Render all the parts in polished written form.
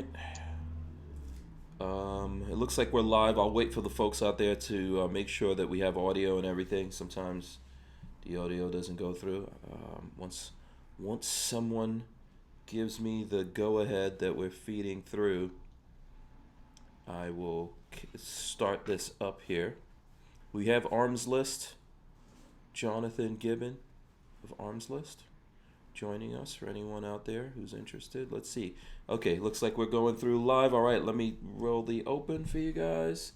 right. It looks like we're live. I'll wait for the folks out there to make sure that we have audio and everything. Sometimes the audio doesn't go through. Once someone gives me the go-ahead that we're feeding through, I will start this up here. We have Armslist, Jonathan Gibbon of Armslist, joining us. For anyone out there who's interested, let's see. Okay, looks like we're going through live. All right, let me roll the open for you guys.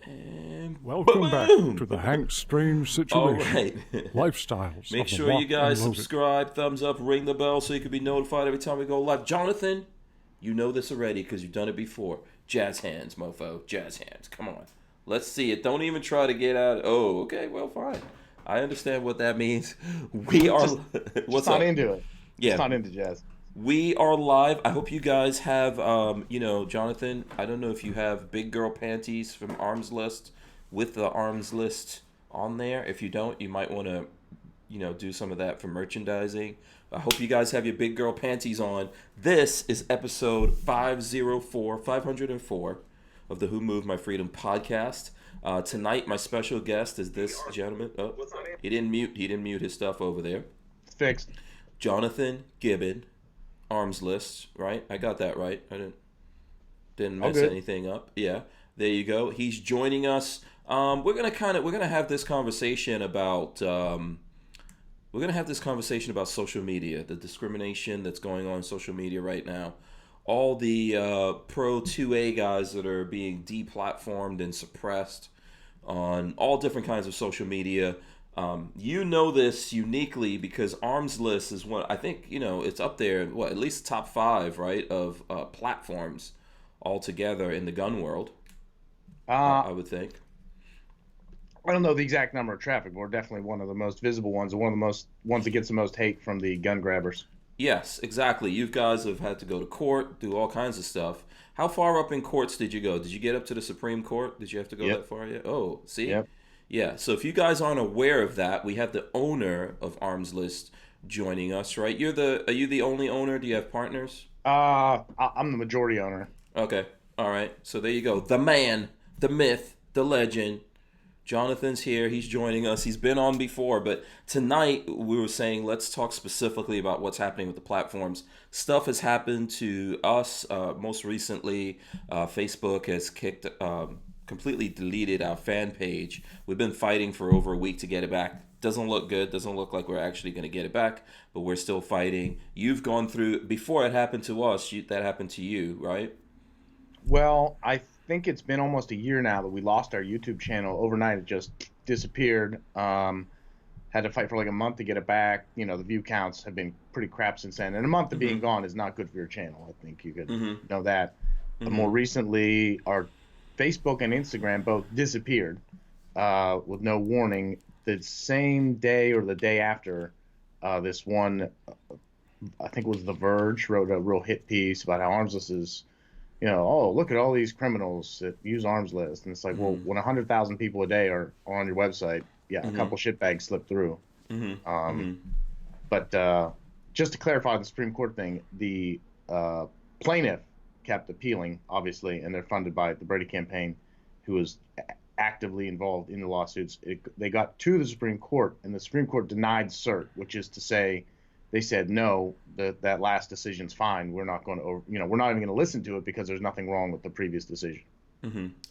And welcome boom! back to the Hank Strange Situation. All right. Lifestyles. Make sure you guys subscribe, thumbs up, ring the bell so you can be notified every time we go live. Jonathan, you know this already because you've done it before. Jazz hands, mofo. Jazz hands. Come on. Let's see it. Don't even try to get out. Oh, okay. Well, fine. I understand what that means. We are. What's not into it? Yeah. Just not into jazz. We are live. I hope you guys have, Jonathan, I don't know if you have big girl panties from Armslist with the Armslist on there. If you don't, you might want to, do some of that for merchandising. I hope you guys have your big girl panties on. This is episode 504 of the Who Moved My Freedom podcast. Tonight, my special guest is this gentleman. Oh, he didn't mute his stuff over there. It's fixed. Jonathan Gibbon. Armslist, right? I got that right. I didn't mess anything up. Yeah, there you go. He's joining us. We're gonna have this conversation about social media, the discrimination that's going on social media right now. All the pro 2A guys that are being deplatformed and suppressed on all different kinds of social media. You know this uniquely because Armslist is one, I think, it's up there, at least top 5, right, of platforms altogether in the gun world, I would think. I don't know the exact number of traffic, but we're definitely one of the most visible ones and one of the most ones that gets the most hate from the gun grabbers. Yes, exactly. You guys have had to go to court, do all kinds of stuff. How far up in courts did you go? Did you get up to the Supreme Court? Did you have to go that far yet? Oh, see? Yep. Yeah, so if you guys aren't aware of that, we have the owner of Armslist joining us, right? Are you the only owner? Do you have partners? I'm the majority owner. Okay, all right. So there you go. The man, the myth, the legend. Jonathan's here. He's joining us. He's been on before, but tonight we were saying let's talk specifically about what's happening with the platforms. Stuff has happened to us. Most recently, Facebook has completely deleted our fan page. We've been fighting for over a week to get it back. Doesn't look good. Doesn't look like we're actually going to get it back, but we're still fighting. You've gone through, before it happened to us, that happened to you, right? Well, I think it's been almost a year now that we lost our YouTube channel. Overnight, it just disappeared. Had to fight for like a month to get it back. The view counts have been pretty crap since then. And a month of being gone is not good for your channel. I think you could know that. But more recently, our Facebook and Instagram both disappeared with no warning. The same day or the day after, this one, I think it was The Verge, wrote a real hit piece about how Armslist is, look at all these criminals that use Armslist. And it's like, well, when 100,000 people a day are on your website, a couple shitbags slip through. But just to clarify the Supreme Court thing, the plaintiff kept appealing, obviously, and they're funded by the Brady campaign, who was actively involved in the lawsuits. They got to the Supreme Court, and the Supreme Court denied cert, which is to say, they said no, that last decision's fine. We're not going to, we're not even going to listen to it because there's nothing wrong with the previous decision.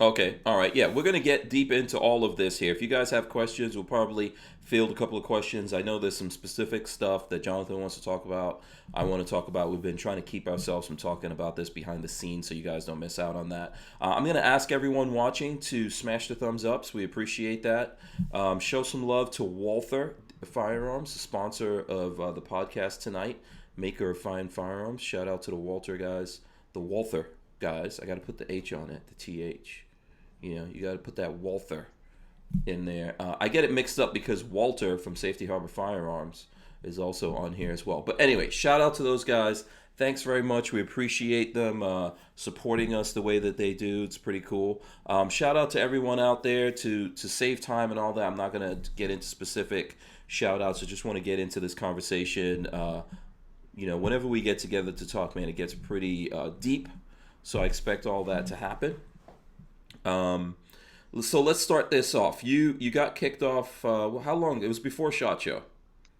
Okay, all right, yeah, we're going to get deep into all of this here. If you guys have questions, we'll probably field a couple of questions. I know there's some specific stuff that Jonathan wants to talk about. I want to talk about. We've been trying to keep ourselves from talking about this behind the scenes so you guys don't miss out on that. I'm going to ask everyone watching to smash the thumbs ups. We appreciate that. Show some love to Walther Arms, the sponsor of the podcast tonight, maker of fine firearms. Shout out to the Walther guys. The Walther guys. I got to put the H on it, the TH. You got to put that Walther in there. I get it mixed up because Walter from Safety Harbor Firearms is also on here as well. But anyway, shout out to those guys. Thanks very much. We appreciate them supporting us the way that they do. It's pretty cool. Shout out to everyone out there to save time and all that. I'm not going to get into specific shout outs. I just want to get into this conversation. Whenever we get together to talk, man, it gets pretty deep. So I expect all that to happen. So let's start this off. You got kicked off. How long? It was before SHOT Show.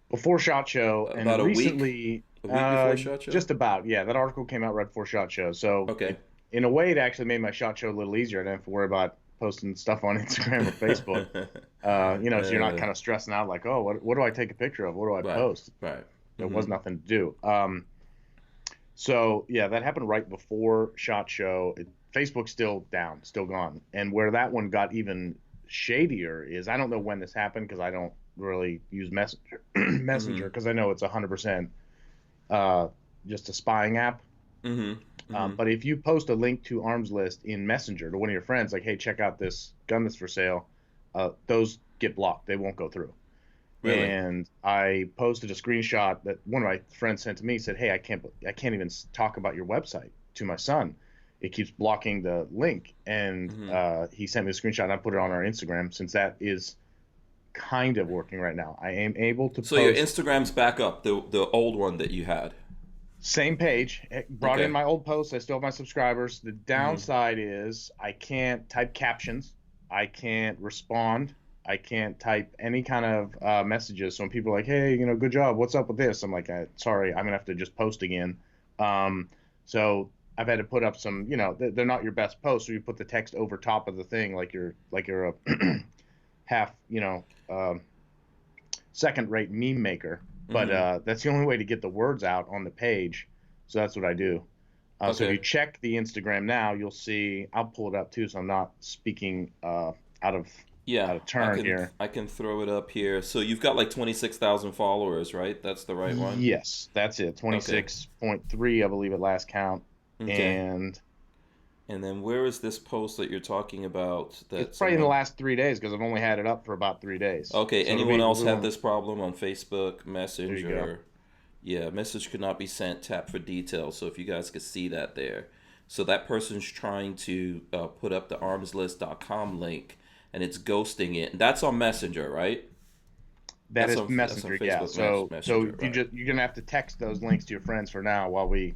Before SHOT Show, About and a week. recently, A week before SHOT Show. just about. Yeah, that article came out right before SHOT Show. So Okay. in a way, it actually made my SHOT Show a little easier. I didn't have to worry about posting stuff on Instagram or Facebook. So you're not kind of stressing out like, oh, what do I take a picture of? What do I post? Right. There was nothing to do. So yeah, that happened right before SHOT Show. Facebook's still down, still gone. And where that one got even shadier is, I don't know when this happened because I don't really use Messenger because I know it's 100% just a spying app. But if you post a link to Armslist in Messenger to one of your friends, like, hey, check out this gun that's for sale, those get blocked. They won't go through. Really? And I posted a screenshot that one of my friends sent to me. Said, hey, I can't even talk about your website to my son. It keeps blocking the link. And he sent me a screenshot, and I put it on our Instagram, since that is kind of working right now. I am able to So your Instagram's back up, the old one that you had. Same page. Brought in my old posts. I still have my subscribers. The downside is I can't type captions. I can't respond. I can't type any kind of messages. So when people are like, hey, good job, what's up with this? I'm like, sorry, I'm going to have to just post again. So I've had to put up some, they're not your best posts. So you put the text over top of the thing like you're a half, second-rate meme maker. But that's the only way to get the words out on the page. So that's what I do. So if you check the Instagram now, you'll see, I'll pull it up too, so I'm not speaking out of turn here. I can throw it up here. So you've got like 26,000 followers, right? That's the right one? Yes, that's it. 26.3, I believe, at last count. Okay. And then where is this post that you're talking about? It's probably in the last 3 days because I've only had it up for about 3 days. Okay. So anyone else have this problem on Facebook, Messenger? Yeah, message could not be sent. Tap for details. So if you guys could see that there. So that person's trying to put up the armslist.com link, and it's ghosting it. That's on Messenger, right? That's on Messenger, yeah. So you're gonna have to text those links to your friends for now while we,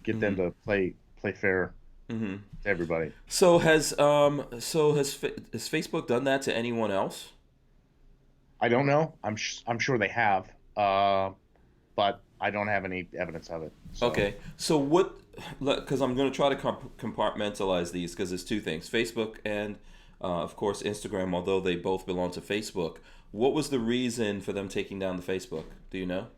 get them to play fair to everybody. So has Facebook done that to anyone else? I don't know. I'm sure they have, but I don't have any evidence of it. So. Okay. So what? Because I'm going to try to compartmentalize these, because there's two things: Facebook and, of course, Instagram. Although they both belong to Facebook. What was the reason for them taking down the Facebook? Do you know?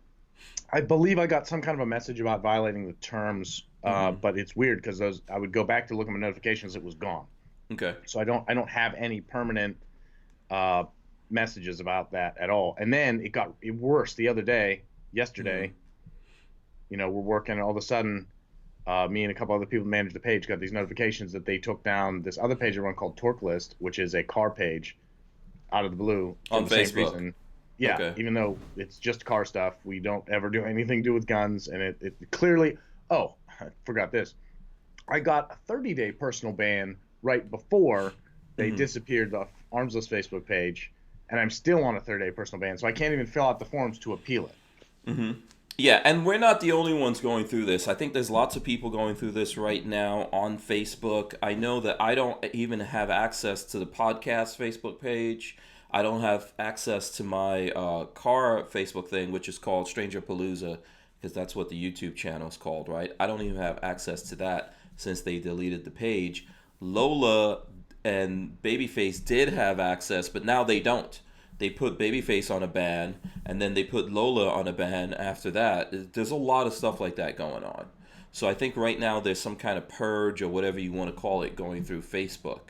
I believe I got some kind of a message about violating the terms, but it's weird because I would go back to look at my notifications. It was gone. Okay. So I don't have any permanent messages about that at all. And then it got worse the other day. Yesterday, we're working. All of a sudden, me and a couple other people who managed the page got these notifications that they took down this other page I run called Torque List, which is a car page. Out of the blue on the Facebook. Same reason. Yeah, okay. Even though it's just car stuff, we don't ever do anything to do with guns, and it clearly. Oh, I forgot this. I got a 30-day personal ban right before they disappeared the Armslist Facebook page, and I'm still on a 30-day personal ban, so I can't even fill out the forms to appeal it. Yeah, and we're not the only ones going through this. I think there's lots of people going through this right now on Facebook. I know that I don't even have access to the podcast Facebook page. I don't have access to my car Facebook thing, which is called Stranger Palooza, because that's what the YouTube channel is called, right? I don't even have access to that since they deleted the page. Lola and Babyface did have access, but now they don't. They put Babyface on a ban, and then they put Lola on a ban after that. There's a lot of stuff like that going on. So I think right now there's some kind of purge or whatever you want to call it going through Facebook.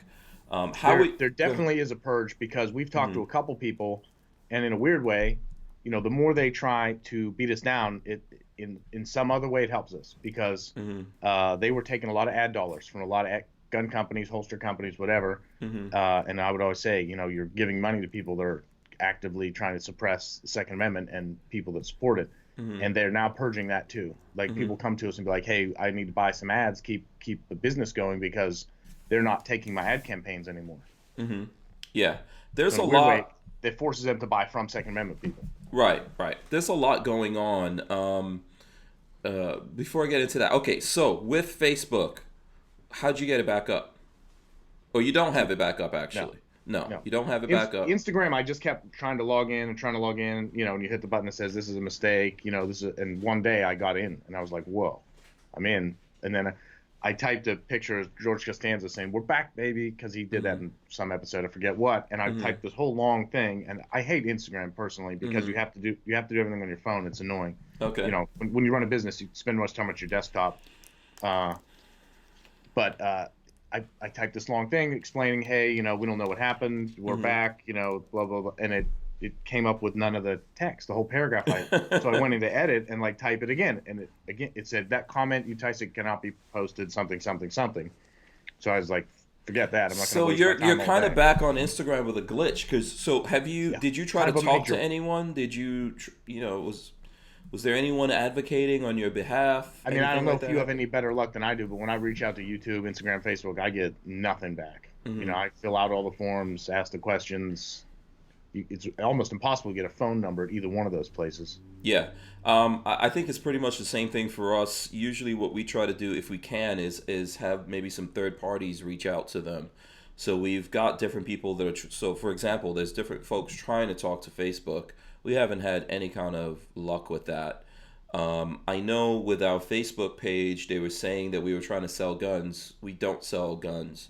There definitely is a purge, because we've talked to a couple people, and in a weird way, the more they try to beat us down, in some other way it helps us, because they were taking a lot of ad dollars from a lot of gun companies, holster companies, whatever. And I would always say, you're giving money to people that are actively trying to suppress the Second Amendment and people that support it. And they're now purging that too. Like people come to us and be like, hey, I need to buy some ads, keep the business going, because they're not taking my ad campaigns anymore. Yeah. There's a lot that forces them to buy from Second Amendment people. Right. There's a lot going on. Before I get into that, okay, so with Facebook, how'd you get it back up? Oh, you don't have it back up, No, actually. No, no. you don't have it back up. Instagram, I just kept trying to log in and trying to log in, and you hit the button that says this is a mistake, and one day I got in and I was like, whoa, I'm in. And then I typed a picture of George Costanza saying, we're back, baby, because he did that in some episode, I forget what. And I typed this whole long thing, and I hate Instagram personally because you have to do everything on your phone. It's annoying. Okay. When you run a business, you spend much time at your desktop. But I typed this long thing explaining, hey, we don't know what happened. We're back, blah, blah, blah. And it came up with none of the text, the whole paragraph. So I went into edit and type it again. And it said that comment you typed cannot be posted, something, something, something. So I was like, forget that. I'm not going to waste my time. You're kind of back on Instagram with a glitch. Did you try to talk to anyone? Did you, was there anyone advocating on your behalf? I mean, I don't know if you have any better luck than I do, but when I reach out to YouTube, Instagram, Facebook, I get nothing back. I fill out all the forms, ask the questions. It's almost impossible to get a phone number at either one of those places. Yeah. I think it's pretty much the same thing for us. Usually what we try to do, if we can, is have maybe some third parties reach out to them. So we've got different people that are... So, for example, there's different folks trying to talk to Facebook. We haven't had any kind of luck with that. I know with our Facebook page, they were saying that we were trying to sell guns. We don't sell guns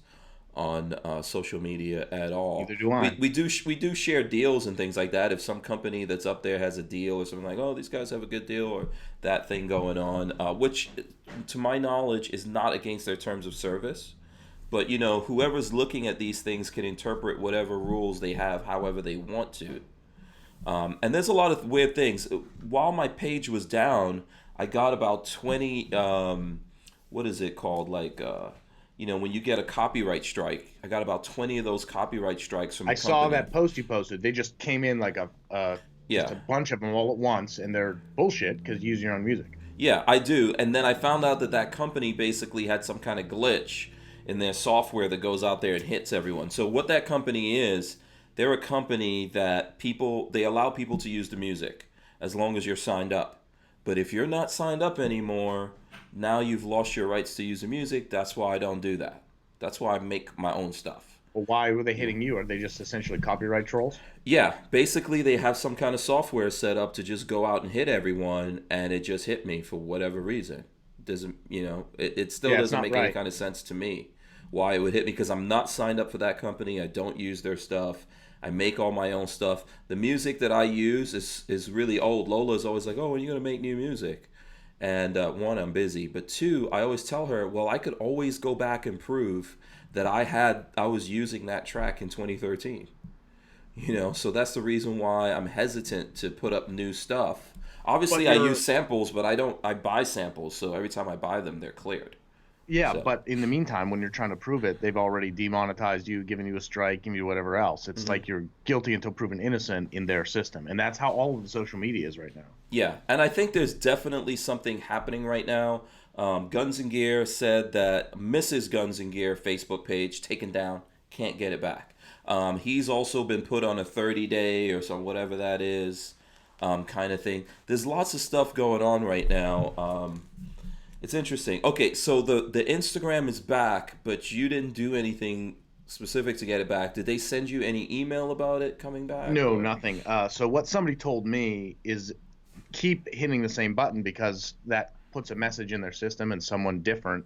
on social media at all. Neither do I. We do share deals and things like that. If some company that's up there has a deal or something like, oh, these guys have a good deal or that thing going on, which to my knowledge is not against their terms of service. But, whoever's looking at these things can interpret whatever rules they have however they want to. And there's a lot of weird things. While my page was down, I got about 20, what is it called? When you get a copyright strike, I got about 20 of those copyright strikes from a company. I saw that post you posted. They just came in like just a bunch of them all at once, and they're bullshit because you use your own music. Yeah, I do. And then I found out that company basically had some kind of glitch in their software that goes out there and hits everyone. So what that company is, they're a company that they allow people to use the music as long as you're signed up. But if you're not signed up anymore, now you've lost your rights to use the music. That's why I don't do that. That's why I make my own stuff. Well, why were they hitting you? Are they just essentially copyright trolls? Yeah, basically they have some kind of software set up to just go out and hit everyone, and it just hit me for whatever reason. Doesn't it still doesn't make any kind of sense to me why it would hit me, because I'm not signed up for that company. I don't use their stuff. I make all my own stuff. The music that I use is really old. Lola's always like, oh, when are you going to make new music? And one, I'm busy. But two, I always tell her, well, I could always go back and prove that I was using that track in 2013. So that's the reason why I'm hesitant to put up new stuff. Obviously, I use samples, but I buy samples. So every time I buy them, they're cleared. Yeah, but in the meantime, when you're trying to prove it, they've already demonetized you, given you a strike, given you whatever else. It's like you're guilty until proven innocent in their system. And that's how all of the social media is right now. Yeah, and I think there's definitely something happening right now. Guns and Gear said that Mrs. Guns and Gear Facebook page taken down, can't get it back. He's also been put on a 30-day or some whatever that is kind of thing. There's lots of stuff going on right now. It's interesting. Okay, so the Instagram is back, but you didn't do anything specific to get it back. Did they send you any email about it coming back? No, nothing. So what somebody told me is keep hitting the same button, because that puts a message in their system, and someone different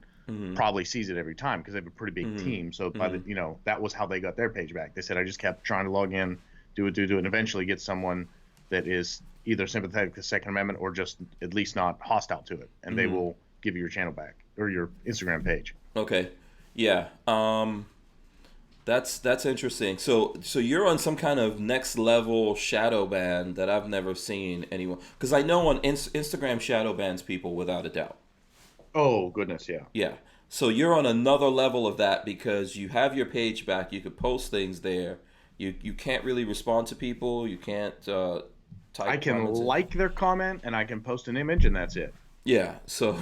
probably sees it every time because they have a pretty big team. So by that was how they got their page back. They said, I just kept trying to log in, do it, and eventually get someone that is either sympathetic to the Second Amendment or just at least not hostile to it, and they will give you your channel back or your Instagram page. Okay. Yeah. That's interesting. So you're on some kind of next level shadow ban that I've never seen anyone, because I know on Instagram shadow bans people without a doubt. Oh goodness, yeah. Yeah. So you're on another level of that because you have your page back. You could post things there. You can't really respond to people. You can't type. I can like their comment and I can post an image, and that's it. Yeah, so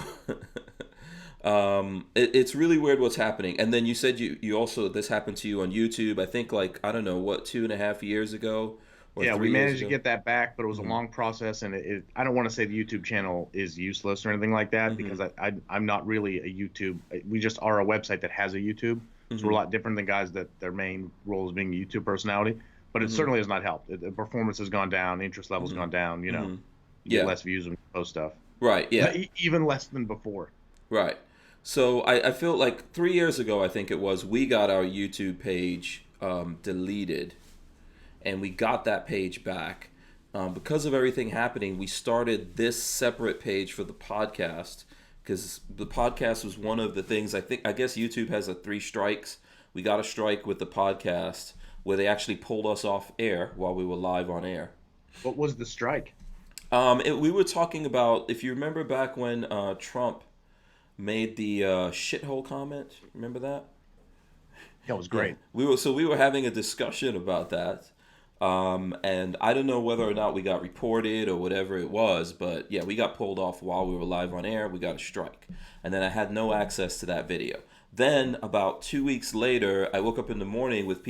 it's really weird what's happening. And then you said you also, this happened to you on YouTube, I think 2.5 years ago, or Yeah, we 3 years managed to ago? get that back, but it was a Mm-hmm. long process, and I don't want to say the YouTube channel is useless or anything like that Mm-hmm. because I'm not really a YouTube. We just are a website that has a YouTube, so we're a Mm-hmm. lot different than guys that their main role is being a YouTube personality. But it Mm-hmm. certainly has not helped. The performance has gone down, interest levels Mm-hmm. gone down. Mm-hmm. You get Yeah. less views when you post stuff, Right. Yeah. even less than before. Right. So I feel like 3 years ago, I think it was, we got our YouTube page deleted, and we got that page back. Because of everything happening, we started this separate page for the podcast, because the podcast was one of the things. I guess YouTube has a 3 strikes. We got a strike with the podcast where they actually pulled us off air while we were live on air. What was the strike? We were talking about, if you remember back when Trump made the shithole comment. Remember that? That was Yeah, great. we were having a discussion about that, and I don't know whether or not we got reported or whatever it was, but yeah, we got pulled off while we were live on air. We got a strike, and then I had no access to that video. Then about 2 weeks later, I woke up in the morning with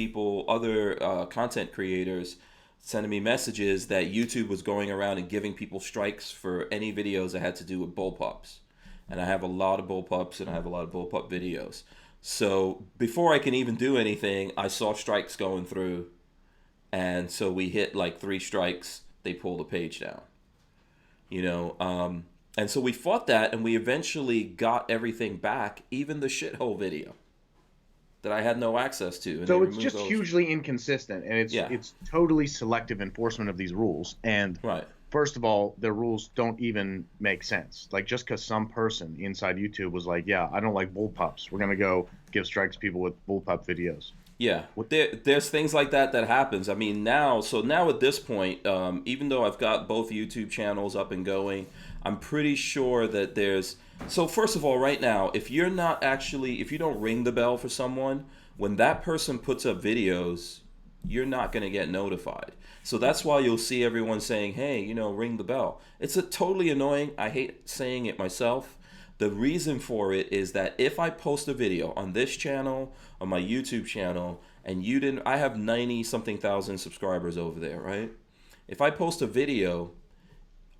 other content creators, sending me messages that YouTube was going around and giving people strikes for any videos that had to do with bullpups. And I have a lot of bullpups, and I have a lot of bullpup videos. So before I can even do anything, I saw strikes going through, and so we hit like 3 strikes. They pulled the page down, and so we fought that, and we eventually got everything back, even the shithole video that I had no access to. And they So it's removed just those. hugely inconsistent, and Yeah. it's totally selective enforcement of these rules. And Right. first of all, the rules don't even make sense. Like just because some person inside YouTube was like, "Yeah, I don't like bullpups. We're gonna go give strikes to people with bullpup videos." Yeah, there's things like that happens. I mean, now at this point, even though I've got both YouTube channels up and going, I'm pretty sure that there's. So first of all, right now, if you don't ring the bell for someone, when that person puts up videos, you're not going to get notified. So that's why you'll see everyone saying, "Hey, ring the bell." It's totally annoying. I hate saying it myself. The reason for it is that if I post a video on this channel, on my YouTube channel, and I have 90 something thousand subscribers over there, right? If I post a video,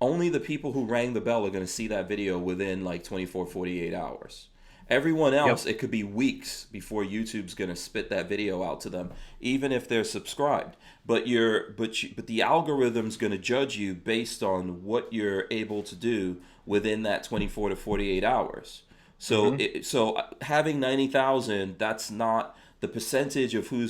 only the people who rang the bell are going to see that video within like 24, 48 hours. Everyone else, Yep. it could be weeks before YouTube's going to spit that video out to them, even if they're subscribed. But the algorithm's going to judge you based on what you're able to do within that 24 to 48 hours. So having 90,000, that's not the percentage of who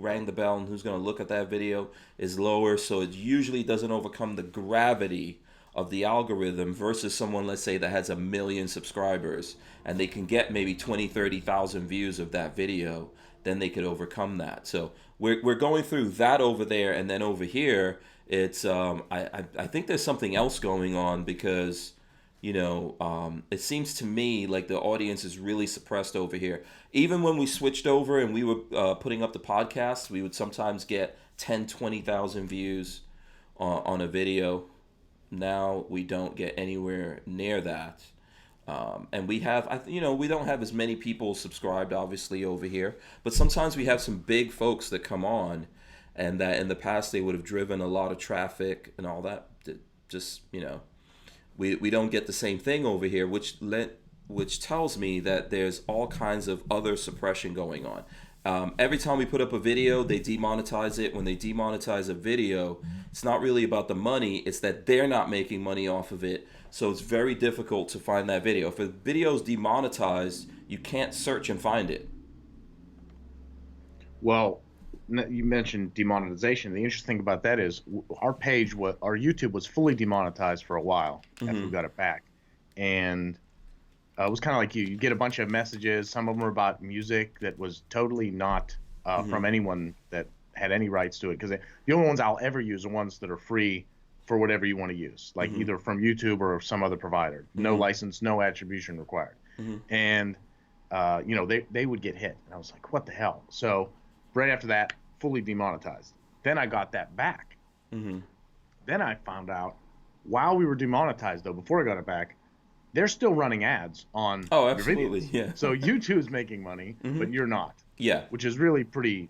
rang the bell and who's going to look at that video is lower. So it usually doesn't overcome the gravity of the algorithm versus someone, let's say, that has 1 million subscribers and they can get maybe 20, 30,000 views of that video, then they could overcome that. So we're going through that over there, and then over here, it's I think there's something else going on because it seems to me like the audience is really suppressed over here. Even when we switched over and we were putting up the podcast, we would sometimes get 10, 20,000 views on a video. Now we don't get anywhere near that. And we don't have as many people subscribed, obviously, over here. But sometimes we have some big folks that come on, and that in the past they would have driven a lot of traffic and all that. We don't get the same thing over here, which tells me that there's all kinds of other suppression going on. Every time we put up a video, they demonetize it. When they demonetize a video, it's not really about the money. It's that they're not making money off of it. So it's very difficult to find that video. If a video is demonetized, you can't search and find it. Well, you mentioned demonetization. The interesting thing about that is our YouTube was fully demonetized for a while after we got it back, and it was kind of like you get a bunch of messages. Some of them were about music that was totally not from anyone that had any rights to it, because the only ones I'll ever use are ones that are free for whatever you want to use, like either from YouTube or some other provider. No license, no attribution required. And they would get hit, and I was like, what the hell? So right after that, fully demonetized. Then I got that back. Then I found out while we were demonetized, though, before I got it back, they're still running ads on Oh, your absolutely, videos. yeah. So YouTube's making money, but you're not. Yeah. Which is really pretty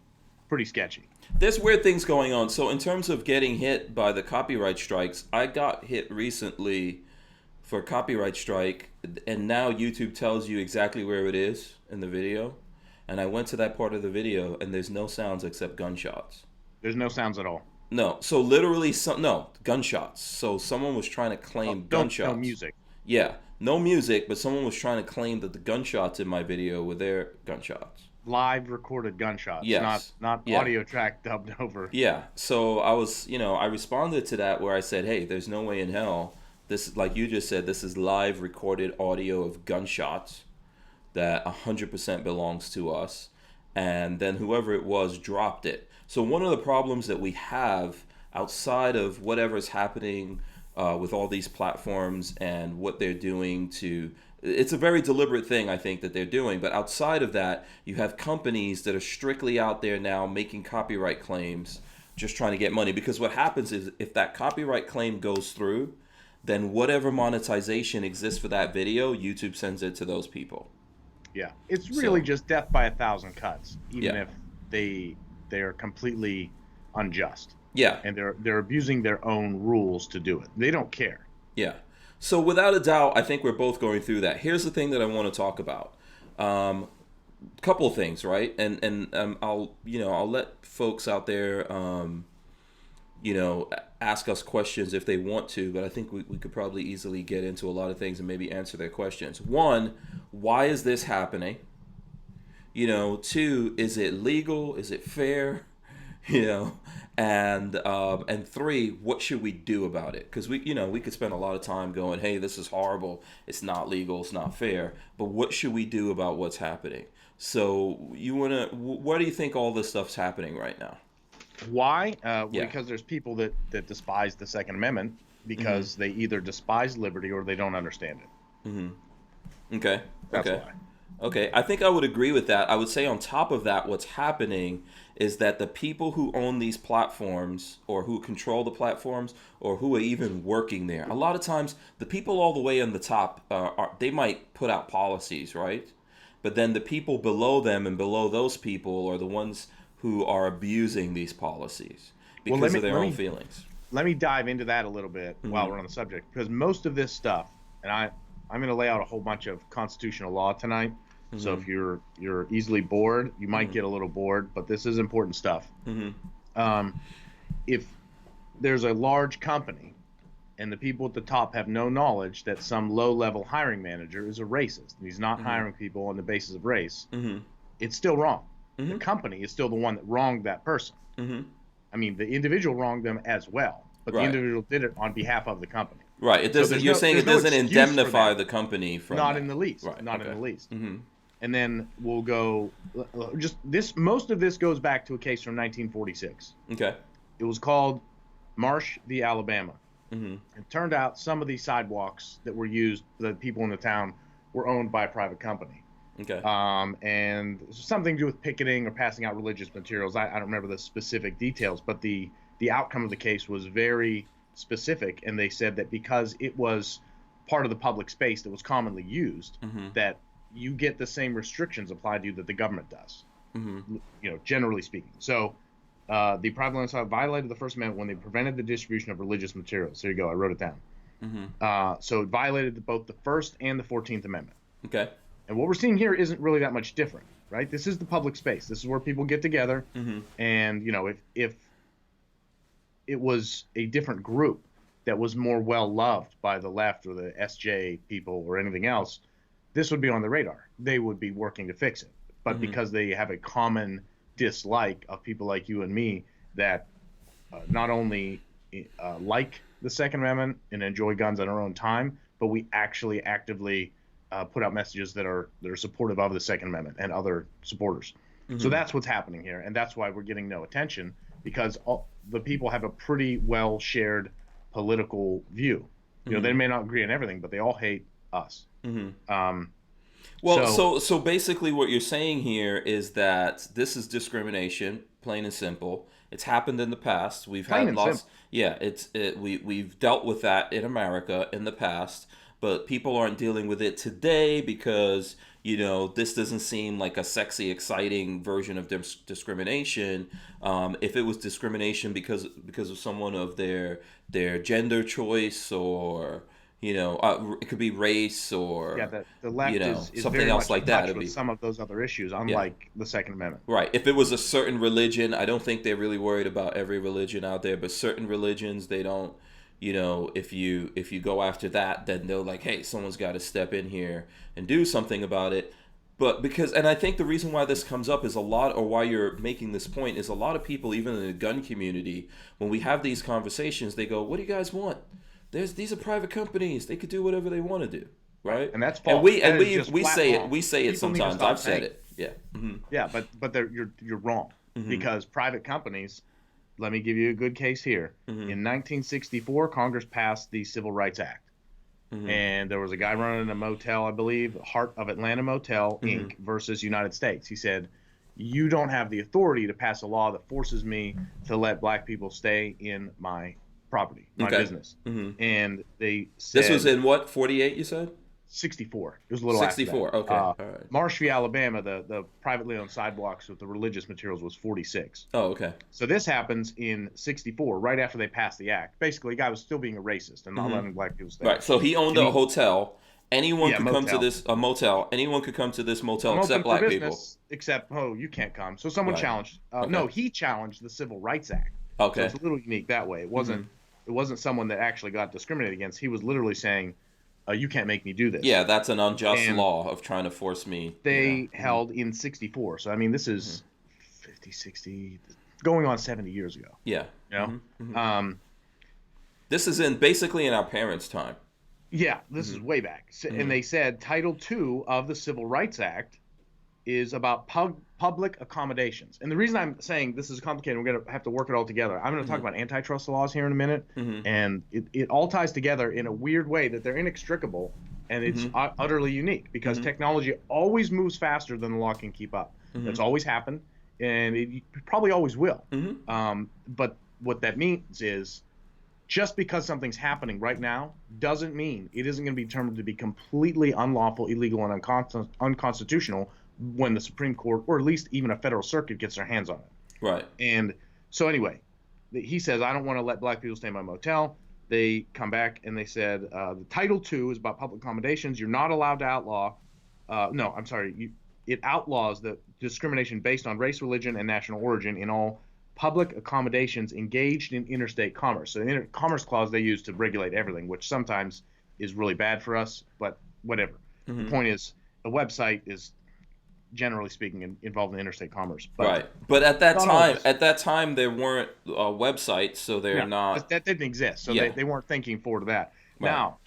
pretty sketchy. There's weird things going on. So in terms of getting hit by the copyright strikes, I got hit recently for a copyright strike, and now YouTube tells you exactly where it is in the video. And I went to that part of the video, and there's no sounds except gunshots. There's no sounds at all. No, so literally, gunshots. So someone was trying to claim gunshots. No music. Yeah, no music, but someone was trying to claim that the gunshots in my video were their gunshots. Live recorded gunshots. Yes. Not audio track dubbed over. Yeah, so I responded to that where I said, hey, there's no way in hell. This, like you just said, this is live recorded audio of gunshots that 100% belongs to us. And then whoever it was dropped it. So one of the problems that we have outside of whatever's happening with all these platforms and what they're doing it's a very deliberate thing, I think, that they're doing. But outside of that, you have companies that are strictly out there now making copyright claims, just trying to get money. Because what happens is if that copyright claim goes through, then whatever monetization exists for that video, YouTube sends it to those people. Yeah, it's really just death by 1,000 cuts, even if they are completely unjust. Yeah, and they're abusing their own rules to do it. They don't care. Yeah. So without a doubt, I think we're both going through that. Here's the thing that I want to talk about. Couple of things, right? And I'll let folks out there ask us questions if they want to, but I think we could probably easily get into a lot of things and maybe answer their questions. One, why is this happening? Two, is it legal? Is it fair? And three, what should we do about it? Because we could spend a lot of time going, hey, this is horrible. It's not legal. It's not fair. But what should we do about what's happening? So where do you think all this stuff's happening right now? Why? Because there's people that despise the Second Amendment because they either despise liberty or they don't understand it. Mm-hmm. Okay. That's why. Okay, I think I would agree with that. I would say on top of that, what's happening is that the people who own these platforms or who control the platforms or who are even working there, a lot of times the people all the way on the top, they might put out policies, right? But then the people below them and below those people are the ones who are abusing these policies because of their own feelings. Let me dive into that a little bit while we're on the subject, because most of this stuff, and I'm going to lay out a whole bunch of constitutional law tonight. So if you're easily bored, you might get a little bored, but this is important stuff. If there's a large company and the people at the top have no knowledge that some low-level hiring manager is a racist, and he's not hiring people on the basis of race, it's still wrong. The company is still the one that wronged that person. I mean, the individual wronged them as well, but the individual did it on behalf of the company. Right. It doesn't. You're saying it doesn't indemnify the company from not that. In the least. Right. Not in the least. And then we'll go. Just this. Most of this goes back to a case from 1946. Okay. It was called Marsh v. Alabama. It turned out some of these sidewalks that were used, the people in the town, were owned by a private company. Okay. And something to do with picketing or passing out religious materials. I don't remember the specific details, but the outcome of the case was very specific, and they said that because it was part of the public space that was commonly used, that you get the same restrictions applied to you that the government does, generally speaking. So the private land side violated the First Amendment when they prevented the distribution of religious materials. There you go. I wrote it down. So it violated both the First and the 14th Amendment. Okay. And what we're seeing here isn't really that much different, right? This is the public space. This is where people get together. And, if it was a different group that was more well-loved by the left or the SJ people or anything else, this would be on the radar. They would be working to fix it. But because they have a common dislike of people like you and me that not only like the Second Amendment and enjoy guns on our own time, but we actually actively put out messages that are supportive of the Second Amendment and other supporters. So that's what's happening here, and that's why we're getting no attention, because the people have a pretty well shared political view. They may not agree on everything, but they all hate us. So basically what you're saying here is that this is discrimination, plain and simple. It's happened in the past. We've had lots. Yeah, we've dealt with that in America in the past. but people aren't dealing with it today because, this doesn't seem like a sexy, exciting version of discrimination. If it was discrimination because of someone of their gender choice, or it could be race, or the left is something very else much like in that. touch with some of those other issues, unlike the Second Amendment. Right. If it was a certain religion, I don't think they're really worried about every religion out there, but certain religions, they don't. If you go after that, then they're like, hey, someone's got to step in here and do something about it. But and I think the reason why this comes up is or why you're making this point, is a lot of people, even in the gun community, when we have these conversations, they go, what do you guys want? These are private companies. They could do whatever they want to do, right? And that's false. We say it. We say it sometimes. I've said it. Yeah. Mm-hmm. Yeah, but you're wrong, because private companies. Let me give you a good case here. In 1964, Congress passed the Civil Rights Act. And there was a guy running a motel, I believe, Heart of Atlanta Motel, Inc. versus United States. He said, you don't have the authority to pass a law that forces me to let black people stay in my property, my business. And they said... This was in what, 48, you said? 64. It was a little 64, after that. okay. All right. Marshville, Alabama, the privately owned sidewalks with the religious materials was 46. Oh, okay. So this happens in 64, right after they passed the act. Basically, the guy was still being a racist and not letting black people stay. Right, so he owned a hotel. Anyone could come to this a motel. Anyone could come to this motel except black people. Except, you can't come. So someone challenged. No, he challenged the Civil Rights Act. Okay. So it's a little unique that way. It wasn't someone that actually got discriminated against. He was literally saying, you can't make me do this. Yeah, that's an unjust law of trying to force me. They held in 64. So, I mean, this is 50, 60, going on 70 years ago. Yeah. This is basically in our parents' time. Yeah, this is way back. And they said Title II of the Civil Rights Act is about public accommodations. And the reason I'm saying this is complicated, we're going to have to work it all together. I'm going to talk about antitrust laws here in a minute. And it all ties together in a weird way that they're inextricable, and it's utterly unique because technology always moves faster than the law can keep up. That's always happened, and it probably always will. But what that means is just because something's happening right now doesn't mean it isn't going to be determined to be completely unlawful, illegal, and unconstitutional when the Supreme Court, or at least even a federal circuit, gets their hands on it. Right. And so anyway, he says, I don't want to let black people stay in my motel. They come back and they said, the Title II is about public accommodations. You're not allowed to outlaw. It outlaws the discrimination based on race, religion, and national origin in all public accommodations engaged in interstate commerce. So the Commerce Clause they use to regulate everything, which sometimes is really bad for us, but whatever. The point is, a website is, generally speaking, involved in interstate commerce. Right. But at that time, there weren't websites, so they're not. That didn't exist, so they weren't thinking forward to that. Right. Now,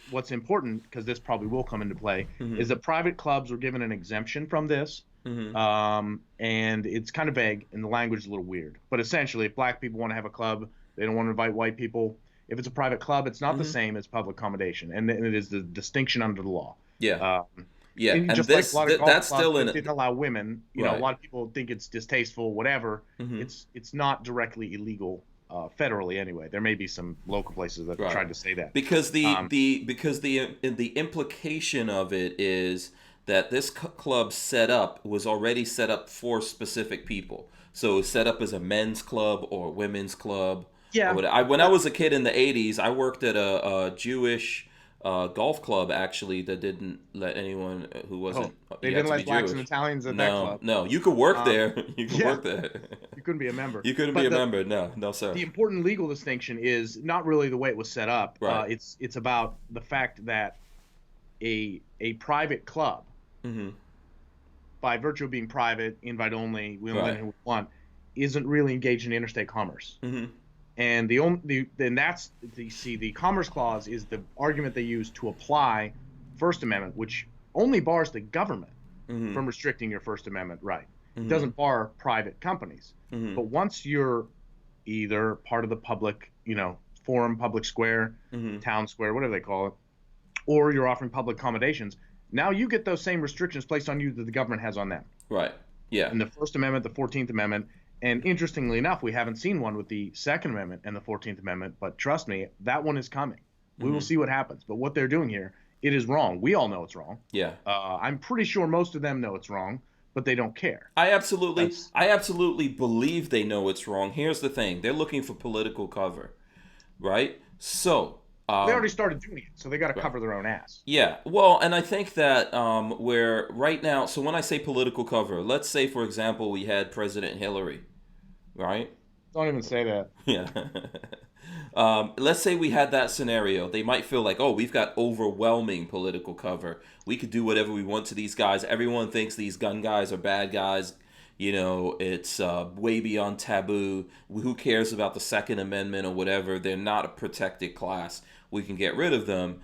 what's important, because this probably will come into play, is that private clubs were given an exemption from this. And it's kind of vague, and the language is a little weird. But essentially, if black people want to have a club, they don't want to invite white people. If it's a private club, it's not the same as public accommodation, and it is the distinction under the law. Yeah. And just this, like a lot of that's clubs still in it. Didn't allow women. You know, a lot of people think it's distasteful, whatever. It's not directly illegal federally anyway. There may be some local places that tried to say that. Because the implication of it is that this club was already set up for specific people. So it's set up as a men's club or women's club. Yeah. When I was a kid in the 80s, I worked at a Jewish golf club, actually, that didn't let anyone who wasn't they didn't let blacks and Italians at that club. No, you could work there. You could work there. You couldn't be a member. You couldn't be a member. No, sir. The important legal distinction is not really the way it was set up. Right. It's about the fact that a private club, by virtue of being private, invite only, we only let who we want, isn't really engaged in interstate commerce. And the Commerce Clause is the argument they use to apply First Amendment, which only bars the government from restricting your First Amendment right. It doesn't bar private companies. But once you're either part of the public, forum, public square, town square, whatever they call it, or you're offering public accommodations, now you get those same restrictions placed on you that the government has on them. Right. Yeah. In the First Amendment, the 14th Amendment. And interestingly enough, we haven't seen one with the Second Amendment and the 14th Amendment, but trust me, that one is coming. We will see what happens. But what they're doing here it is wrong. We all know it's wrong. Yeah. I'm pretty sure most of them know it's wrong, but they don't care. I absolutely believe they know it's wrong. Here's the thing: they're looking for political cover, right? So They already started doing it, so they got to cover their own ass. yeah, well, and I think that where right now, so when I say political cover, let's say, for example, we had President Hillary, right? Don't even say that. Yeah. Let's say we had that scenario. They might feel like, oh, we've got overwhelming political cover. We could do whatever we want to these guys. Everyone thinks these gun guys are bad guys. It's way beyond taboo. Who cares about the Second Amendment or whatever? They're not a protected class. We can get rid of them.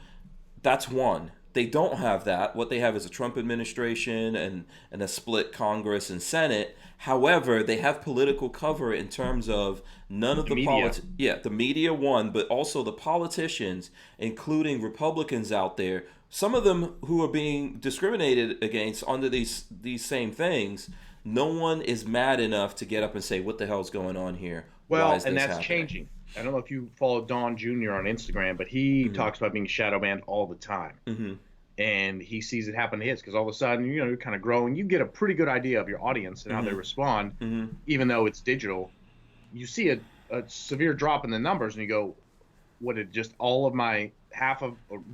That's one. They don't have that. What they have is a Trump administration and a split Congress and Senate. However, they have political cover in terms of none of the the media one, but also the politicians, including Republicans out there, some of them who are being discriminated against under these same things. No one is mad enough to get up and say, what the hell's going on here? Well, and that's happening? Changing. I don't know if you follow Don Jr. on Instagram, but he talks about being shadow banned all the time. Mm-hmm. And he sees it happen to his because all of a sudden, you're kind of growing. You get a pretty good idea of your audience and how they respond, even though it's digital. You see a severe drop in the numbers and you go, what did just all of my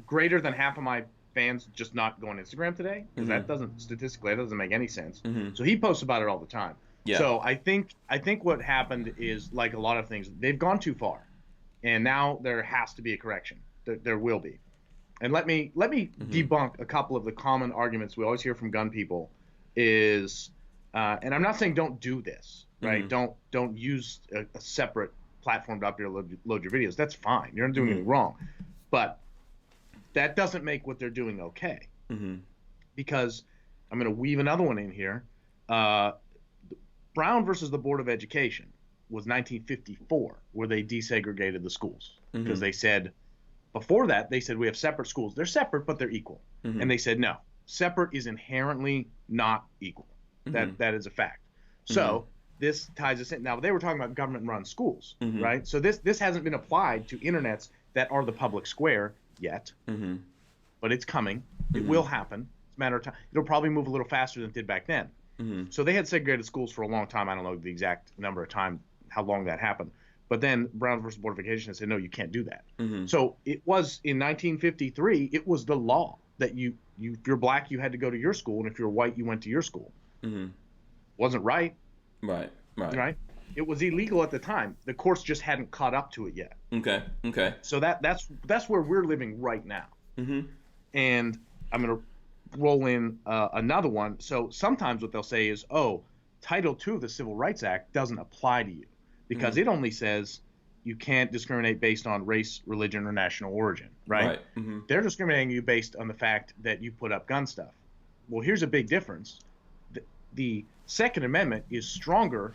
greater than half of my fans just not go on Instagram today? Because that doesn't make any sense. So he posts about it all the time. Yeah. So I think what happened is, like a lot of things, they've gone too far, and now there has to be a correction. There will be. And let me debunk a couple of the common arguments we always hear from gun people is, and I'm not saying don't do this, right? Don't use a separate platform to upload your videos. That's fine. You're not doing anything wrong. But that doesn't make what they're doing okay. Because I'm going to weave another one in here. Brown versus the Board of Education was 1954, where they desegregated the schools because they said, before that, they said we have separate schools. They're separate, but they're equal. And they said, no, separate is inherently not equal. That is a fact. So this ties us in. Now, they were talking about government-run schools, right? So this hasn't been applied to internets that are the public square yet, but it's coming. It will happen. It's a matter of time. It'll probably move a little faster than it did back then. So they had segregated schools for a long time. I don't know the exact number of time, how long that happened. But then Brown versus Board of Education said, no, you can't do that. So it was in 1953, it was the law that if you're black, you had to go to your school, and if you're white, you went to your school. Wasn't right. Right. It was illegal at the time. The courts just hadn't caught up to it yet. Okay. So that's where we're living right now. And I'm going to roll in another one. So sometimes what they'll say is, oh, Title II of the Civil Rights Act doesn't apply to you because it only says you can't discriminate based on race, religion, or national origin, right? They're discriminating you based on the fact that you put up gun stuff. Well, here's a big difference. The Second Amendment is stronger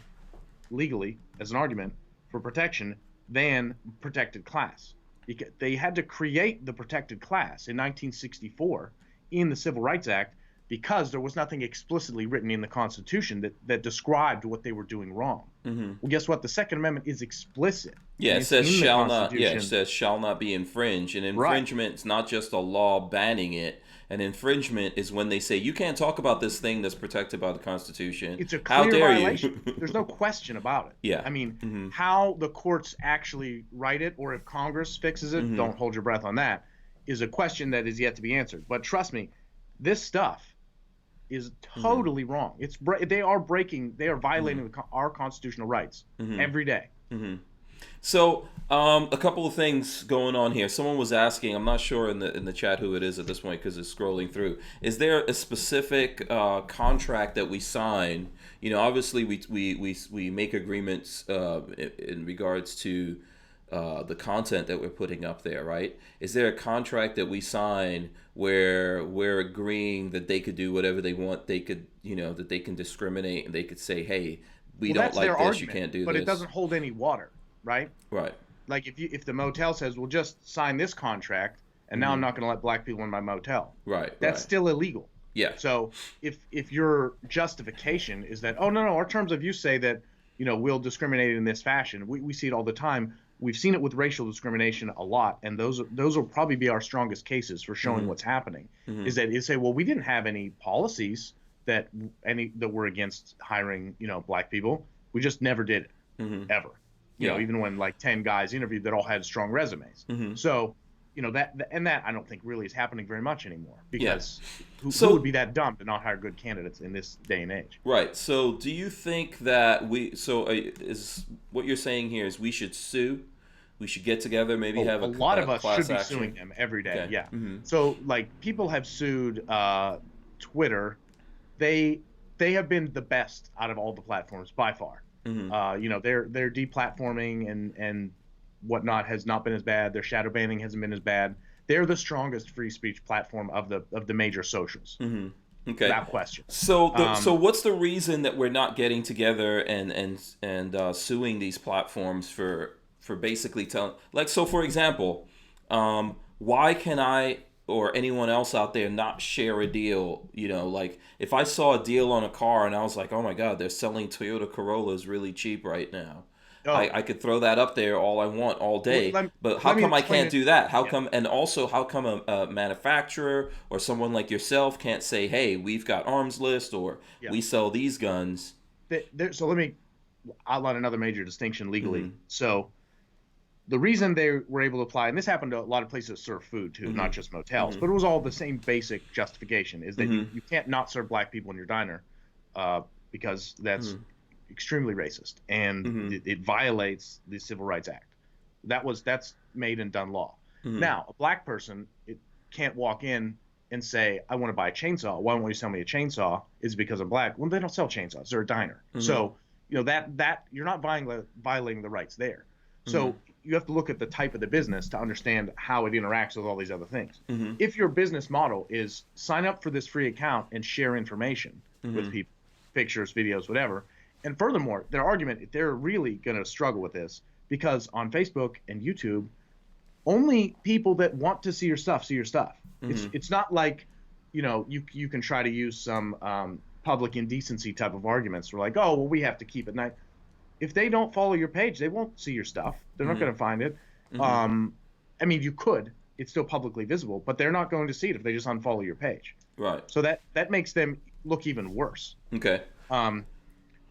legally as an argument for protection than protected class. They had to create the protected class in 1964 in the Civil Rights Act because there was nothing explicitly written in the Constitution that described what they were doing wrong. Well, guess what? The Second Amendment is explicit. Yeah, it says shall not. Yeah, it says shall not be infringed. And infringement is not just a law banning it. An infringement is when they say you can't talk about this thing that's protected by the Constitution. It's a clear violation. There's no question about it. Yeah. I mean, how the courts actually write it, or if Congress fixes it, don't hold your breath on that, is a question that is yet to be answered. But trust me, this stuff is totally wrong. They are violating our constitutional rights every day. So a couple of things going on here. Someone was asking, I'm not sure in the chat who it is at this point because it's scrolling through. Is there a specific contract that we sign? Obviously we make agreements in regards to the content that we're putting up there, right? Is there a contract that we sign where we're agreeing that they could do whatever they want? They could, that they can discriminate and they could say, hey, we don't like this, argument, you can't do but this. But it doesn't hold any water, right? Right. Like if the motel says, well, just sign this contract and now I'm not going to let black people in my motel. Right. That's still illegal. Yeah. So if your justification is that, oh, no, our terms of use say that, we'll discriminate in this fashion. We see it all the time. we've seen it with racial discrimination a lot, and those will probably be our strongest cases for showing what's happening. Is that you say, well, we didn't have any policies that were against hiring, black people. We just never did it ever. Even when like 10 guys interviewed that all had strong resumes. So, that I don't think really is happening very much anymore, because who would be that dumb to not hire good candidates in this day and age? Right. So do you think that is what you're saying here is we should sue? We should get together, maybe have a lot of us should be action. suing them every day. Okay. Yeah. So like people have sued Twitter. They have been the best out of all the platforms by far. Their deplatforming and whatnot has not been as bad. Their shadow banning hasn't been as bad. They're the strongest free speech platform of the major socials. Okay. Without question. So what's the reason that we're not getting together and suing these platforms for basically telling, like, so for example, why can I or anyone else out there not share a deal? Like if I saw a deal on a car and I was like, oh my God, they're selling Toyota Corollas really cheap right now. I could throw that up there all I want all day, but how come I can't do that? How come a manufacturer or someone like yourself can't say, hey, we've got Armslist or we sell these guns? So let me outline another major distinction legally. So the reason they were able to apply, and this happened to a lot of places that serve food too, not just motels, but it was all the same basic justification, is that you can't not serve black people in your diner because that's extremely racist, and it violates the Civil Rights Act. That's made and done law. Now, a black person can't walk in and say, I want to buy a chainsaw. Why won't you sell me a chainsaw? Is it because I'm black? Well, they don't sell chainsaws. They're a diner. So, that you're not violating the rights there. So you have to look at the type of the business to understand how it interacts with all these other things. If your business model is sign up for this free account and share information with people, pictures, videos, whatever. And furthermore, their argument, they're really going to struggle with this, because on Facebook and YouTube, only people that want to see your stuff see your stuff. It's not like, you can try to use some public indecency type of arguments. We're like, oh, well, we have to keep it nice. If they don't follow your page, they won't see your stuff. They're not going to find it. I mean, you could. It's still publicly visible, but they're not going to see it if they just unfollow your page. Right. So that makes them look even worse. Okay.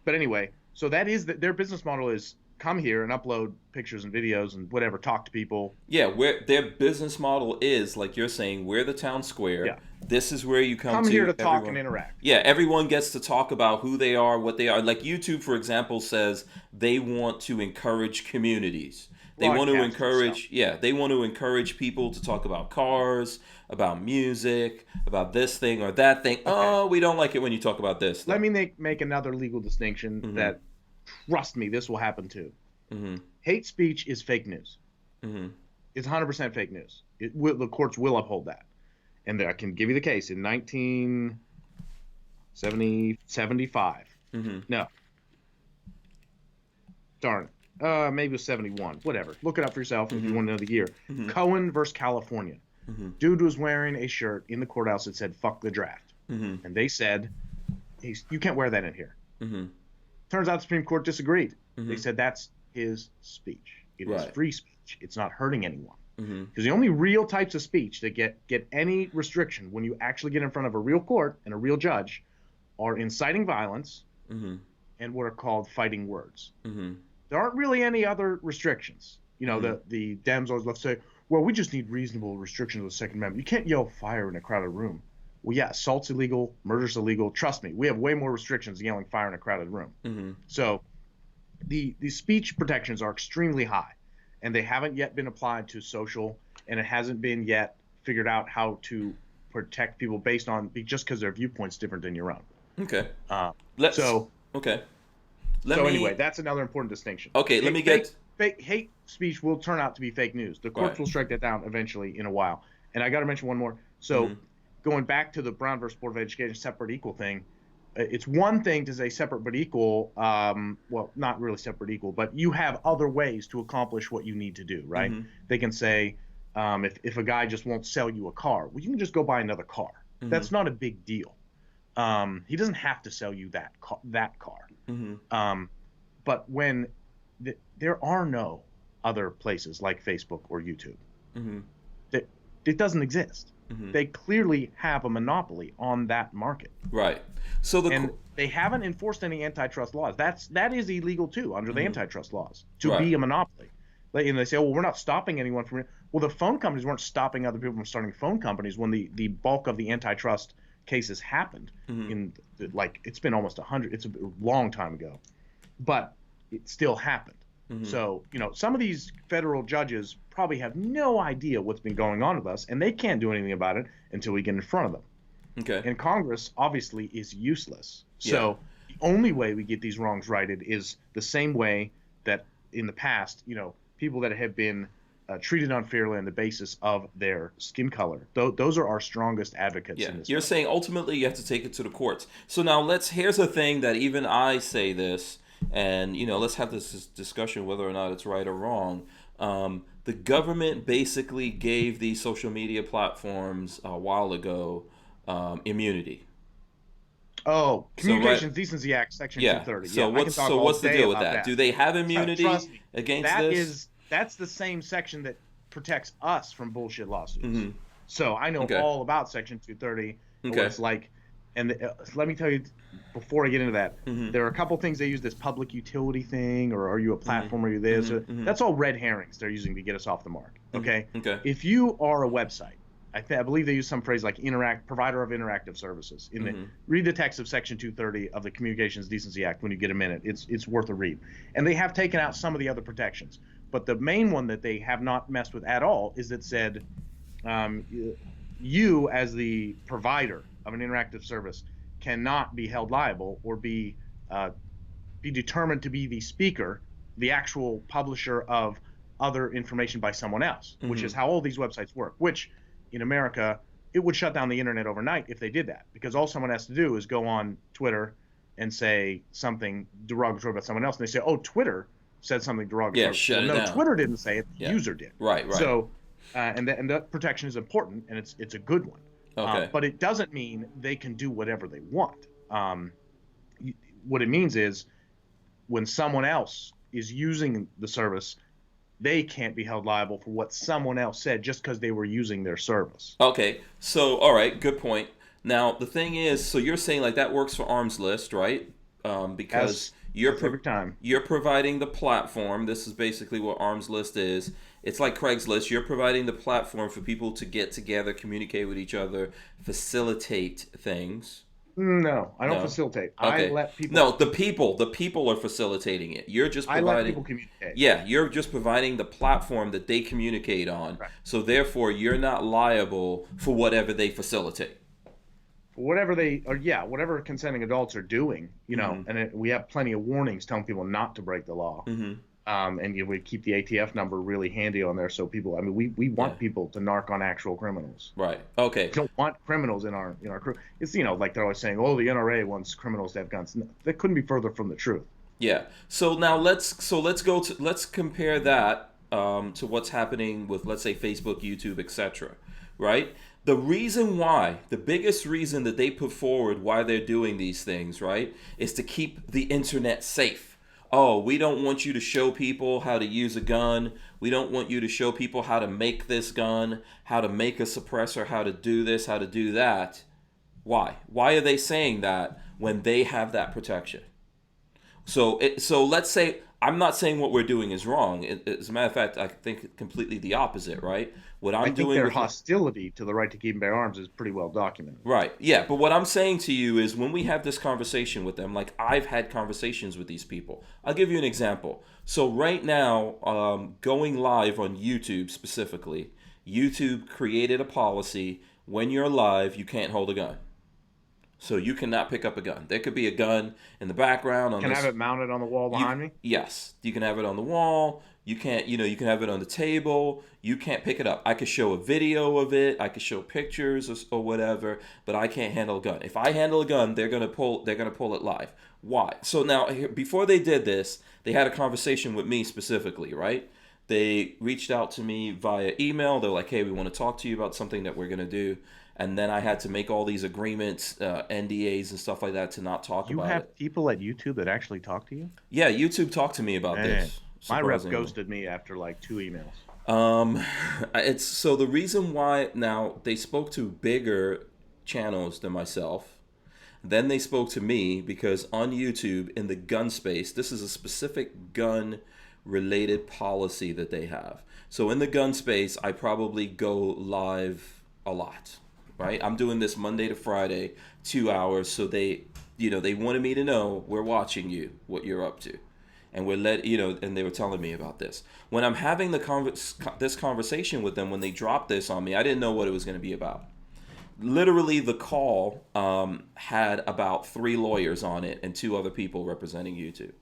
But anyway, so that is their business model is come here and upload pictures and videos and whatever, talk to people. Yeah, where their business model is, like you're saying, we're the town square. Yeah. This is where you come here to talk and interact. Yeah, everyone gets to talk about who they are, what they are. Like YouTube, for example, says they want to encourage communities. They want to encourage, they want to encourage people to talk about cars, about music, about this thing or that thing. Okay. Oh, we don't like it when you talk about this. Let me make another legal distinction that, trust me, this will happen too. Hate speech is fake news. It's 100% fake news. The courts will uphold that. And I can give you the case. In 1975. No. Darn it. Maybe it was 71. Whatever. Look it up for yourself if you want to know the year. Cohen versus California. Dude was wearing a shirt in the courthouse that said, fuck the draft. And they said, you can't wear that in here. Turns out the Supreme Court disagreed. They said that's his speech. It is free speech. It's not hurting anyone. Because the only real types of speech that get any restriction when you actually get in front of a real court and a real judge are inciting violence and what are called fighting words. There aren't really any other restrictions. The Dems always love to say, well, we just need reasonable restrictions of the Second Amendment. You can't yell fire in a crowded room. Well, yeah, assault's illegal, murder's illegal. Trust me, we have way more restrictions than yelling fire in a crowded room. So the speech protections are extremely high, and they haven't yet been applied to social, and it hasn't been yet figured out how to protect people based on just because their viewpoint's different than your own. Okay. Anyway, that's another important distinction. Okay, let me get... Hate speech will turn out to be fake news. The courts will strike that down eventually in a while. And I got to mention one more. So going back to the Brown versus Board of Education separate equal thing, it's one thing to say separate but equal. Well, not really separate equal, but you have other ways to accomplish what you need to do, right? They can say if a guy just won't sell you a car, well, you can just go buy another car. That's not a big deal. He doesn't have to sell you that car. But when there are no other places like Facebook or YouTube. Mm-hmm. It doesn't exist. Mm-hmm. They clearly have a monopoly on that market. Right. So and they haven't enforced any antitrust laws. That is illegal too under the antitrust laws to be a monopoly. And they say, well, we're not stopping anyone from. Well, the phone companies weren't stopping other people from starting phone companies when the bulk of the antitrust cases happened. It's been almost 100. It's a long time ago, but it still happened. So, some of these federal judges probably have no idea what's been going on with us, and they can't do anything about it until we get in front of them. Okay. And Congress obviously is useless. So the only way we get these wrongs righted is the same way that in the past, people that have been treated unfairly on the basis of their skin color. Those are our strongest advocates in this. You're saying ultimately you have to take it to the courts. So now here's the thing that even I say this, and let's have this discussion whether or not it's right or wrong. The government basically gave these social media platforms a while ago immunity. Oh, Communications Decency Act, Section 230. So what's the deal with that? Do they have immunity against this? That's the same section that protects us from bullshit lawsuits. So I know all about Section 230. What it's like. And let me tell you, before I get into that, there are a couple things they use, this public utility thing, or are you a platform, are you this? That's all red herrings they're using to get us off the mark. Okay. If you are a website, I believe they use some phrase like provider of interactive services. Read the text of Section 230 of the Communications Decency Act when you get a minute. It's worth a read. And they have taken out some of the other protections. But the main one that they have not messed with at all is that said, you as the provider of an interactive service cannot be held liable or be determined to be the speaker, the actual publisher of other information by someone else, which is how all these websites work, which in America, it would shut down the internet overnight if they did that, because all someone has to do is go on Twitter and say something derogatory about someone else, and they say, oh, Twitter said something derogatory. Yeah, shut it down. No, Twitter didn't say it, the user did. Right. So, and that protection is important, and it's a good one. Okay. But it doesn't mean they can do whatever they want. What it means is when someone else is using the service, they can't be held liable for what someone else said just because they were using their service. Okay. So, all right, good point. Now, the thing is, so you're saying like that works for Armslist, right? Because you're providing the platform. This is basically what Armslist is. It's like Craigslist. You're providing the platform for people to get together, communicate with each other, facilitate things. No, I don't facilitate. Okay. I let people. No, the people are facilitating it. You're just providing. I let people communicate. Yeah, you're just providing the platform that they communicate on. Right. So therefore, you're not liable for whatever they facilitate. Whatever consenting adults are doing, and we have plenty of warnings telling people not to break the law. And we keep the ATF number really handy on there, so people. I mean, we want people to narc on actual criminals. Right. Okay. We don't want criminals in our crew. It's like they're always saying, oh, the NRA wants criminals to have guns. No, that couldn't be further from the truth. Yeah. So now let's compare that to what's happening with, let's say, Facebook, YouTube, etc. Right. The biggest reason that they put forward why they're doing these things, right, is to keep the internet safe. Oh, we don't want you to show people how to use a gun. We don't want you to show people how to make this gun, how to make a suppressor, how to do this, how to do that. Why? Why are they saying that when they have that protection? So let's say, I'm not saying what we're doing is wrong. As a matter of fact, I think completely the opposite, right? I think their hostility to the right to keep and bear arms is pretty well documented. Right, yeah. But what I'm saying to you is when we have this conversation with them, like I've had conversations with these people. I'll give you an example. So right now, going live on YouTube specifically, YouTube created a policy, when you're live, you can't hold a gun. So you cannot pick up a gun. There could be a gun in the background. Can I have it mounted on the wall behind me? Yes. You can have it on the wall. You can't, you can have it on the table. You can't pick it up. I could show a video of it. I could show pictures or whatever, but I can't handle a gun. If I handle a gun, they're gonna pull it live. Why? So now, before they did this, they had a conversation with me specifically, right? They reached out to me via email. They're like, hey, we want to talk to you about something that we're gonna do. And then I had to make all these agreements, NDAs and stuff like that to not talk about it. You have people at YouTube that actually talk to you? Yeah, YouTube talked to me about this. My rep surprisingly. ghosted me after like 2 emails. It's so the reason why now they spoke to bigger channels than myself. Then they spoke to me because on YouTube in the gun space, this is a specific gun related policy that they have. So in the gun space, I probably go live a lot, right? I'm doing this Monday to Friday, 2 hours. So they wanted me to know we're watching you, what you're up to. And and they were telling me about this. When I'm having this conversation with them, when they dropped this on me, I didn't know what it was going to be about. Literally, the call had about 3 lawyers on it and 2 other people representing YouTube.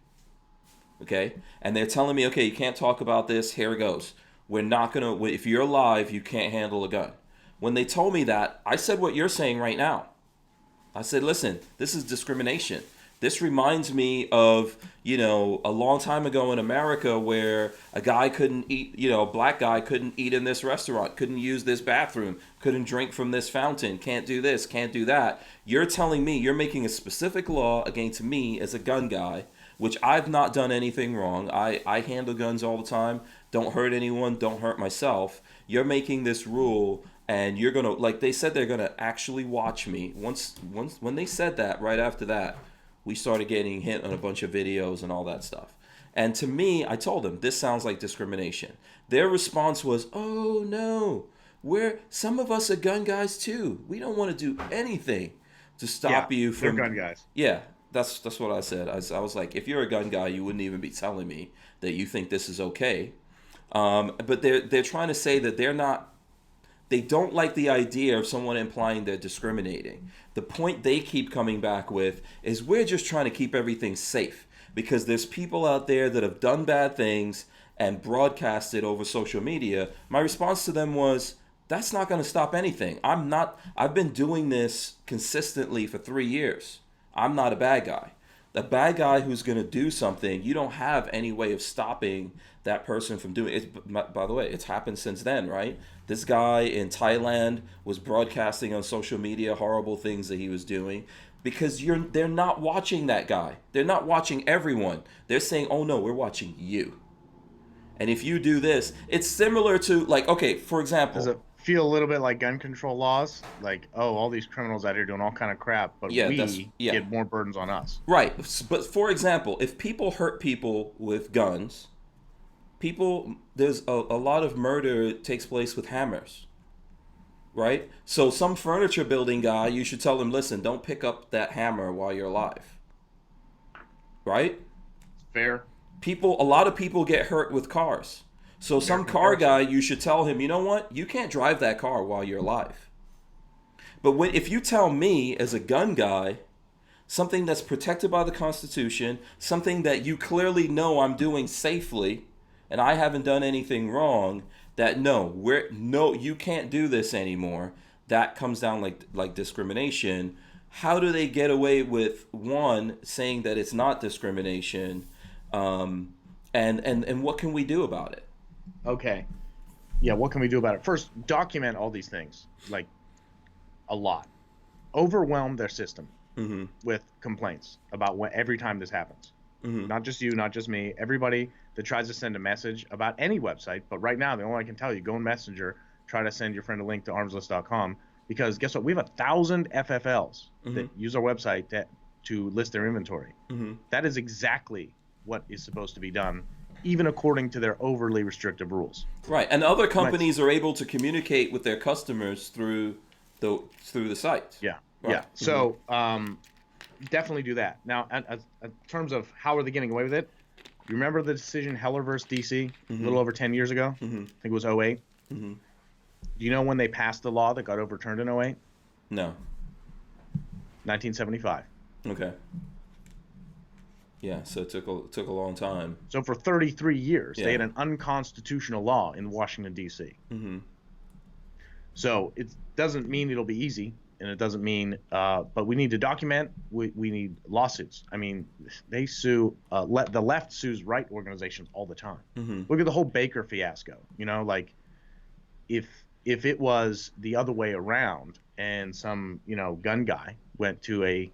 Okay, and they're telling me, okay, you can't talk about this. Here it goes. We're not gonna. If you're live, you can't handle a gun. When they told me that, I said what you're saying right now. I said, listen, this is discrimination. This reminds me of, a long time ago in America where a guy couldn't eat, a black guy couldn't eat in this restaurant, couldn't use this bathroom, couldn't drink from this fountain, can't do this, can't do that. You're telling me you're making a specific law against me as a gun guy, which I've not done anything wrong. I handle guns all the time, don't hurt anyone, don't hurt myself. You're making this rule and you're going to, like they said, they're going to actually watch me. When they said that, right after that, we started getting hit on a bunch of videos and all that stuff. And to me, I told them, this sounds like discrimination. Their response was, oh no, some of us are gun guys too. We don't want to do anything to stop you from... They're gun guys. Yeah, that's what I said. I was like, if you're a gun guy, you wouldn't even be telling me that you think this is okay. But they're trying to say that they don't like the idea of someone implying they're discriminating. The point they keep coming back with is we're just trying to keep everything safe because there's people out there that have done bad things and broadcast it over social media. My response to them was, that's not going to stop anything. I've been doing this consistently for 3 years. I'm not a bad guy. The bad guy who's going to do something, you don't have any way of stopping that person from doing it. By the way, it's happened since then, right? This guy in Thailand was broadcasting on social media horrible things that he was doing because they're not watching that guy. They're not watching everyone. They're saying, oh no, we're watching you. And if you do this, it's similar to for example. Does it feel a little bit like gun control laws? Like, oh, all these criminals out here doing all kind of crap, but we get more burdens on us. Right. But for example, if people hurt people with guns, there's a lot of murder takes place with hammers. Right? So some furniture building guy, you should tell him, listen, don't pick up that hammer while you're alive. Right? Fair. A lot of people get hurt with cars. So some car guy, you should tell him, you know what? You can't drive that car while you're alive. But if you tell me as a gun guy, something that's protected by the Constitution, something that you clearly know I'm doing safely, and I haven't done anything wrong, that you can't do this anymore. That comes down like discrimination. How do they get away with one saying that it's not discrimination? And what can we do about it? Okay. Yeah, what can we do about it? First, document all these things, like a lot. Overwhelm their system with complaints about every time this happens. Not just you, not just me, everybody that tries to send a message about any website. But right now, the only I can tell you, go in Messenger, try to send your friend a link to armslist.com, because guess what? We have 1,000 FFLs that use our website to list their inventory. That is exactly what is supposed to be done, even according to their overly restrictive rules. Right, and other companies are able to communicate with their customers through the site. Yeah, right. Yeah. So definitely do that. Now, in terms of how are they getting away with it, you remember the decision Heller versus DC a little over 10 years ago? I think it was 08. Do you know when they passed the law that got overturned in 08? No. 1975. Okay. Yeah, so it took a long time. So for 33 years, they had an unconstitutional law in Washington, D.C. So it doesn't mean it'll be easy, and it doesn't mean, but we need to document. We need lawsuits. I mean, they sue. The left sues right organizations all the time. Look at the whole Baker fiasco. Like if it was the other way around, and some gun guy went to a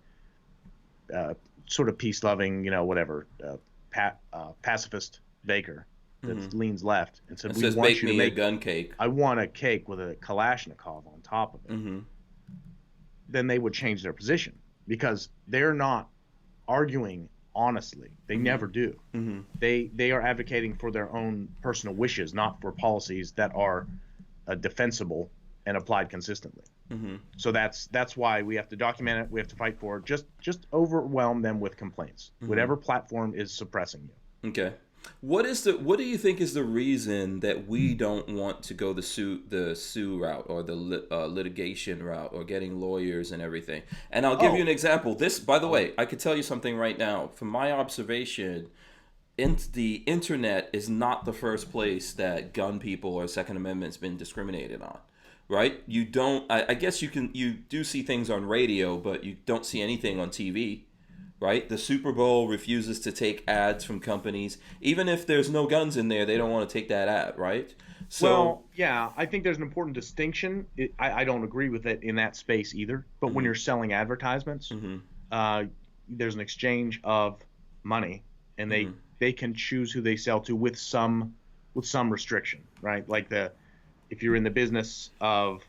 sort of peace-loving, pacifist baker that leans left and said, It "We says, want "Bake you to me a make gun cake." I want a cake with a Kalashnikov on top of it," then they would change their position because they're not arguing honestly. They never do. They are advocating for their own personal wishes, not for policies that are defensible and applied consistently. So that's why we have to document it. We have to fight for it. Just overwhelm them with complaints. Whatever platform is suppressing you. Okay. What do you think is the reason that we don't want to go the sue route or the litigation route or getting lawyers and everything? And I'll give you an example. This, by the way, I could tell you something right now. From my observation, the internet is not the first place that gun people or Second Amendment's been discriminated on. Right? You don't. I guess you do see things on radio, but you don't see anything on TV. Right? The Super Bowl refuses to take ads from companies. Even if there's no guns in there, they don't want to take that ad, right? So, well, yeah, I think there's an important distinction. I don't agree with it in that space either. But when you're selling advertisements, there's an exchange of money, and they can choose who they sell to with some restriction, right? Like if you're in the business of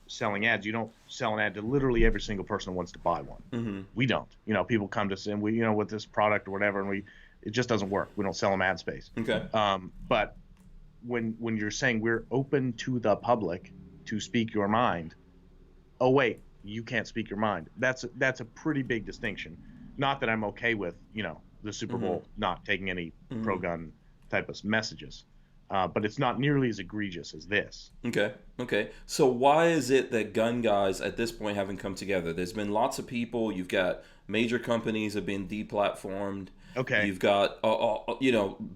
selling ads, you don't sell an ad to literally every single person who wants to buy one. We don't. People come to us and we, with this product or whatever, and it just doesn't work. We don't sell them ad space. Okay. But when you're saying we're open to the public to speak your mind, oh wait, you can't speak your mind. That's a pretty big distinction. Not that I'm okay with, the Super Bowl not taking any pro-gun type of messages. But it's not nearly as egregious as this. Okay. So why is it that gun guys at this point haven't come together? There's been lots of people. You've got major companies have been deplatformed. Okay. You've got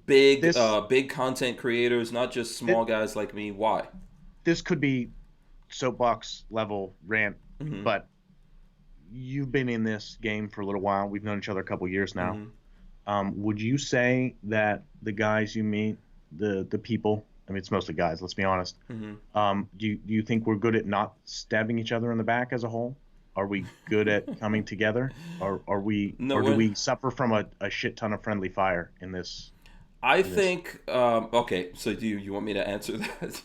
big content creators, not just small guys like me. Why? This could be soapbox level rant, but you've been in this game for a little while. We've known each other a couple years now. Would you say that the guys you meet, the people, I mean, it's mostly guys, let's be honest, do you think we're good at not stabbing each other in the back as a whole? Are we good at coming together, or do we suffer from a shit ton of friendly fire in this? I think okay, so do you want me to answer that?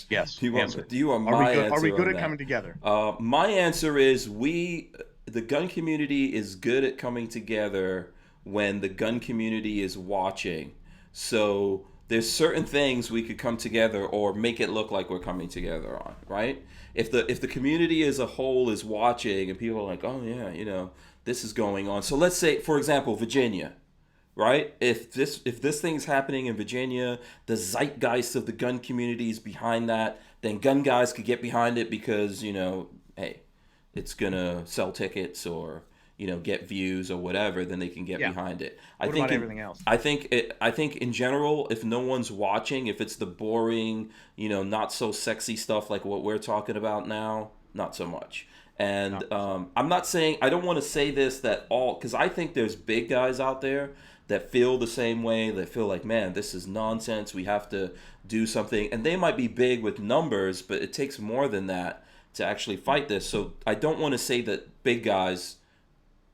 Yes. Do you want my answer? Are we good at that? coming together? My answer is the gun community is good at coming together when the gun community is watching. So there's certain things we could come together or make it look like we're coming together on, right? If the community as a whole is watching and people are like, oh yeah, this is going on. So let's say, for example, Virginia, right? If this thing's happening in Virginia, the zeitgeist of the gun community is behind that, then gun guys could get behind it because, hey, it's gonna sell tickets or get views or whatever, then they can get behind it. What about everything else? I think in general, if no one's watching, if it's the boring, not so sexy stuff like what we're talking about now, not so much. And I'm not saying, I don't want to say this because I think there's big guys out there that feel the same way, that feel like, man, this is nonsense, we have to do something. And they might be big with numbers, but it takes more than that to actually fight this. So I don't want to say that big guys,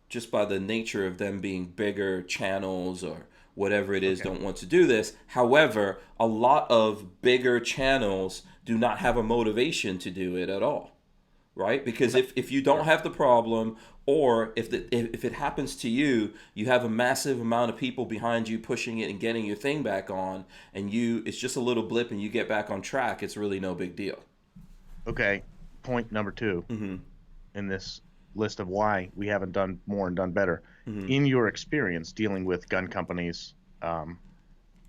just by the nature of them being bigger channels or whatever it is, don't want to do this. However, a lot of bigger channels do not have a motivation to do it at all, right? Because if you don't have the problem, or if it happens to you, you have a massive amount of people behind you pushing it and getting your thing back on, and it's just a little blip and you get back on track, it's really no big deal. Okay, point number 2 in this list of why we haven't done more and done better. In your experience dealing with gun companies and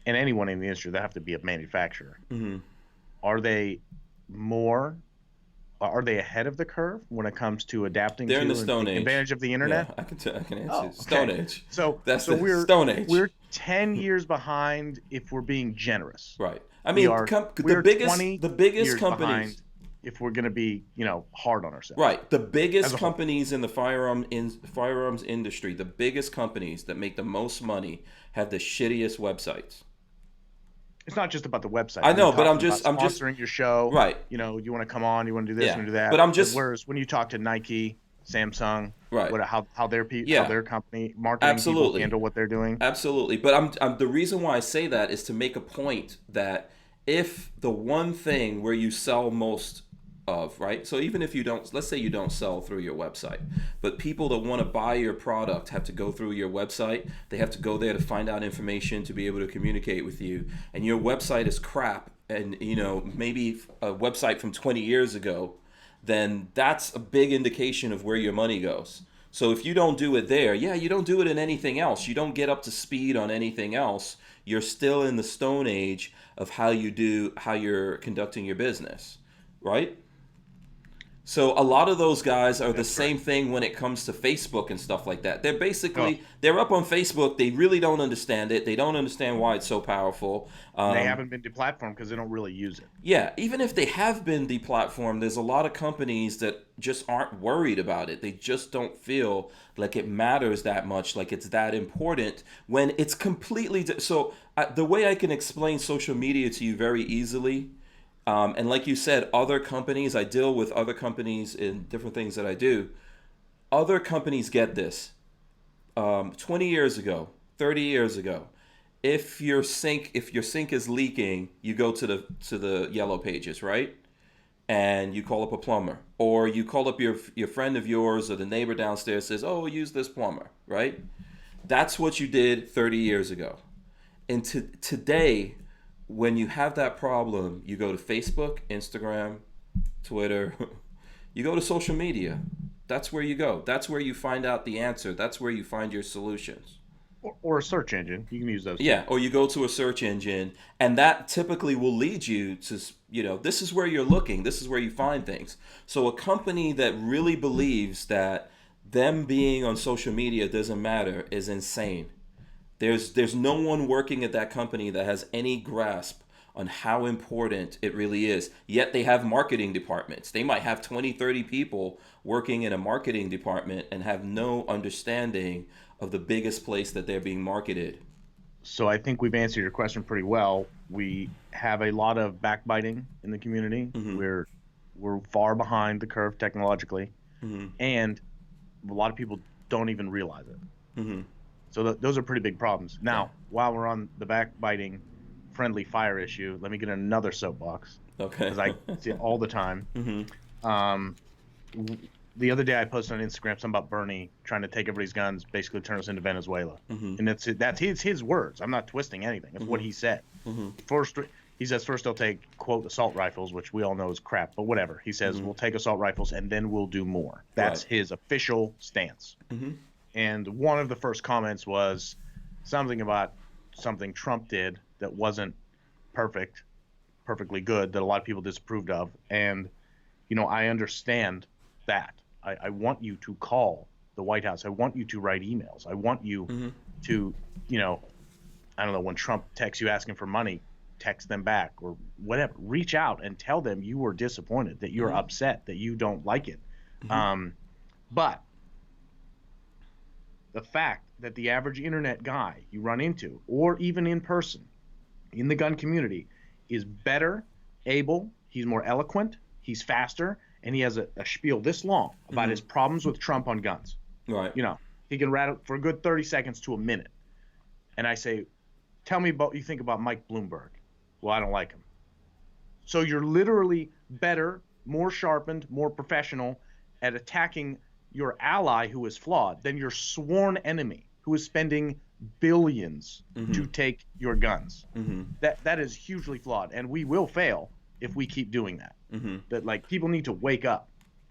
anyone in the industry, they have to be a manufacturer. Are they ahead of the curve when it comes to adapting They're to in the Stone and Age. advantage of the internet? Yeah, I can answer. Okay. Stone Age. So we're Stone Age. We're 10 years behind if we're being generous. Right. I mean, the biggest companies, if we're going to be, hard on ourselves. Right. The biggest companies in the firearms industry, the biggest companies that make the most money have the shittiest websites. It's not just about the website. I know, but I'm sponsoring your show. Right. You want to come on, you want to do this, you want to do that. But I'm just. Whereas when you talk to Nike Samsung, Right. how how Yeah. their company marketing people Absolutely. handle what they're doing. Absolutely. But I'm the reason why I say that is to make a point that if the one thing where you sell most of, right? So even if you don't, let's say you don't sell through your website, but people that want to buy your product have to go through your website. They have to go there to find out information to be able to communicate with you. And your website is crap, and maybe a website from 20 years ago, then that's a big indication of where your money goes. So if you don't do it there, yeah, you don't do it in anything else. You don't get up to speed on anything else. You're still in the stone age of how you're conducting your business, right? So a lot of those guys are the same thing when it comes to Facebook and stuff like that. They're Oh, they're up on Facebook. They really don't understand it. They don't understand why it's so powerful. they haven't been deplatformed because they don't really use it. Yeah, even if they have been deplatformed, there's a lot of companies that just aren't worried about it. They just don't feel like it matters that much, like it's that important when it's completely. So the way I can explain social media to you very easily, and like you said, other companies, I deal with other companies in different things that I do. Other companies get this. 20 years ago, 30 years ago, if your sink is leaking, you go to the yellow pages, right? And you call up a plumber, or you call up your friend of yours, or the neighbor downstairs says, "Oh, use this plumber," right? That's what you did 30 years ago. And today, when you have that problem, you go to Facebook, Instagram, Twitter, you go to social media. That's where you go. That's where you find out the answer. That's where you find your solutions. Or a search engine. You can use those too. Yeah, or you go to a search engine, and that typically will lead you to, this is where you're looking, this is where you find things. So a company that really believes that them being on social media doesn't matter is insane. There's no one working at that company that has any grasp on how important it really is. Yet they have marketing departments. They might have 20, 30 people working in a marketing department and have no understanding of the biggest place that they're being marketed. So I think we've answered your question pretty well. We have a lot of backbiting in the community. Mm-hmm. We're far behind the curve technologically, Mm-hmm. and a lot of people don't even realize it. Mm-hmm. So those are pretty big problems. Yeah. Now, while we're on the backbiting friendly fire issue, let me get another soapbox Okay. because I see it all the time. Mm-hmm. Um, the other day I posted on Instagram something about Bernie trying to take everybody's guns, basically turn us into Venezuela, Mm-hmm. and that's his words. I'm not twisting anything. That's what he said. Mm-hmm. First, he says first they'll take quote assault rifles, which we all know is crap, but whatever. He says we'll take assault rifles and then we'll do more. That's Right. his official stance. Mm-hmm. And one of the first comments was something about something Trump did that wasn't perfectly good, that a lot of people disapproved of. And, I understand that. I want you to call the White House. I want you to write emails. I want you Mm-hmm. to, I don't know, when Trump texts you asking for money, text them back or whatever. Reach out and tell them you were disappointed, that you're upset, that you don't like it. But the fact that the average internet guy you run into, or even in person, in the gun community, is better able, he's more eloquent, he's faster, and he has a spiel this long about his problems with Trump on guns. Right. He can rattle for a good 30 seconds to a minute. And I say, tell me about you think about Mike Bloomberg. Well, I don't like him. So you're literally better, more sharpened, more professional at attacking your ally who is flawed than your sworn enemy who is spending billions to take your guns. Mm-hmm. That is hugely flawed, and we will fail if we keep doing that. Mm-hmm. That people need to wake up.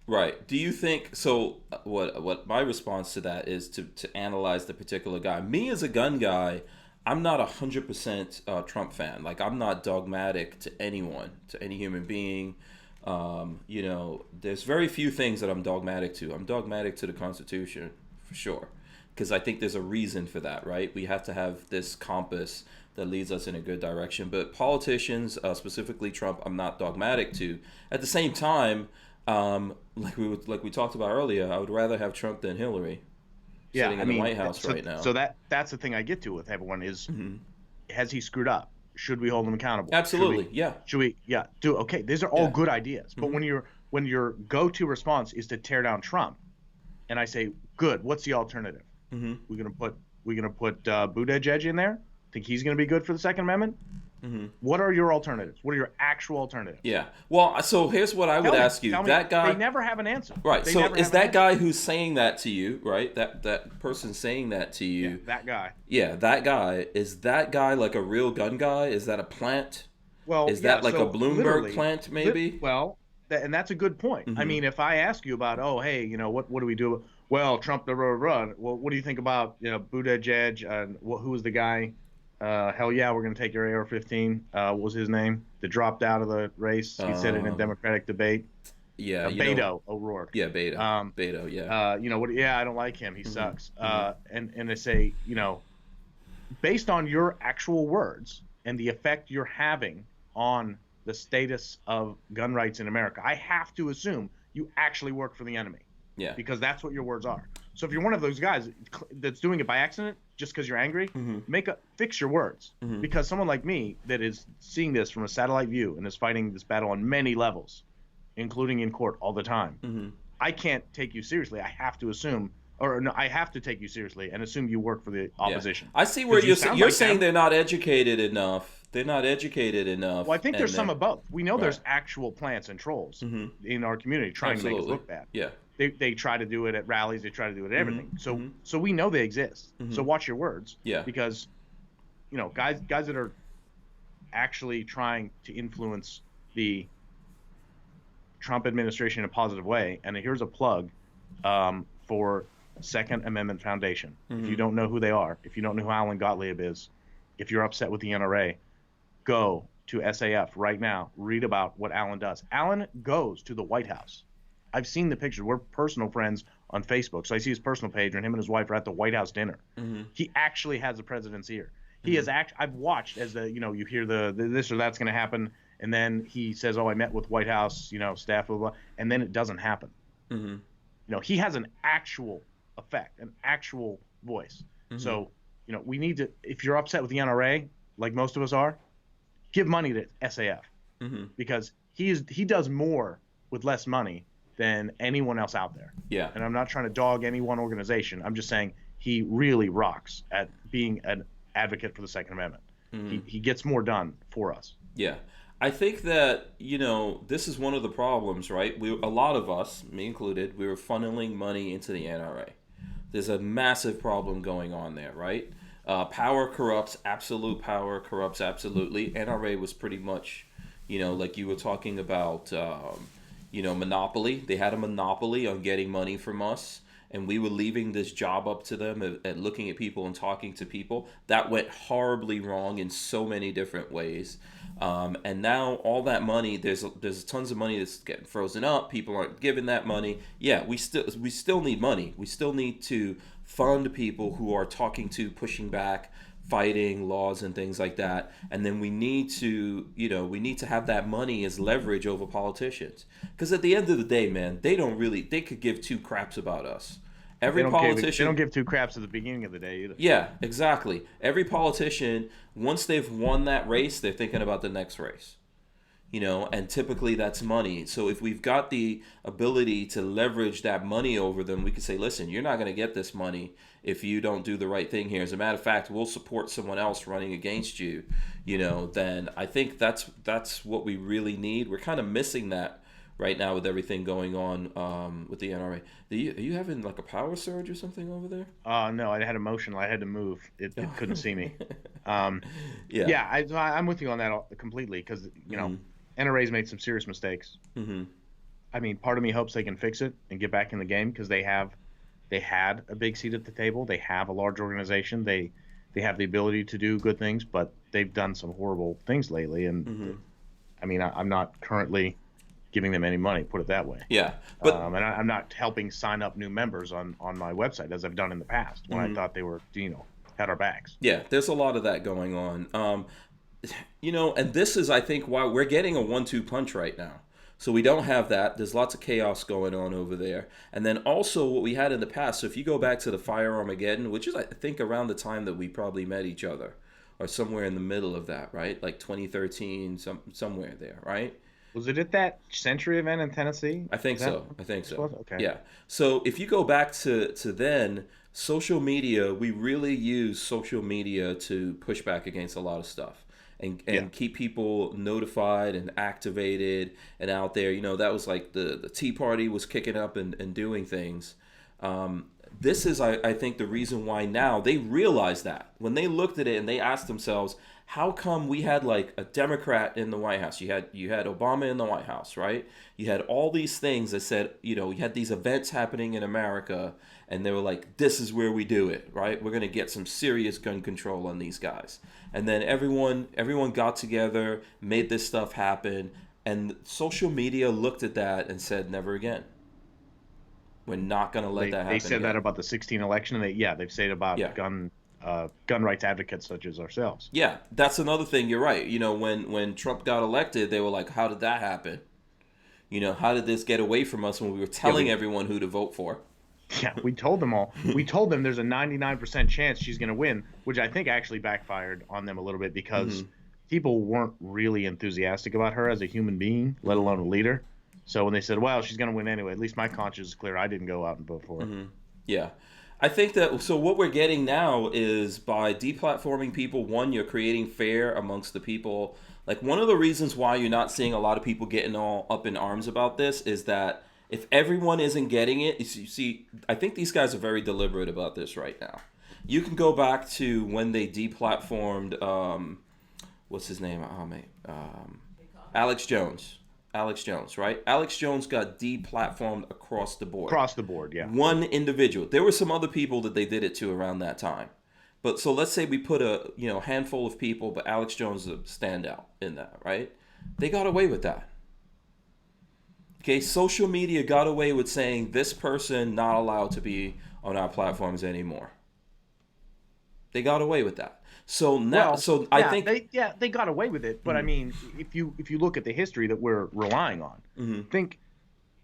Right. Do you think so? What my response to that is to analyze the particular guy. Me as a gun guy, I'm not 100% Trump fan. Like, I'm not dogmatic to anyone, to any human being. There's very few things that I'm dogmatic to. I'm dogmatic to the Constitution for sure, because I think there's a reason for that, right? We have to have this compass that leads us in a good direction. But politicians, specifically Trump, I'm not dogmatic to. At the same time, like we talked about earlier, I would rather have Trump than Hillary sitting in the White House right now. So that's the thing I get to with everyone is, has he screwed up? Should we hold him accountable? Absolutely, yeah. Should we? Yeah. Okay. These are all good ideas, but when your go-to response is to tear down Trump, and I say, good, what's the alternative? Mm-hmm. We're gonna put Buttigieg in there. Think he's gonna be good for the Second Amendment? Mm-hmm. What are your alternatives? What are your actual alternatives? Yeah. Well, so here's what I would ask you. That guy. They never have an answer. Right. They So is that guy who's saying that to you, right? That person saying that to you. Yeah, that guy. Yeah, that guy. Is that guy like a real gun guy? Is that a plant? Well, is that like a Bloomberg plant, maybe? And that's a good point. Mm-hmm. I mean, if I ask you about, oh, hey, what do we do? Well, Trump, well, what do you think about, Buttigieg? Who was the guy? Hell yeah, we're going to take your AR-15. What was his name? That dropped out of the race. He said it in a Democratic debate. Yeah, Beto O'Rourke. Yeah, Beto. Beto, yeah. Yeah, I don't like him. He sucks. Mm-hmm. And they say, based on your actual words and the effect you're having on the status of gun rights in America, I have to assume you actually work for the enemy. Yeah. Because that's what your words are. So if you're one of those guys that's doing it by accident, just because you're angry, fix your words. Mm-hmm. Because someone like me that is seeing this from a satellite view and is fighting this battle on many levels, including in court all the time, I can't take you seriously. I have to assume, I have to take you seriously and assume you work for the opposition. Yeah. I see where you're saying they're not educated enough. They're not educated enough. Well, I think there's some of both. We know there's actual plants and trolls in our community trying to make us look bad. Yeah. They try to do it at rallies. They try to do it at everything. So we know they exist. So watch your words. Yeah. Because, guys that are actually trying to influence the Trump administration in a positive way. And here's a plug for Second Amendment Foundation. If you don't know who they are, if you don't know who Alan Gottlieb is, if you're upset with the NRA, go to SAF right now. Read about what Alan does. Alan goes to the White House. I've seen the picture. We're personal friends on Facebook, so I see his personal page, and him and his wife are at the White House dinner. He actually has the president's ear. He has I've watched as you hear the this or that's going to happen, and then he says, "Oh, I met with White House, staff, blah, blah, blah," and then it doesn't happen. He has an actual effect, an actual voice. So, we need to. If you're upset with the NRA, like most of us are, give money to SAF because he does more with less money than anyone else out there. Yeah. And I'm not trying to dog any one organization. I'm just saying he really rocks at being an advocate for the Second Amendment. He gets more done for us. Yeah. I think that, this is one of the problems, right? A lot of us, me included, we were funneling money into the NRA. There's a massive problem going on there, right? Power corrupts. Absolute power corrupts absolutely. NRA was pretty much, like you were talking about, monopoly. They had a monopoly on getting money from us, and we were leaving this job up to them at looking at people and talking to people. That went horribly wrong in so many different ways. And now all that money, there's tons of money that's getting frozen up. People aren't giving that money. Yeah, we still need money. We still need to fund people who are talking to, pushing back, fighting laws and things like that. And then we need to have that money as leverage over politicians. Because at the end of the day, man, they could give two craps about us. Every politician, they don't give two craps at the beginning of the day either. Yeah, exactly. Every politician, once they've won that race, they're thinking about the next race. And typically that's money. So if we've got the ability to leverage that money over them, we can say, listen, you're not going to get this money if you don't do the right thing here. As a matter of fact, we'll support someone else running against you, then I think that's what we really need. We're kind of missing that right now with everything going on with the NRA. Are you having like a power surge or something over there? No, I had a motion. I had to move. It couldn't see me. Yeah, I'm with you on that completely because, NRA's made some serious mistakes. I mean, part of me hopes they can fix it and get back in the game because they had a big seat at the table. They have a large organization. They have the ability to do good things, but they've done some horrible things lately. And I mean, I'm not currently giving them any money, put it that way. Yeah, but and I'm not helping sign up new members on my website as I've done in the past when I thought they were, had our backs. Yeah, there's a lot of that going on. And this is, I think, why we're getting a 1-2 punch right now. So we don't have that. There's lots of chaos going on over there. And then also what we had in the past, so if you go back to the Fire Armageddon, which is, I think, around the time that we probably met each other, or somewhere in the middle of that, right? Like 2013, somewhere there, right? Was it at that Century event in Tennessee? I think Is that so. I think what it so. was? Okay. Yeah. So if you go back to then, social media, we really use social media to push back against a lot of stuff Yeah. and keep people notified and activated and out there. That was like the Tea Party was kicking up and doing things. This is, I think, the reason why now they realize that when they looked at it and they asked themselves, how come we had like a Democrat in the White House? You had Obama in the White House, right? You had all these things that said, you had these events happening in America, and they were like, this is where we do it, right? We're gonna get some serious gun control on these guys. And then everyone got together, made this stuff happen, and social media looked at that and said, never again. We're not gonna let that happen. They said again. that about the 16 election, and they've said it about Yeah. gun rights advocates such as ourselves. Yeah, that's another thing. You're right. When Trump got elected, they were like, "How did that happen? How did this get away from us when we were telling everyone who to vote for?" Yeah, we told them all. We told them there's a 99% chance she's going to win, which I think actually backfired on them a little bit because people weren't really enthusiastic about her as a human being, let alone a leader. So when they said, "Well, she's going to win anyway," at least my conscience is clear. I didn't go out and vote for her. Yeah. I think that, so what we're getting now is by deplatforming people, one, you're creating fear amongst the people. Like, one of the reasons why you're not seeing a lot of people getting all up in arms about this is that if everyone isn't getting it, you see, I think these guys are very deliberate about this right now. You can go back to when they deplatformed, what's his name? Oh, man. Alex Jones. Alex Jones, right? Alex Jones got deplatformed across the board. Across the board, yeah. One individual. There were some other people that they did it to around that time. But so let's say we put a handful of people, but Alex Jones is a standout in that, right? They got away with that. Okay, social media got away with saying this person not allowed to be on our platforms anymore. They got away with that. So now, I think they got away with it. But I mean, if you look at the history that we're relying on, think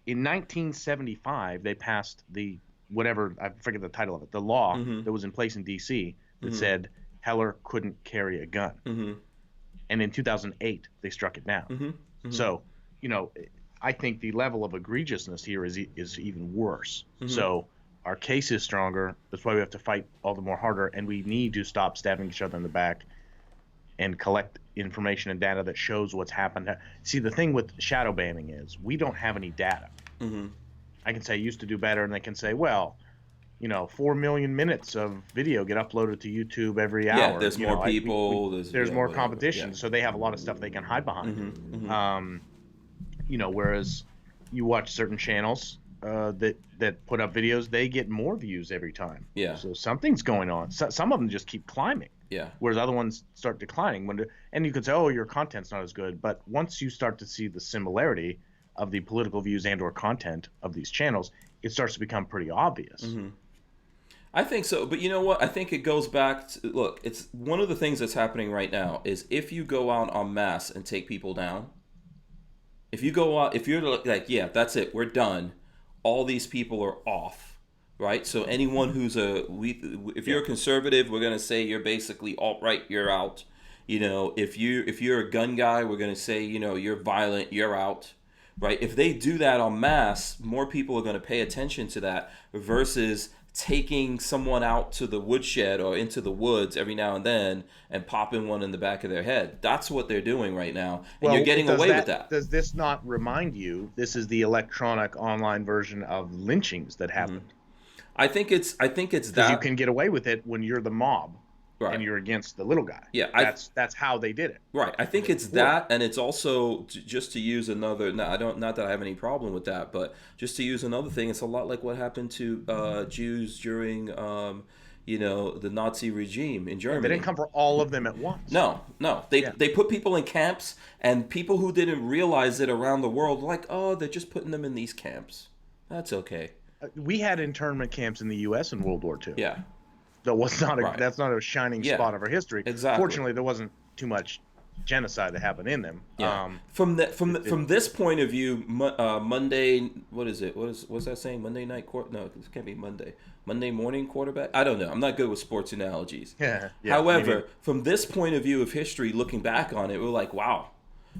in 1975 they passed the whatever, I forget the title of it, the law that was in place in D.C. that said Heller couldn't carry a gun, and in 2008 they struck it down. So I think the level of egregiousness here is even worse. So our case is stronger. That's why we have to fight all the more harder, and we need to stop stabbing each other in the back and collect information and data that shows what's happened. See, the thing with shadow banning is we don't have any data. I can say I used to do better, and they can say, well, 4 million minutes of video get uploaded to YouTube every hour. Yeah, there's more people. There's more competition, so they have a lot of stuff they can hide behind. Whereas you watch certain channels that put up videos, they get more views every time. Yeah. So something's going on. Some of them just keep climbing. Yeah. Whereas other ones start declining. And you could say, oh, your content's not as good. But once you start to see the similarity of the political views and or content of these channels, it starts to become pretty obvious. I think so. But you know what? I think it goes back to, look, it's one of the things that's happening right now is if you go out en masse and take people down, if you go out, if you're like, yeah, that's it, we're done. All these people are off, right? So anyone who's if you're a conservative, we're gonna say you're basically alt-right, you're out. If you're a gun guy, we're gonna say you're violent, you're out, right? If they do that en masse, more people are gonna pay attention to that versus taking someone out to the woodshed or into the woods every now and then and popping one in the back of their head. That's what they're doing right now, and you're getting away with that. Does this not remind you this is the electronic online version of lynchings that happened? I think it's that you can get away with it when you're the mob. Right. And you're against the little guy. Yeah, that's how they did it. Right. I think it's that, and it's also just to use another. No, I don't. Not that I have any problem with that, but just to use another thing, it's a lot like what happened to Jews during, the Nazi regime in Germany. They didn't come for all of them at once. No. They put people in camps, and people who didn't realize it around the world, like, oh, they're just putting them in these camps. That's okay. We had internment camps in the U.S. in World War II. Yeah. That's not a shining spot of our history. Exactly. Fortunately, there wasn't too much genocide that happened in them. Yeah. From this point of view, Monday, what is it? What's that saying? Monday night quarter? No, it can't be Monday. Monday morning quarterback? I don't know. I'm not good with sports analogies. Yeah. However, from this point of view of history, looking back on it, we're like, wow,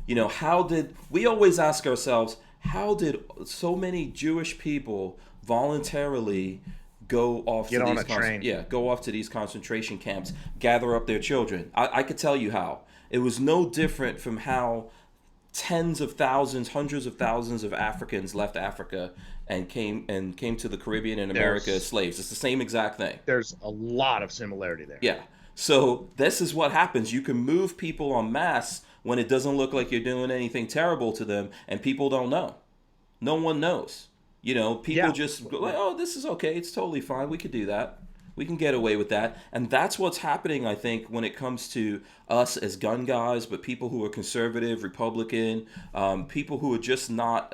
We always ask ourselves, how did so many Jewish people voluntarily go off Get to on these a train. go off to these concentration camps, gather up their children? I could tell you how. It was no different from how tens of thousands, hundreds of thousands of Africans left Africa and came to the Caribbean and America as slaves. It's the same exact thing. There's a lot of similarity there. Yeah. So this is what happens. You can move people en masse when it doesn't look like you're doing anything terrible to them, and people don't know. No one knows. People just go like, oh, this is okay. It's totally fine. We could do that. We can get away with that. And that's what's happening, I think, when it comes to us as gun guys, but people who are conservative, Republican, people who are just not,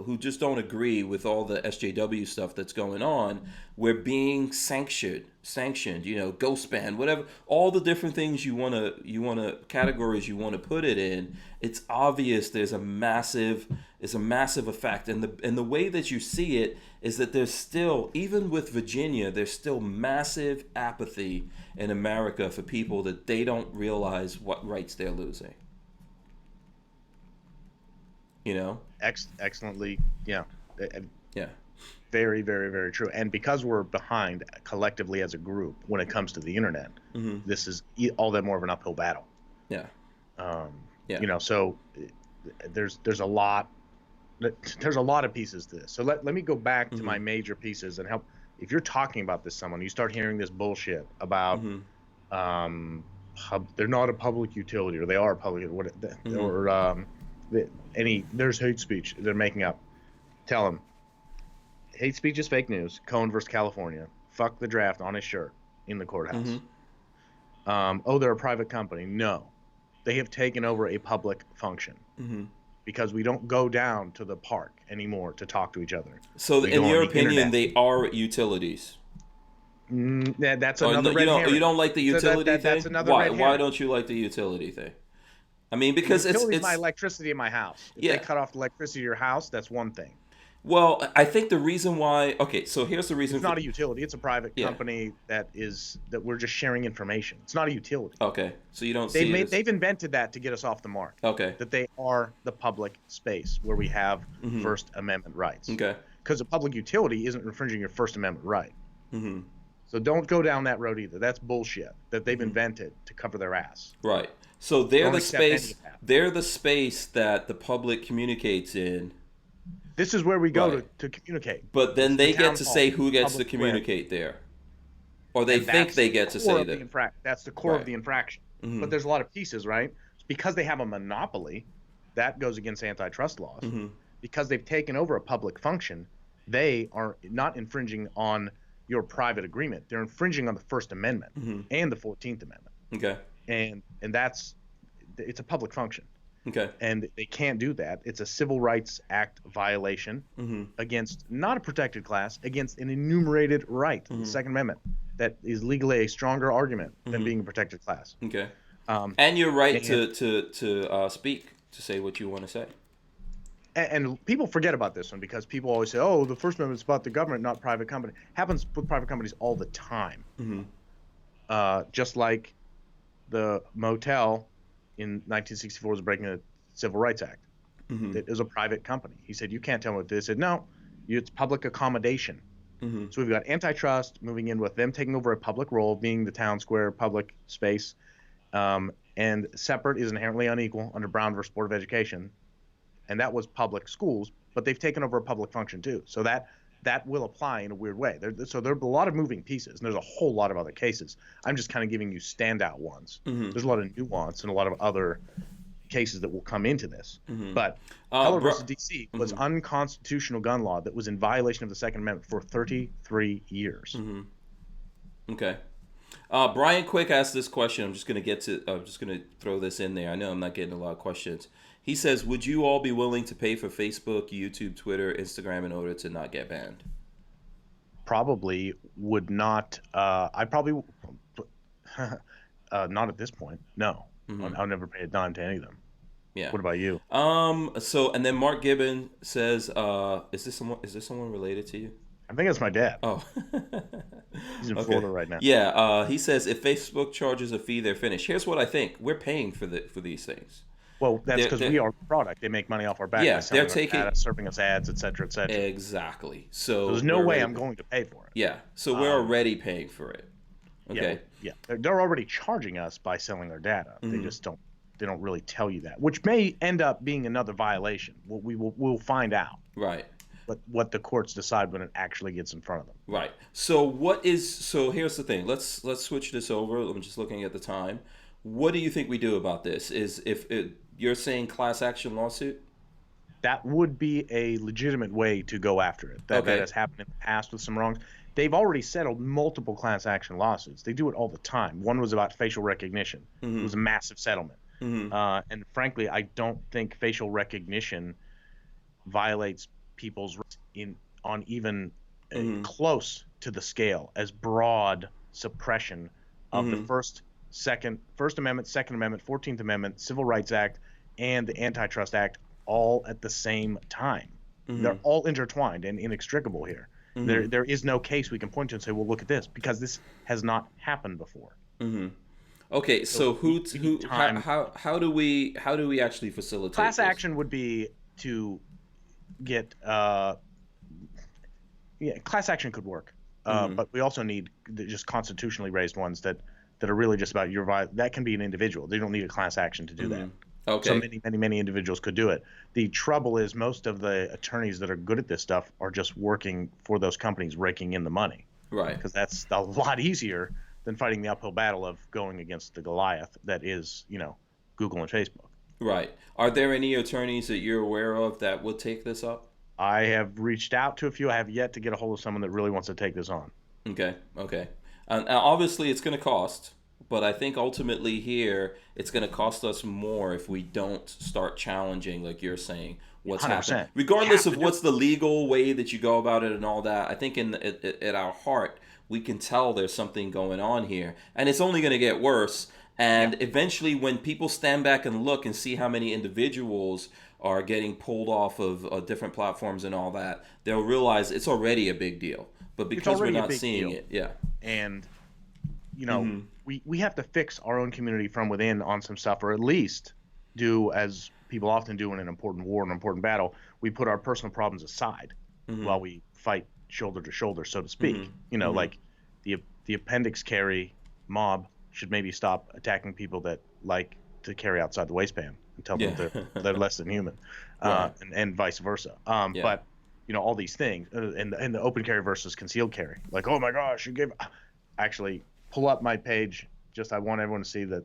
who just don't agree with all the SJW stuff that's going on. We're being sanctioned, ghost ban, whatever, all the different things you want to categories you want to put it in. It's obvious there's a massive effect, and the way that you see it is that there's still, even with Virginia, there's still massive apathy in America for people that they don't realize what rights they're losing. Excellently, yeah. Yeah. Very, very, very true. And because we're behind collectively as a group when it comes to the internet, this is all that more of an uphill battle. Yeah. So there's a lot of pieces to this. So let me go back to my major pieces and help. If you're talking about this, you start hearing this bullshit about they're not a public utility, or they are a public, or there's hate speech they're making up. Tell them hate speech is fake news. Cohen versus California. Fuck the draft on his shirt in the courthouse. They're a private company. No, they have taken over a public function. Because we don't go down to the park anymore to talk to each other. So, in your opinion, they are utilities. That's another red herring. You don't like the utility thing? That's another red herring. Why don't you like the utility thing? I mean, because it's my electricity in my house. If they cut off the electricity to your house, that's one thing. Well, I think the reason why. Okay, so here's the reason. It's not a utility. It's a private company that we're just sharing information. It's not a utility. Okay, so you don't They've invented that to get us off the mark. Okay. That they are the public space where we have First Amendment rights. Okay. Because a public utility isn't infringing your First Amendment right. So don't go down that road either. That's bullshit that they've invented to cover their ass. Right. So they're the space. They're the space that the public communicates in. This is where we go to communicate. But then they get to say who gets to communicate there. Or they think they get to say that. That's the core of the infraction. But there's a lot of pieces, right? Because they have a monopoly, that goes against antitrust laws. Because they've taken over a public function, they are not infringing on your private agreement. They're infringing on the First Amendment and the 14th Amendment. Okay. And it's a public function. Okay. And they can't do that. It's a Civil Rights Act violation against not a protected class, against an enumerated right, the Second Amendment, that is legally a stronger argument than being a protected class. Okay. And your right to speak, to say what you want to say. And people forget about this one because people always say, oh, the First Amendment is about the government, not private company. Happens with private companies all the time. Just like the motel in 1964 was breaking the Civil Rights Act. It was a private company. He said, you can't tell me what this is. No, it's public accommodation. So we've got antitrust moving in with them taking over a public role, being the town square public space. And separate is inherently unequal under Brown versus Board of Education. And that was public schools, but they've taken over a public function too. So that will apply in a weird way. So there are a lot of moving pieces, and there's a whole lot of other cases. I'm just kind of giving you standout ones. There's a lot of nuance and a lot of other cases that will come into this. But Heller versus D.C. was unconstitutional gun law that was in violation of the Second Amendment for 33 years. Okay. Brian Quick asked this question. I'm just going to throw this in there. I know I'm not getting a lot of questions. He says, would you all be willing to pay for Facebook, YouTube, Twitter, Instagram in order to not get banned? Probably would not. I probably not at this point. No, I'll never pay a dime to any of them. Yeah. What about you? So, and then Mark Gibbon says, is this someone related to you? I think it's my dad. Oh. He's in Florida right now. Yeah. He says, if Facebook charges a fee, they're finished. Here's what I think. We're paying for these things. Well, that's because They're we are the product. They make money off our back by yeah, they're selling our taking data, serving us ads, et cetera, et cetera. exactly. So So there's no we're way already I'm going to pay for it. yeah. So we're already paying for it. Okay. Yeah. They're already charging us by selling our data. They Mhm. just don't. They don't really tell you that, which may end up being another violation. We'll find out. Right. What the courts decide when it actually gets in front of them. Right. So here's the thing. Let's switch this over. I'm just looking at the time. What do you think we do about this? Is if you're saying class action lawsuit? That would be a legitimate way to go after it. That Okay. has happened in the past with some wrongs. They've already settled multiple class action lawsuits. They do it all the time. One was about facial recognition. It was a massive settlement. And frankly, I don't think facial recognition violates people's rights on even close to the scale as broad suppression of the First Amendment, Second Amendment, 14th Amendment, Civil Rights Act, and the Antitrust Act all at the same time. They're all intertwined and inextricable here. There is no case we can point to and say, well, look at this, because this has not happened before. Okay, so how do we actually facilitate class this? action would be to get class action could work, but we also need just constitutionally raised ones that are really just about that can be an individual. They don't need a class action to do that. Okay. So many individuals could do it. The trouble is most of the attorneys that are good at this stuff are just working for those companies, raking in the money. Right. Because that's a lot easier than fighting the uphill battle of going against the Goliath that is, Google and Facebook. Right. Are there any attorneys that you're aware of that would take this up? I have reached out to a few. I have yet to get a hold of someone that really wants to take this on. Okay. And obviously, it's going to cost, but I think ultimately here it's going to cost us more if we don't start challenging, like you're saying, what's 100%. happening. Regardless of what's the legal way that you go about it and all that, I think at our heart we can tell there's something going on here, and it's only going to get worse. And eventually, when people stand back and look and see how many individuals are getting pulled off of different platforms and all that, they'll realize it's already a big deal. But because we're not seeing it, and we have to fix our own community from within on some stuff, or at least do as people often do in an important war, an important battle. We put our personal problems aside while we fight shoulder to shoulder, so to speak. Like the appendix carry mob should maybe stop attacking people that like to carry outside the waistband and tell them they're less than human, and vice versa. But all these things, and the open carry versus concealed carry, like, oh my gosh, you gave. Actually, pull up my page. I want everyone to see that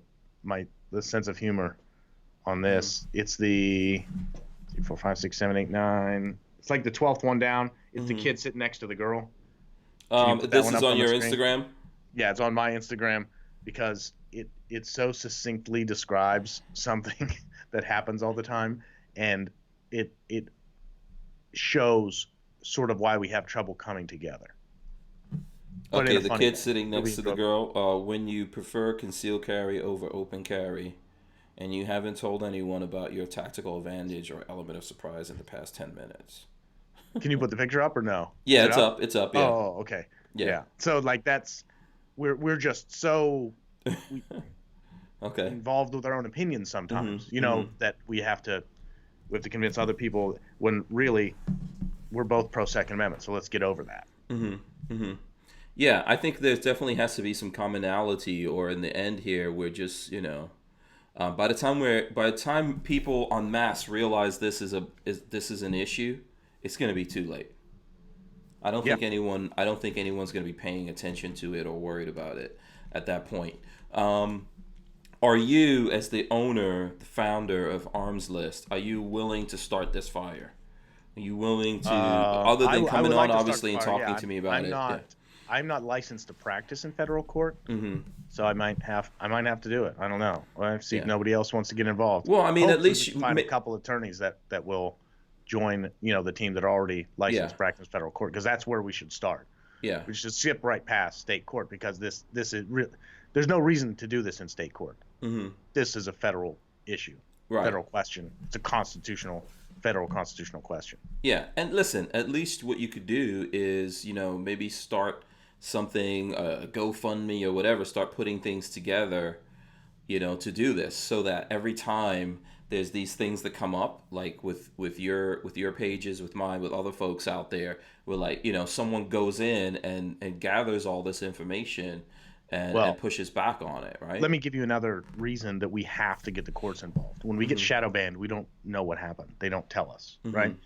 the sense of humor on this. It's the 3, 4, 5, 6, 7, 8, 9. It's like the 12th one down. It's the kid sitting next to the girl. This is on your Instagram? Yeah, it's on my Instagram, because it so succinctly describes something that happens all the time, and it shows sort of why we have trouble coming together. Okay, the kid sitting next to the girl. When you prefer concealed carry over open carry, and you haven't told anyone about your tactical advantage or element of surprise in the past 10 minutes. Can you put the picture up or no? Yeah, it's up. It's up. Yeah. Oh, okay. Yeah. So like we're just so involved with our own opinions sometimes. That we have to convince other people when really we're both pro Second Amendment. So let's get over that. Yeah, I think there definitely has to be some commonality, or in the end here, we're just by the time people en masse realize this is an issue, it's going to be too late. I don't think anyone's going to be paying attention to it or worried about it at that point. Are you, as the owner, the founder of Armslist, are you willing to start this fire? Are you willing to, other than coming on, obviously, and talking to me about it? I'm not licensed to practice in federal court, so I might have to do it. I don't know. I've seen nobody else wants to get involved. Well, I mean, hopefully at least you find a couple attorneys that will join, the team that are already licensed to practice federal court, because that's where we should start. Yeah, we should skip right past state court, because this is there's no reason to do this in state court. This is a federal issue, federal question. It's a federal constitutional question. Yeah, and listen, at least what you could do is, maybe start something, GoFundMe or whatever, start putting things together, to do this, so that every time there's these things that come up, like with your pages, with mine, with other folks out there, where like, someone goes in and gathers all this information and Well, pushes back on it, right? let me give you another reason that we have to get the courts involved. When we get shadow banned, we don't know what happened. They don't tell us, right?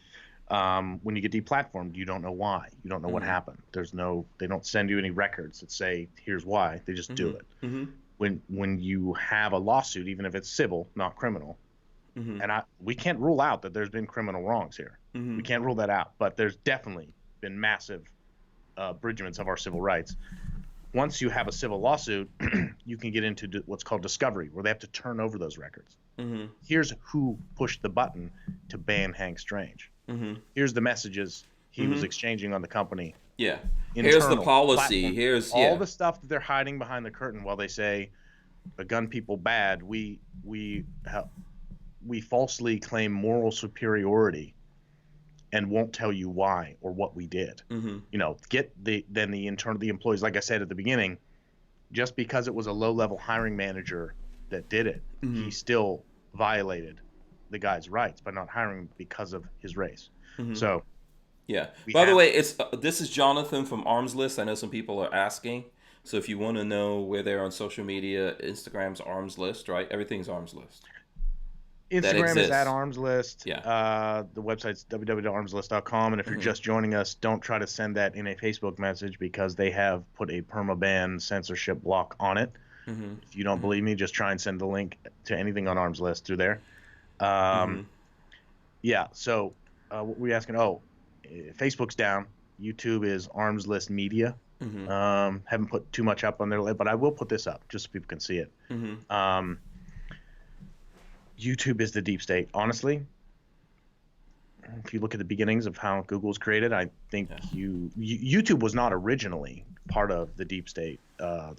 When you get deplatformed, you don't know why. You don't know what happened. They don't send you any records that say, here's why. They just do it. When you have a lawsuit, even if it's civil, not criminal, and we can't rule out that there's been criminal wrongs here. We can't rule that out, but there's definitely been massive abridgments of our civil rights. Once you have a civil lawsuit, you can get into what's called discovery, where they have to turn over those records. Here's who pushed the button to ban Hank Strange. Here's the messages he was exchanging on the company. Yeah. Here's the policy. Platform. Here's all the stuff that they're hiding behind the curtain while they say the gun people bad. We falsely claim moral superiority and won't tell you why or what we did. Get the employees, like I said at the beginning, just because it was a low-level hiring manager that did it, he still violated the guy's rights by not hiring him because of his race. So yeah. By the way, this is Jonathan from Armslist. I know some people are asking. So if you want to know where they're on social media, Instagram's Armslist, right? Everything's Armslist. Instagram is at Armslist. Yeah. The website's www.armslist.com. And if you're just joining us, don't try to send that in a Facebook message because they have put a permaban censorship block on it. If you don't believe me, just try and send the link to anything on Armslist through there. Yeah. So what were you asking? Oh, Facebook's down. YouTube is Armslist Media. Haven't put too much up on there, but I will put this up just so people can see it. YouTube is the deep state. Honestly, if you look at the beginnings of how Google was created, I think YouTube was not originally part of the deep state,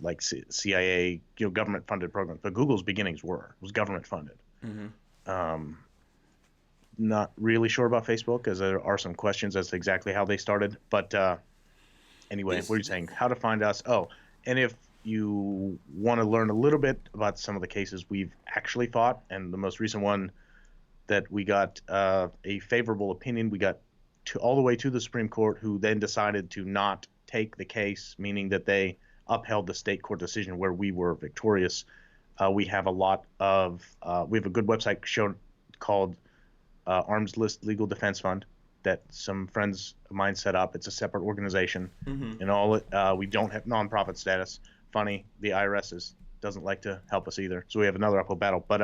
like CIA, government-funded programs. But Google's beginnings was government-funded. Not really sure about Facebook, as there are some questions as to exactly how they started. But anyway, what are you saying? How to find us? Oh, and if you want to learn a little bit about some of the cases we've actually fought, and the most recent one that we got a favorable opinion, we got all the way to the Supreme Court, who then decided to not take the case, meaning that they upheld the state court decision where we were victorious. We have a good website called Armslist Legal Defense Fund that some friends of mine set up. It's a separate organization, and we don't have nonprofit status. Funny, the IRS doesn't like to help us either, so we have another uphill battle. But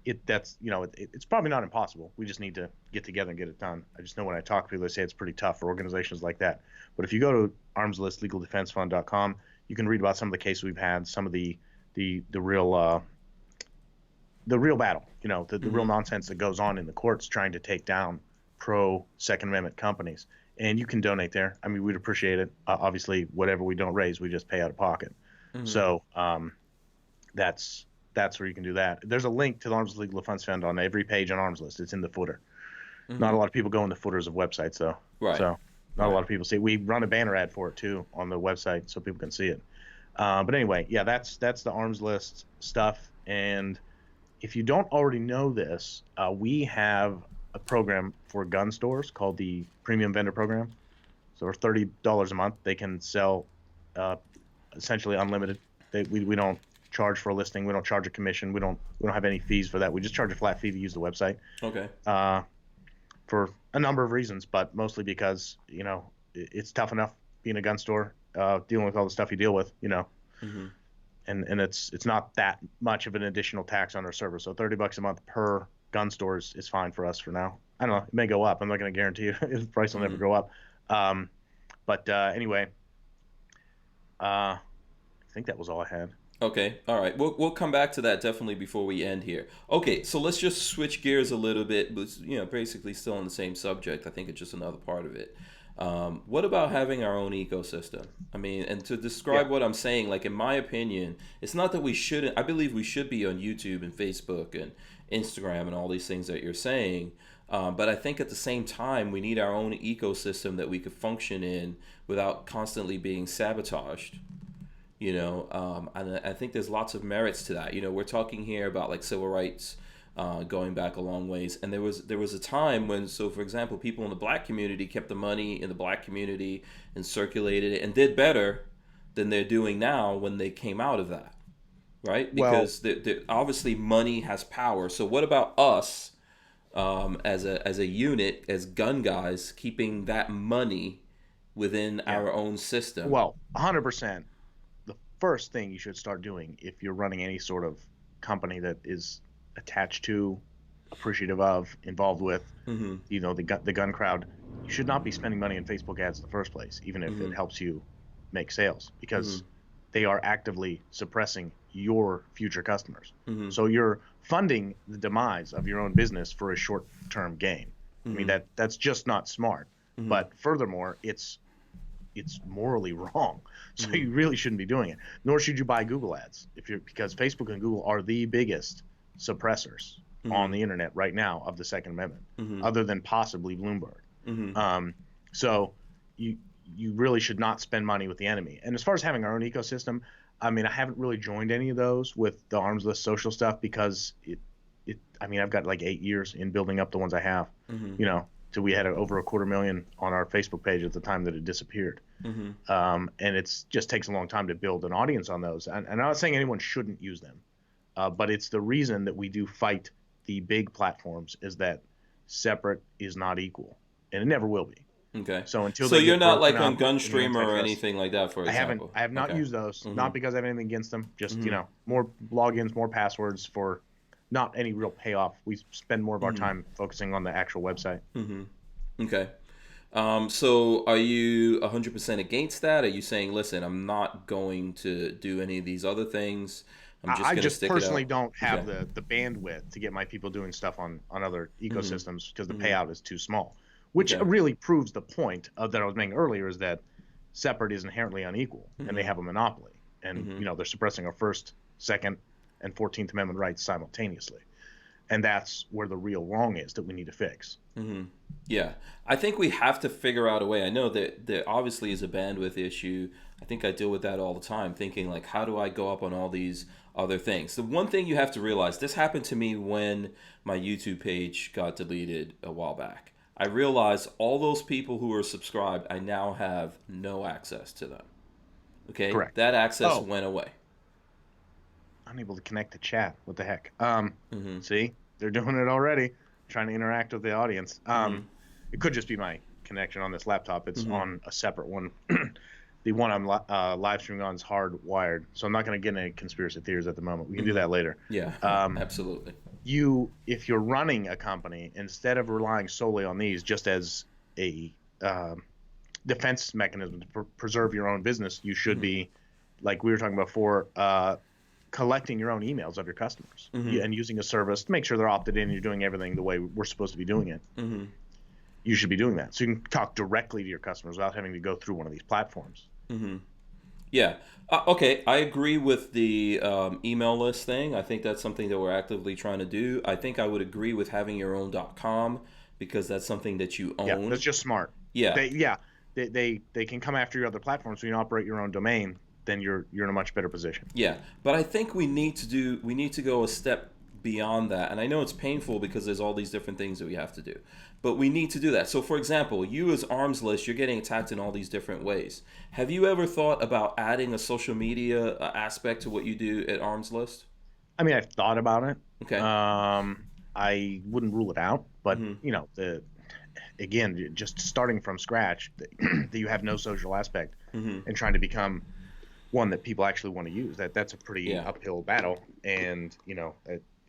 it's probably not impossible. We just need to get together and get it done. I just know when I talk to people, they say it's pretty tough for organizations like that. But if you go to armslistlegaldefensefund.com, you can read about some of the cases we've had, some of the real battle, the real nonsense that goes on in the courts trying to take down pro Second Amendment companies. And you can donate there. I mean, we'd appreciate it. Obviously, whatever we don't raise, we just pay out of pocket. So that's where you can do that. There's a link to the Armslist Legal Defense Fund on every page on Armslist. It's in the footer. Not a lot of people go in the footers of websites, though. Right. So not a lot of people see it. We run a banner ad for it, too, on the website so people can see it. But anyway, yeah, that's the Armslist stuff. And if you don't already know this, we have a program for gun stores called the Premium Vendor Program. So for $30 a month, they can sell essentially unlimited. We don't charge for a listing. We don't charge a commission. We don't have any fees for that. We just charge a flat fee to use the website. Okay. For a number of reasons, but mostly because it's tough enough being a gun store, dealing with all the stuff you deal with, and it's not that much of an additional tax on our service. So $30 a month per gun store is fine for us for now. I don't know. It may go up. I'm not going to guarantee you the price will never go up. But anyway, I think that was all I had. Okay. All right. We'll come back to that definitely before we end here. Okay. So let's just switch gears a little bit, but basically still on the same subject. I think it's just another part of it. What about having our own ecosystem? I mean, and to describe what I'm saying, like in my opinion, it's not that we shouldn't. I believe we should be on YouTube and Facebook and Instagram and all these things that you're saying. But I think at the same time, we need our own ecosystem that we could function in without constantly being sabotaged. And I think there's lots of merits to that. We're talking here about like civil rights going back a long ways. And there was a time when, so for example, people in the black community kept the money in the black community and circulated it and did better than they're doing now when they came out of that, right? Because obviously money has power. So what about us as a unit, as gun guys, keeping that money within our own system? Well, 100%. The first thing you should start doing if you're running any sort of company that is attached to, appreciative of, involved with, the gun crowd, you should not be spending money on Facebook ads in the first place, even if it helps you make sales, because they are actively suppressing your future customers. So you're funding the demise of your own business for a short-term gain. I mean, that's just not smart. But furthermore, it's morally wrong. So you really shouldn't be doing it. Nor should you buy Google ads because Facebook and Google are the biggest suppressors on the internet right now of the Second Amendment, other than possibly Bloomberg. So you really should not spend money with the enemy. And as far as having our own ecosystem, I mean, I haven't really joined any of those with the Armslist social stuff because I've got like 8 years in building up the ones I have, till we had over 250,000 on our Facebook page at the time that it disappeared. And it's just takes a long time to build an audience on those. And I'm not saying anyone shouldn't use them, but it's the reason that we do fight the big platforms is that separate is not equal, and it never will be. Okay. So you're not like on Gunstreamer or anything like that, for example? I have not used those, not because I have anything against them, just, more logins, more passwords for not any real payoff. We spend more of our time focusing on the actual website. Okay. So are you 100% against that? Are you saying, listen, I'm not going to do any of these other things? I just personally don't have the bandwidth to get my people doing stuff on other ecosystems because the payout is too small, which really proves the point that I was making earlier, is that separate is inherently unequal and they have a monopoly. And, they're suppressing our First, Second, and 14th Amendment rights simultaneously. And that's where the real wrong is that we need to fix. Yeah, I think we have to figure out a way. I know that there obviously is a bandwidth issue. I think I deal with that all the time, thinking like, how do I go up on all these other things? The one thing you have to realize, this happened to me when my YouTube page got deleted a while back. I realized all those people who were subscribed, I now have no access to them. Okay? Correct. That access went away. Unable to connect to chat. What the heck? See, they're doing it already, trying to interact with the audience. It could just be my connection on this laptop. It's on a separate one. The one I'm live streaming on is hardwired, so I'm not going to get into conspiracy theories at the moment. We can do that later. Yeah, absolutely. If you're running a company, instead of relying solely on these just as a defense mechanism to preserve your own business, you should be, like we were talking about before, collecting your own emails of your customers and using a service to make sure they're opted in and you're doing everything the way we're supposed to be doing it. You should be doing that. So you can talk directly to your customers without having to go through one of these platforms. Yeah. Okay, I agree with the email list thing. I think that's something that we're actively trying to do. I think I would agree with having your own .com because that's something that you own. Yeah, that's just smart. Yeah. They can come after your other platforms, so you can operate your own domain. Then you're in a much better position. Yeah, but I think we need to go a step beyond that. And I know it's painful because there's all these different things that we have to do. But we need to do that. So for example, you as Armslist, you're getting attacked in all these different ways. Have you ever thought about adding a social media aspect to what you do at Armslist? I mean, I've thought about it. Okay. I wouldn't rule it out, but again, just starting from scratch, that you have no social aspect and trying to become one that people actually want to use, that's a pretty uphill battle, and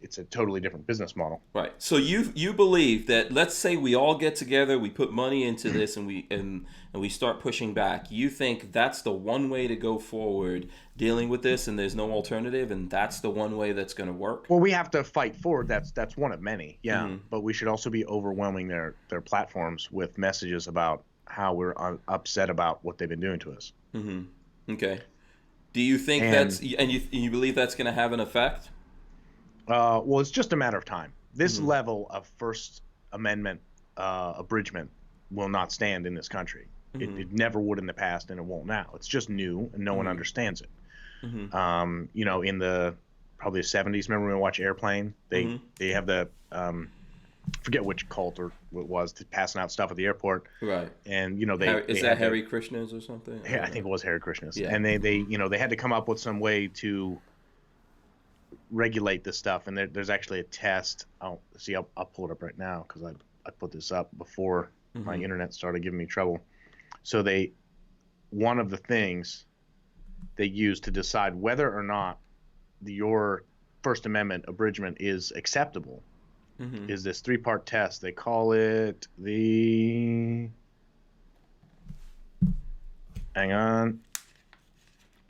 it's a totally different business model. Right. So you believe that, let's say we all get together, we put money into this, and we start pushing back. You think that's the one way to go forward dealing with this, and there's no alternative, and that's the one way that's going to work? Well, we have to fight forward. That's one of many. Yeah. But we should also be overwhelming their platforms with messages about how we're upset about what they've been doing to us. Okay. Do you think you believe that's going to have an effect? Well, it's just a matter of time. This level of First Amendment abridgment will not stand in this country. It never would in the past, and it won't now. It's just new, and no one understands it. In the probably the 70s. Remember when we watch Airplane? They have the forget which cult or what it was passing out stuff at the airport. Right. And Is that Harry Krishna's or something? I think it was Harry Krishna's. Yeah. And they had to come up with some way to regulate this stuff. And there's actually a test. I'll pull it up right now because I put this up before my internet started giving me trouble. So one of the things they use to decide whether or not your First Amendment abridgment is acceptable is this 3-part test. They call it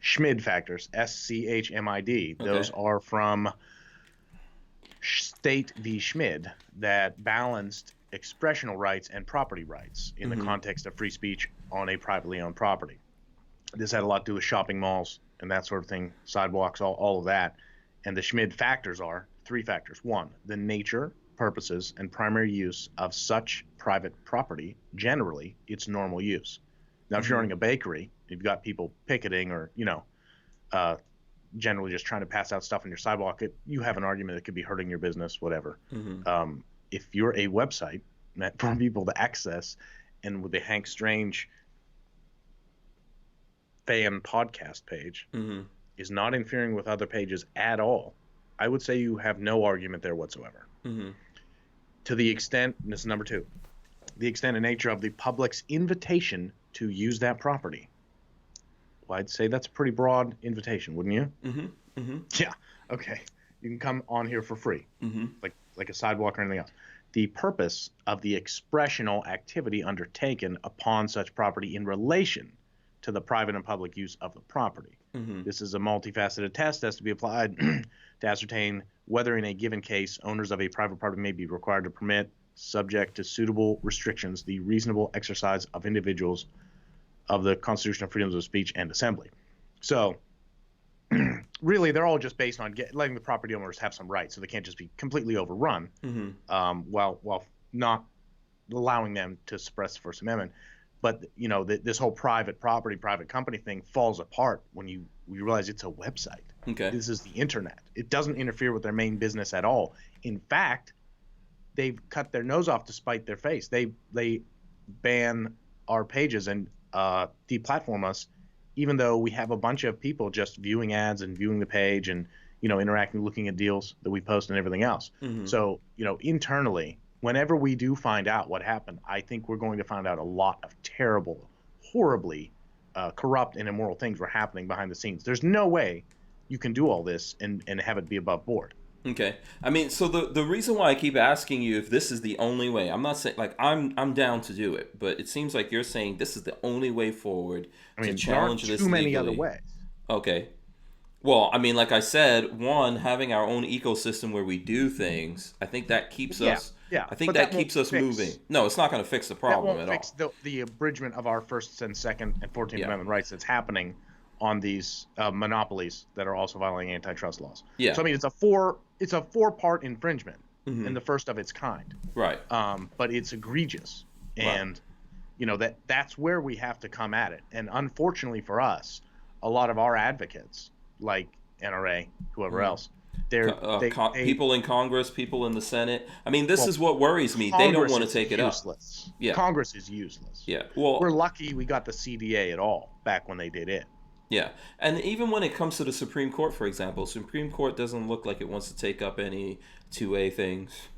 Schmid factors, SCHMID. Okay. Those are from State v. Schmid that balanced expressional rights and property rights in the context of free speech on a privately owned property. This had a lot to do with shopping malls and that sort of thing, sidewalks, all of that. And the Schmid factors are 3 factors. 1, the nature, purposes, and primary use of such private property, generally its normal use. Now, if you're running a bakery, you've got people picketing or, generally just trying to pass out stuff on your sidewalk, you have an argument that could be hurting your business, whatever. If you're a website meant for people to access, and with the Hank Strange fan podcast page is not interfering with other pages at all, I would say you have no argument there whatsoever. To the extent, and this is number 2, the extent and nature of the public's invitation to use that property. Well, I'd say that's a pretty broad invitation, wouldn't you? Yeah. Okay. You can come on here for free, like a sidewalk or anything else. The purpose of the expressional activity undertaken upon such property in relation to the private and public use of the property. This is a multifaceted test that has to be applied to ascertain whether in a given case owners of a private property may be required to permit, subject to suitable restrictions, the reasonable exercise of individuals of the constitutional freedoms of speech and assembly. So really, they're all just based on letting the property owners have some rights, so they can't just be completely overrun while not allowing them to suppress the First Amendment. But this whole private property, private company thing falls apart when you realize it's a website. Okay, this is the internet. It doesn't interfere with their main business at all. In fact, they've cut their nose off to spite their face. They ban our pages and deplatform us, even though we have a bunch of people just viewing ads and viewing the page and interacting, looking at deals that we post and everything else. So internally, whenever we do find out what happened, I think we're going to find out a lot of terrible, horribly corrupt and immoral things were happening behind the scenes. There's no way you can do all this and have it be above board. Okay. I mean, so the reason why I keep asking you if this is the only way, I'm not saying, like, I'm down to do it, but it seems like you're saying this is the only way forward to challenge this legally. There aren't too many other ways. Okay. Well, I mean, like I said, one, having our own ecosystem where we do things, I think that keeps us... Yeah, I think that keeps us moving. No, it's not going to fix the problem at all. That won't fix the abridgment of our First and Second and 14th Amendment rights that's happening on these monopolies that are also violating antitrust laws. Yeah. So I mean, it's a 4-part infringement and the first of its kind. Right. But it's egregious, and that's where we have to come at it. And unfortunately for us, a lot of our advocates, like NRA, whoever else, people in Congress, people in the Senate. I mean, this is what worries me. They don't want to take it up. Yeah. Congress is useless. Yeah. Well, we're lucky we got the CDA at all back when they did it. Yeah. And even when it comes to the Supreme Court, for example, Supreme Court doesn't look like it wants to take up any 2A things.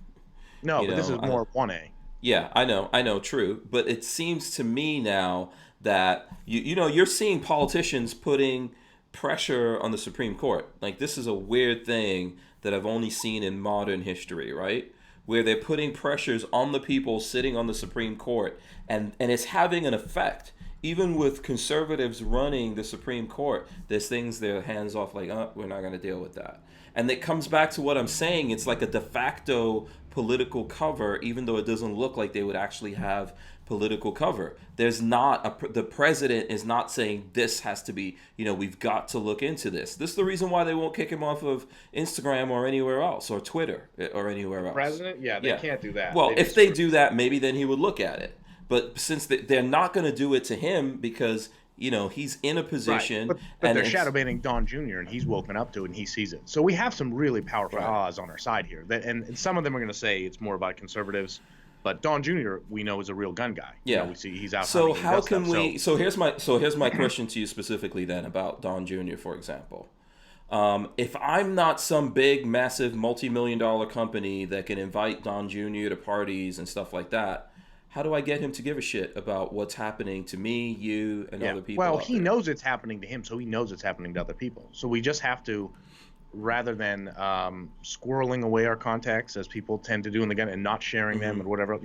No, but this is more 1A. Yeah, I know, true. But it seems to me now that you're seeing politicians putting pressure on the Supreme Court. Like, this is a weird thing that I've only seen in modern history, right? Where they're putting pressures on the people sitting on the Supreme Court, and it's having an effect. Even with conservatives running the Supreme Court, there's things they're hands off, like, we're not going to deal with that. And it comes back to what I'm saying. It's like a de facto political cover, even though it doesn't look like they would actually have political cover. There's not the president is not saying this has to be, we've got to look into this. This is the reason why they won't kick him off of Instagram or anywhere else, or Twitter or anywhere else. President? Yeah, they can't do that. Well, if they do that, maybe then he would look at it. But since they're not going to do it to him because he's in a position. But they're shadow banning Don Jr. and he's woken up to it and he sees it. So we have some really powerful allies on our side here. And some of them are going to say it's more about conservatives. But Don Jr. we know is a real gun guy. Yeah, we see he's out. So how can we? So here's my question to you specifically then about Don Jr. For example, if I'm not some big, massive, multi-million-dollar company that can invite Don Jr. to parties and stuff like that, how do I get him to give a shit about what's happening to me, you, and other people? Well, he knows it's happening to him, so he knows it's happening to other people. So we just have to, rather than squirreling away our contacts as people tend to do in the gun and not sharing them and whatever,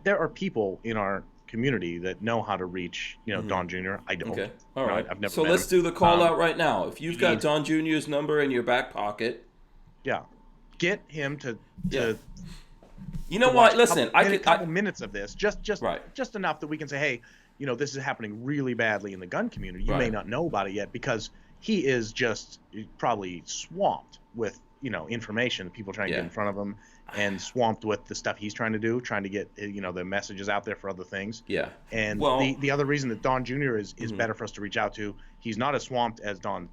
there are people in our community that know how to reach, Don Jr. I don't. Okay. All right. I've never. So let's do the call out right now. If you've got Don Jr.'s number in your back pocket, get him to. You know what? Listen, a couple minutes of this, just right. just enough that we can say, hey, this is happening really badly in the gun community. You may not know about it yet because he is just probably swamped with information. People trying to get in front of him, and swamped with the stuff he's trying to do, trying to get the messages out there for other things. Yeah. And the other reason that Don Jr. is better for us to reach out to, he's not as swamped as Donald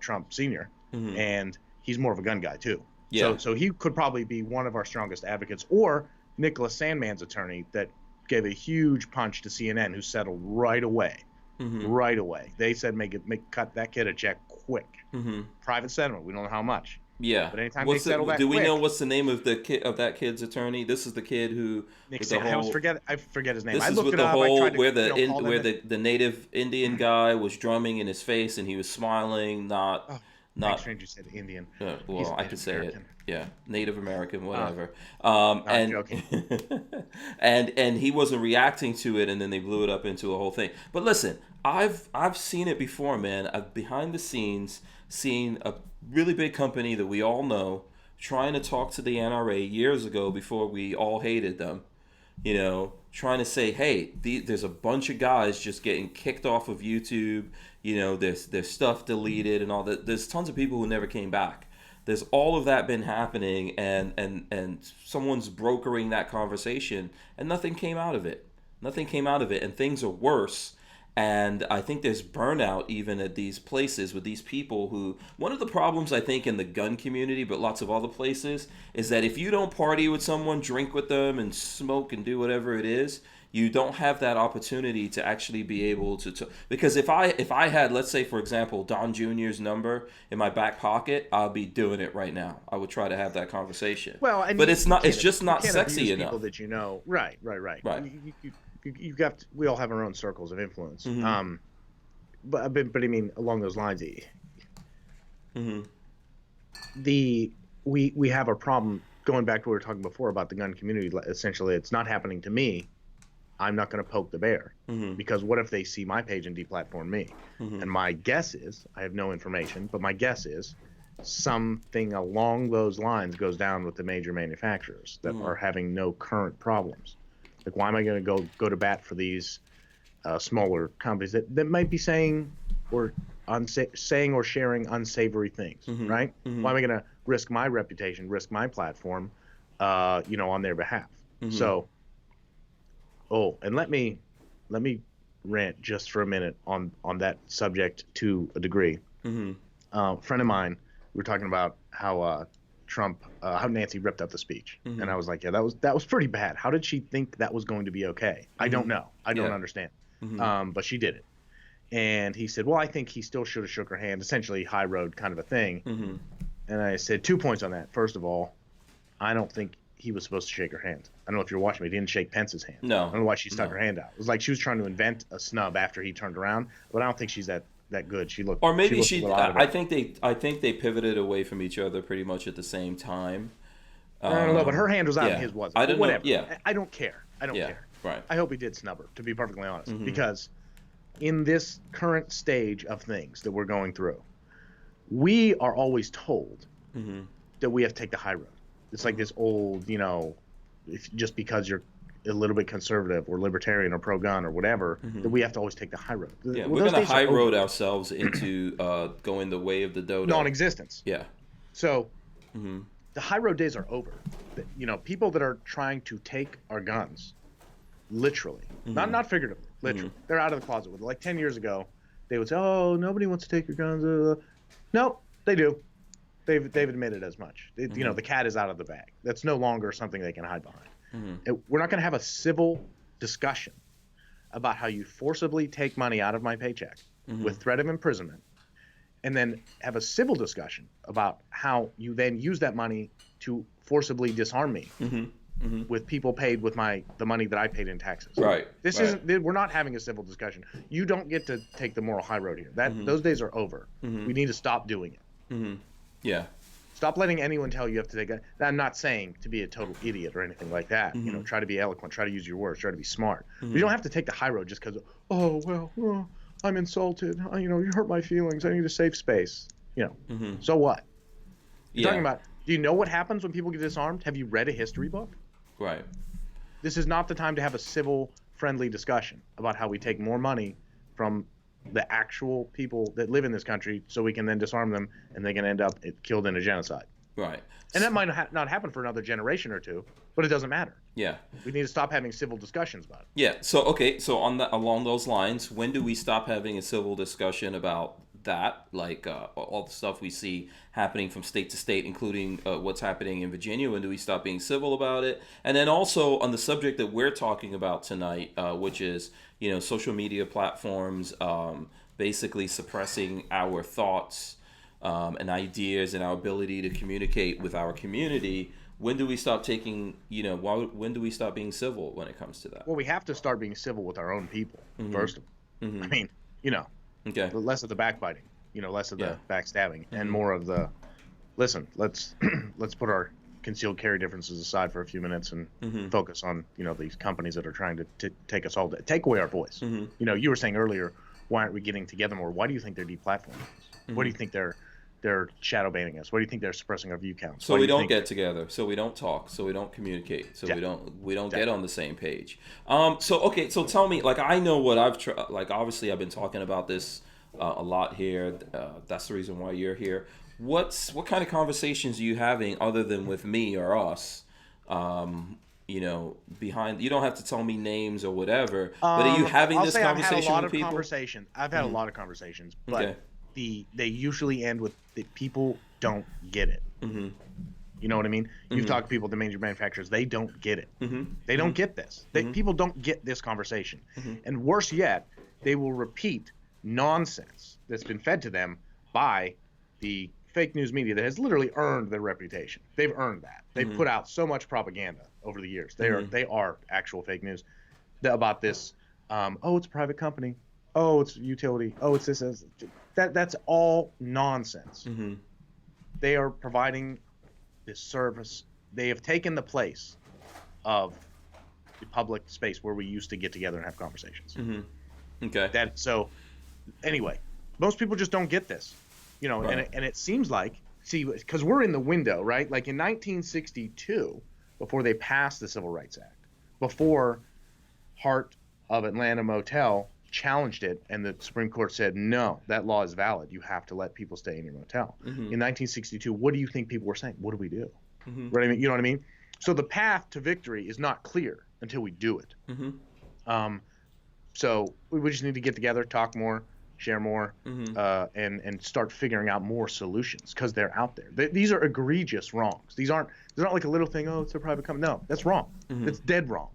Trump Sr. And he's more of a gun guy too. Yeah. So he could probably be one of our strongest advocates, or Nicholas Sandmann's attorney that gave a huge punch to CNN, who settled right away. Right away. They said cut that kid a check quick. Private settlement. We don't know how much. Yeah. But anytime they settle that do we quick, know what's the name of that kid's attorney? This is the kid who I forget his name. This is with the whole where the native Indian guy was drumming in his face and he was smiling, not. Stranger said Indian. Well, I could say American. it. Yeah, Native American, whatever. I'm joking. and he wasn't reacting to it, and then they blew it up into a whole thing. But listen, I've seen it before, man. I've behind the scenes seen a really big company that we all know trying to talk to the NRA years ago before we all hated them. Trying to say, hey, there's a bunch of guys just getting kicked off of YouTube. There's stuff deleted and all that. There's tons of people who never came back. There's all of that been happening, and someone's brokering that conversation, and nothing came out of it. And things are worse. And I think there's burnout even at these places with these people who, one of the problems I think in the gun community, but lots of other places, is that if you don't party with someone, drink with them and smoke and do whatever it is, you don't have that opportunity to actually be able to because if I had, let's say, for example, Don Jr.'s number in my back pocket, I'll be doing it right now. I would try to have that conversation. Well, but it's just not sexy enough. People that right. We all have our own circles of influence. But I mean, along those lines, we have a problem. Going back to what we were talking before about the gun community, essentially, it's not happening to me. I'm not going to poke the bear because what if they see my page and deplatform me? And my guess is, I have no information, but my guess is something along those lines goes down with the major manufacturers that are having no current problems. Like, why am I going to go to bat for these smaller companies that might be saying or sharing unsavory things, right? Why am I going to risk my reputation, risk my platform, on their behalf? So, and let me rant just for a minute on that subject to a degree. A friend of mine, we were talking about how how Nancy ripped up the speech, and I was like, yeah, that was pretty bad. How did she think that was going to be okay? I don't know. I don't understand. But she did it. And he said, well, I think he still should have shook her hand, essentially high road kind of a thing. And I said 2 points on that. First of all, I don't think he was supposed to shake her hand. I don't know if you're watching me. He didn't shake Pence's hand. No. I don't know why she stuck her hand out. It was like she was trying to invent a snub after he turned around, but I don't think she's that good. She looked. Or maybe I think they pivoted away from each other pretty much at the same time. I don't know, but her hand was out and his wasn't. I don't know. Whatever. Yeah. I don't care. I don't care. Right. I hope he did snub her, to be perfectly honest, because in this current stage of things that we're going through, we are always told that we have to take the high road. It's like this old, just because you're a little bit conservative or libertarian or pro-gun or whatever, that we have to always take the high road. Yeah, we're going to high road ourselves into going the way of the dodo. Non-existence. Yeah. So the high road days are over. People that are trying to take our guns literally, not figuratively, literally. They're out of the closet with it. Like 10 years ago, they would say, "Oh, nobody wants to take your guns." Nope, they do. They've admitted as much. You know, the cat is out of the bag. That's no longer something they can hide behind. We're not going to have a civil discussion about how you forcibly take money out of my paycheck with threat of imprisonment, and then have a civil discussion about how you then use that money to forcibly disarm me with people paid with the money that I paid in taxes. Right. This isn't. We're not having a civil discussion. You don't get to take the moral high road here. Those days are over. We need to stop doing it. Yeah. Stop letting anyone tell you have to take it. I'm not saying to be a total idiot or anything like that. You know, try to be eloquent, try to use your words, try to be smart. You don't have to take the high road just because, I'm insulted. You know, you hurt my feelings. I need a safe space. You know, so what? You're talking about, do you know what happens when people get disarmed? Have you read a history book? Right. This is not the time to have a civil, friendly discussion about how we take more money from the actual people that live in this country so we can then disarm them and they can end up killed in a genocide. Right. And that might not happen for another generation or two, but it doesn't matter. Yeah. We need to stop having civil discussions about it. Yeah. So, okay. So along those lines, when do we stop having a civil discussion about that? Like all the stuff we see happening from state to state, including what's happening in Virginia. When do we stop being civil about it? And then also on the subject that we're talking about tonight, which is, you know, social media platforms basically suppressing our thoughts and ideas and our ability to communicate with our community. When do we stop taking, you know, when do we stop being civil when it comes to that? Well, we have to start being civil with our own people, first of all. I mean, you know, less of the backbiting, you know, less of the backstabbing and more of the, listen, let's put our concealed carry differences aside for a few minutes and focus on, you know, these companies that are trying to take us all, take away our voice. You know, you were saying earlier, why aren't we getting together more? Why do you think they're deplatforming us? What do you think they're shadow banning us? What do you think they're suppressing our view counts? So we don't get together. So we don't talk. So we don't communicate. So we don't get on the same page. So tell me, like, I know what I've tried. Like, obviously I've been talking about this a lot here. That's the reason why you're here. What kind of conversations are you having other than with me or us? You know, behind, you don't have to tell me names or whatever, but are you having this conversation with people? I've had a lot of conversations, but they usually end with the people don't get it. You know what I mean? You've talked to people, the major manufacturers, they don't get it. They don't get this. People don't get this conversation. And worse yet, they will repeat nonsense that's been fed to them by the fake news media that has literally earned their reputation. They've earned that. They've put out so much propaganda over the years. They are actual fake news about this. Oh, it's a private company. Oh, it's utility. Oh, it's this. That's all nonsense. They are providing this service. They have taken the place of the public space where we used to get together and have conversations. Okay. So anyway, most people just don't get this, you know, Right. and it seems like, because we're in the window, right? Like in 1962, before they passed the Civil Rights Act, before Heart of Atlanta Motel challenged it, and the Supreme Court said, no, that law is valid. You have to let people stay in your motel. In 1962, what do you think people were saying? What do we do? Right? I mean, you know what I mean? So the path to victory is not clear until we do it. So we just need to get together, talk more, share more, and start figuring out more solutions, because they're out there. These are egregious wrongs. They're not like a little thing, oh, it's a private company. No, that's wrong. That's dead wrong.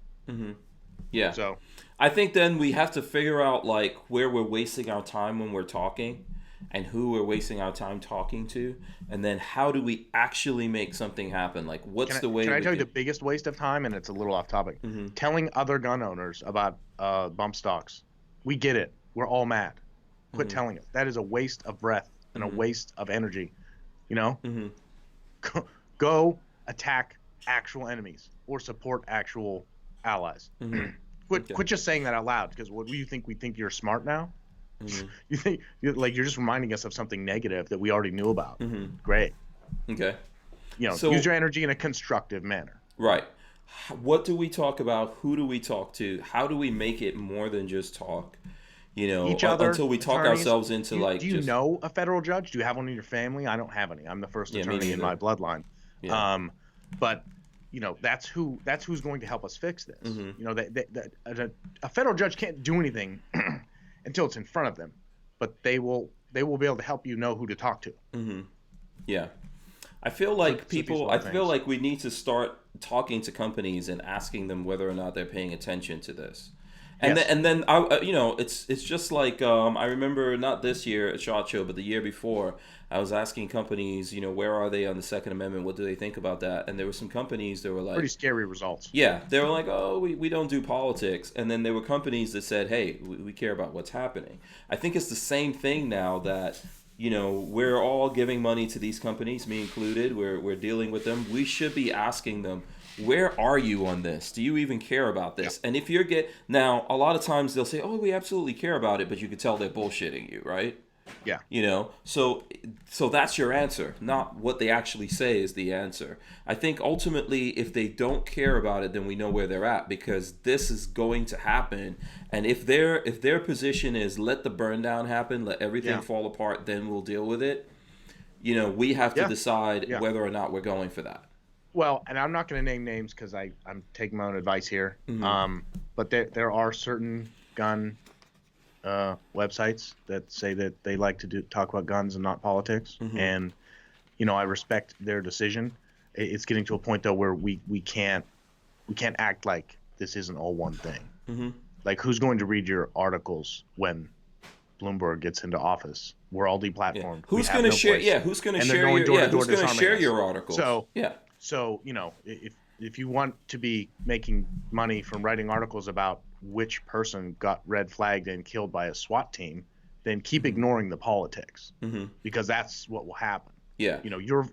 Yeah. So I think then we have to figure out, like, where we're wasting our time when we're talking and who we're wasting our time talking to, and then how do we actually make something happen? Like, what's the way? Can I tell you the biggest waste of time, and it's a little off topic, telling other gun owners about bump stocks. We get it. We're all mad. Quit telling us. That is a waste of breath and a waste of energy. You know? Go attack actual enemies or support actual allies. Quit just saying that out loud, because what do you think? We think you're smart now? You think you're just reminding us of something negative that we already knew about. Great. Okay. You know, So- use your energy in a constructive manner. Right. What do we talk about? Who do we talk to? How do we make it more than just talk? You know, Each other, until we talk attorneys. ourselves into Do you know a federal judge? Do you have one in your family? I don't have any. I'm the first Yeah, me attorney in neither. my bloodline. Yeah. But that's who's going to help us fix this. Mm-hmm. A federal judge can't do anything until it's in front of them, but they will be able to help you know who to talk to. Mm-hmm. Yeah. I feel like we need to start talking to companies and asking them whether or not they're paying attention to this. And Yes. then it's just like I remember not this year at SHOT Show, but the year before, I was asking companies, where are they on the Second Amendment? What do they think about that? And there were some companies that were like Pretty scary results. Yeah, they were like, oh, we don't do politics. And then there were companies that said, hey, we care about what's happening. I think it's the same thing now that, we're all giving money to these companies, me included. We're dealing with them. We should be asking them, where are you on this? Do you even care about this? Yeah. And if now, a lot of times they'll say, oh, we absolutely care about it, but you can tell they're bullshitting you, right? Yeah. So that's your answer, not what they actually say is the answer. I think ultimately, if they don't care about it, then we know where they're at, because this is going to happen. And if their position is let the burn down happen, let everything fall apart, then we'll deal with it. We have to decide whether or not we're going for that. Well, and I'm not going to name names because I'm taking my own advice here. Mm-hmm. But there are certain gun websites that say that they like to talk about guns and not politics. Mm-hmm. And, I respect their decision. It's getting to a point, though, where we can't act like this isn't all one thing. Mm-hmm. Like, who's going to read your articles when Bloomberg gets into office? We're all deplatformed. Yeah. Who's going to share? Yeah, who's going to share your? Who's going to share your articles? So if you want to be making money from writing articles about which person got red flagged and killed by a SWAT team, then keep ignoring the politics, because that's what will happen. Yeah.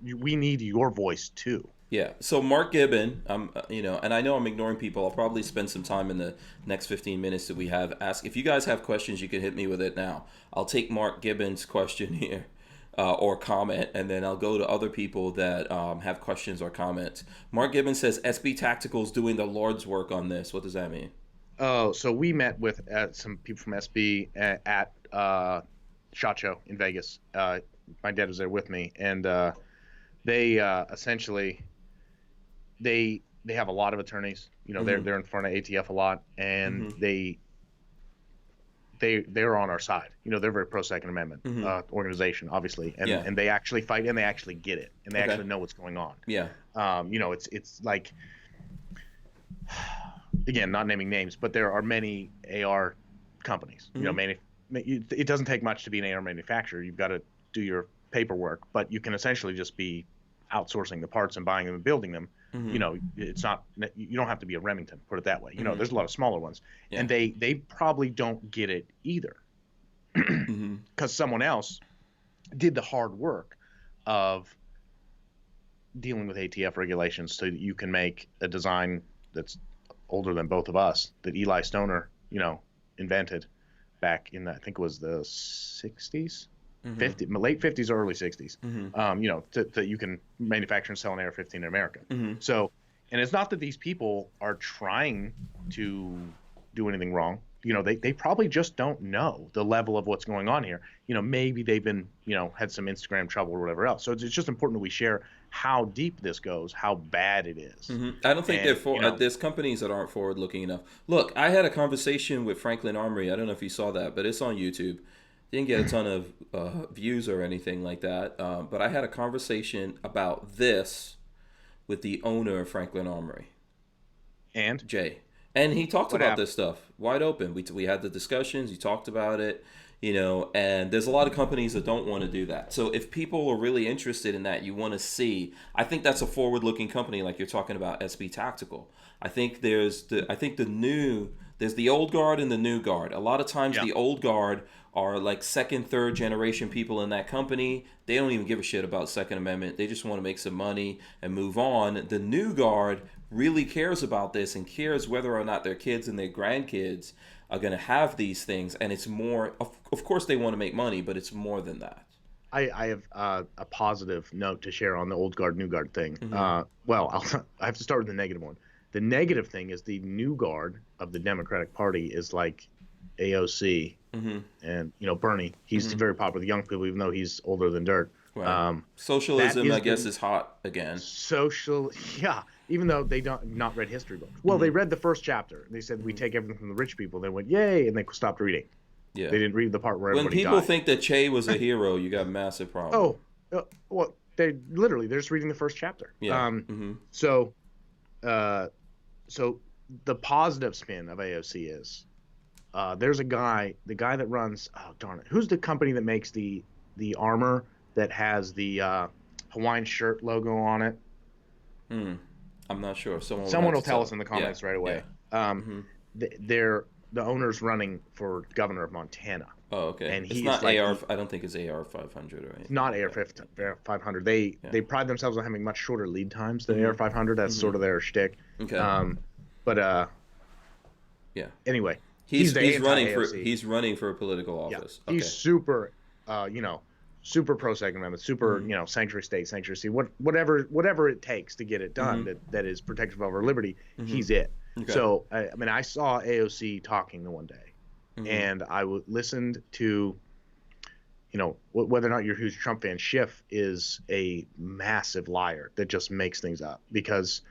We need your voice too. Yeah. So Mark Gibbon, and I know I'm ignoring people. I'll probably spend some time in the next 15 minutes that we have. If you guys have questions, you can hit me with it now. I'll take Mark Gibbon's question here. Or comment, and then I'll go to other people that have questions or comments. Mark Gibbon says SB Tactical's doing the Lord's work on this. What does that mean? Oh, so we met with some people from SB at SHOT Show in Vegas. My dad was there with me, and they essentially they have a lot of attorneys. They're in front of ATF a lot, and they're on our side. They're very pro Second Amendment organization, obviously, and they actually fight and they actually get it and they actually know what's going on. Yeah. It's like, again, not naming names, but there are many AR companies. It doesn't take much to be an AR manufacturer. You've got to do your paperwork, but you can essentially just be outsourcing the parts and buying them and building them. It's not, you don't have to be a Remington, put it that way. There's a lot of smaller ones, and they probably don't get it either, because someone else did the hard work of dealing with ATF regulations so that you can make a design that's older than both of us, that Eli Stoner, invented back in I think it was the 60s. Late 50s or early 60s, that you can manufacture and sell an AR-15 in America. So, and it's not that these people are trying to do anything wrong. They probably just don't know the level of what's going on here. Maybe they've been, had some Instagram trouble or whatever else. So it's just important that we share how deep this goes, how bad it is. I don't think there's companies that aren't forward-looking enough. Look, I had a conversation with Franklin Armory. I don't know if you saw that, but it's on YouTube. Didn't get a ton of views or anything like that, but I had a conversation about this with the owner of Franklin Armory, and Jay, and he talked about this stuff wide open. We had the discussions. He talked about it, and there's a lot of companies that don't want to do that. So if people are really interested in that, you want to see. I think that's a forward-looking company, like you're talking about SB Tactical. I think there's the old guard and the new guard. A lot of times the old guard are like second, third generation people in that company. They don't even give a shit about Second Amendment. They just want to make some money and move on. The new guard really cares about this and cares whether or not their kids and their grandkids are going to have these things. And it's more, of course they want to make money, but it's more than that. I have a positive note to share on the old guard, new guard thing. I have to start with the negative one. The negative thing is the new guard of the Democratic Party is like AOC and Bernie. He's very popular with young people, even though he's older than dirt. Right. Socialism, I guess, is hot again. Social, yeah. even though they not read history books. Well, they read the first chapter. They said we take everything from the rich people. They went yay, and they stopped reading. Yeah. They didn't read the part where when everybody people died. think that Che was a hero, you got a massive problem. Well, they're just reading the first chapter. Yeah. So the positive spin of AOC is there's the guy that runs, oh darn it, who's the company that makes the armor that has the Hawaiian shirt logo on it? I'm not sure. Someone will tell us in the comments right away. Yeah. The owner's running for governor of Montana. Oh, okay. And it's not AR. I don't think it's AR 500 or anything. Not AR 500. They pride themselves on having much shorter lead times than AR 500. That's sort of their shtick. Okay. Yeah. Anyway, he's running for a political office. Yeah. He's super, super pro Second Amendment, super, sanctuary state, sanctuary city, whatever it takes to get it done that is protective of our liberty. He's it. Okay. So I saw AOC talking the one day, and I listened to, whether or not you're a huge Trump fan, Schiff is a massive liar that just makes things up, because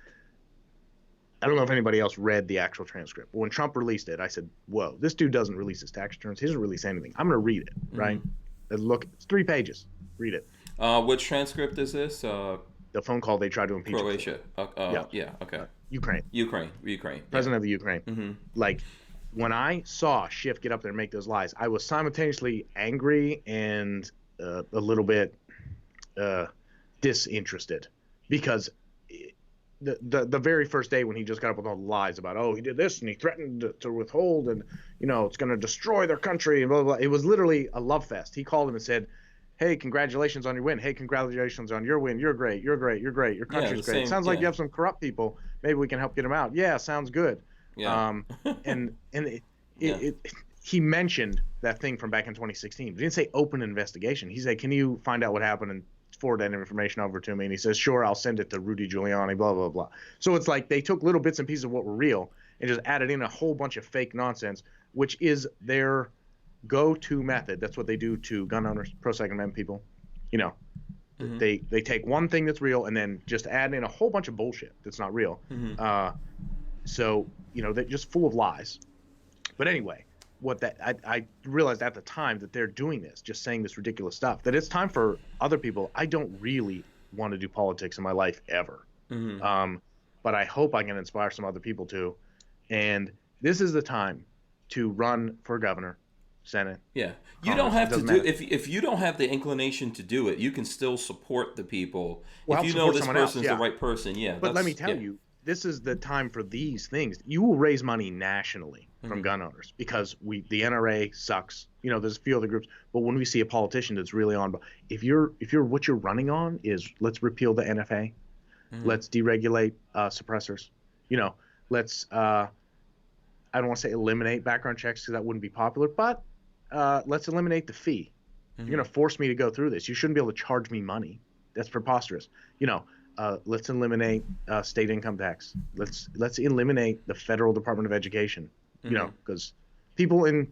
I don't know if anybody else read the actual transcript. But when Trump released it, I said, whoa, this dude doesn't release his tax returns. He doesn't release anything. I'm going to read it, right? Look, it's 3 pages. Read it. Which transcript is this? The phone call they tried to impeach Croatia. Yeah, okay. Ukraine. President of the Ukraine. Like, when I saw Schiff get up there and make those lies, I was simultaneously angry and a little bit disinterested, because the very first day when he just got up with all the lies about, he did this and he threatened to withhold, and it's going to destroy their country and blah, blah, blah. It was literally a love fest. He called him and said, hey, congratulations on your win. Hey, congratulations on your win. You're great. You're great. You're great. Your country's great. Sounds like you have some corrupt people. Maybe we can help get them out. Yeah, sounds good. Yeah. He mentioned that thing from back in 2016. He didn't say open investigation. He said, can you find out what happened and forward that information over to me? And he says, sure, I'll send it to Rudy Giuliani, blah, blah, blah. So it's like they took little bits and pieces of what were real and just added in a whole bunch of fake nonsense, which is their go-to method. That's what they do to gun owners, pro-Second Amendment people. They take one thing that's real and then just add in a whole bunch of bullshit that's not real. So they're just full of lies. But anyway, I realized at the time that they're doing this, just saying this ridiculous stuff, that it's time for other people. I don't really want to do politics in my life ever. But I hope I can inspire some other people to. And this is the time to run for governor, Senate. Yeah. You don't have to do if you don't have the inclination to do it, you can still support the people. If you know this person's the right person, But let me tell you, this is the time for these things. You will raise money nationally from gun owners, because the NRA sucks. There's a few other groups, but when we see a politician that's really on, if you're what you're running on is, let's repeal the NFA, let's deregulate suppressors, let's I don't want to say eliminate background checks, because that wouldn't be popular, but let's eliminate the fee. You're going to force me to go through this. You shouldn't be able to charge me money. That's preposterous. Let's eliminate state income tax. Let's eliminate the federal Department of Education. Because people in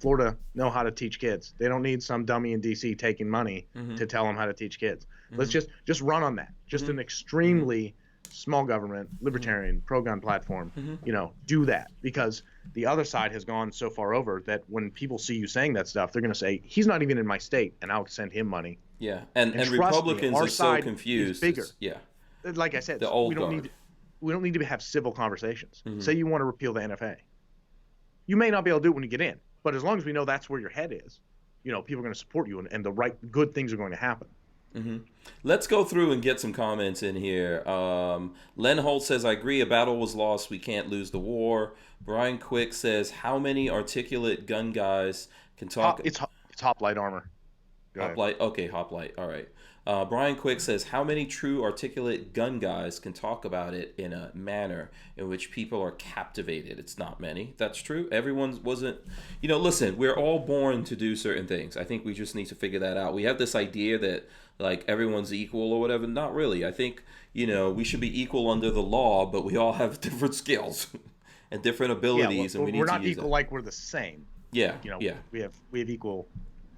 Florida know how to teach kids. They don't need some dummy in DC taking money to tell them how to teach kids. Let's just run on that. Just an extremely small government, libertarian, pro-gun platform. Do that, because the other side has gone so far over that when people see you saying that stuff, they're going to say, he's not even in my state, and I'll send him money. Yeah, and Republicans are so confused. Bigger. Yeah. Like I said, the old we don't need to have civil conversations. Say you want to repeal the NFA. You may not be able to do it when you get in, but as long as we know that's where your head is, people are going to support you, and the right good things are going to happen. Let's go through and get some comments in here. Len Holt says, I agree, a battle was lost. We can't lose the war. Brian Quick says, how many articulate gun guys can talk? It's hoplite armor. Hoplite? Okay, hoplite. All right. Brian Quick says, how many true articulate gun guys can talk about it in a manner in which people are captivated? It's not many. That's true. Everyone wasn't, listen, we're all born to do certain things. I think we just need to figure that out. We have this idea that like everyone's equal or whatever. Not really. I think, we should be equal under the law, but we all have different skills and different abilities, and we need to use We're not equal like we're the same. Yeah. We have equal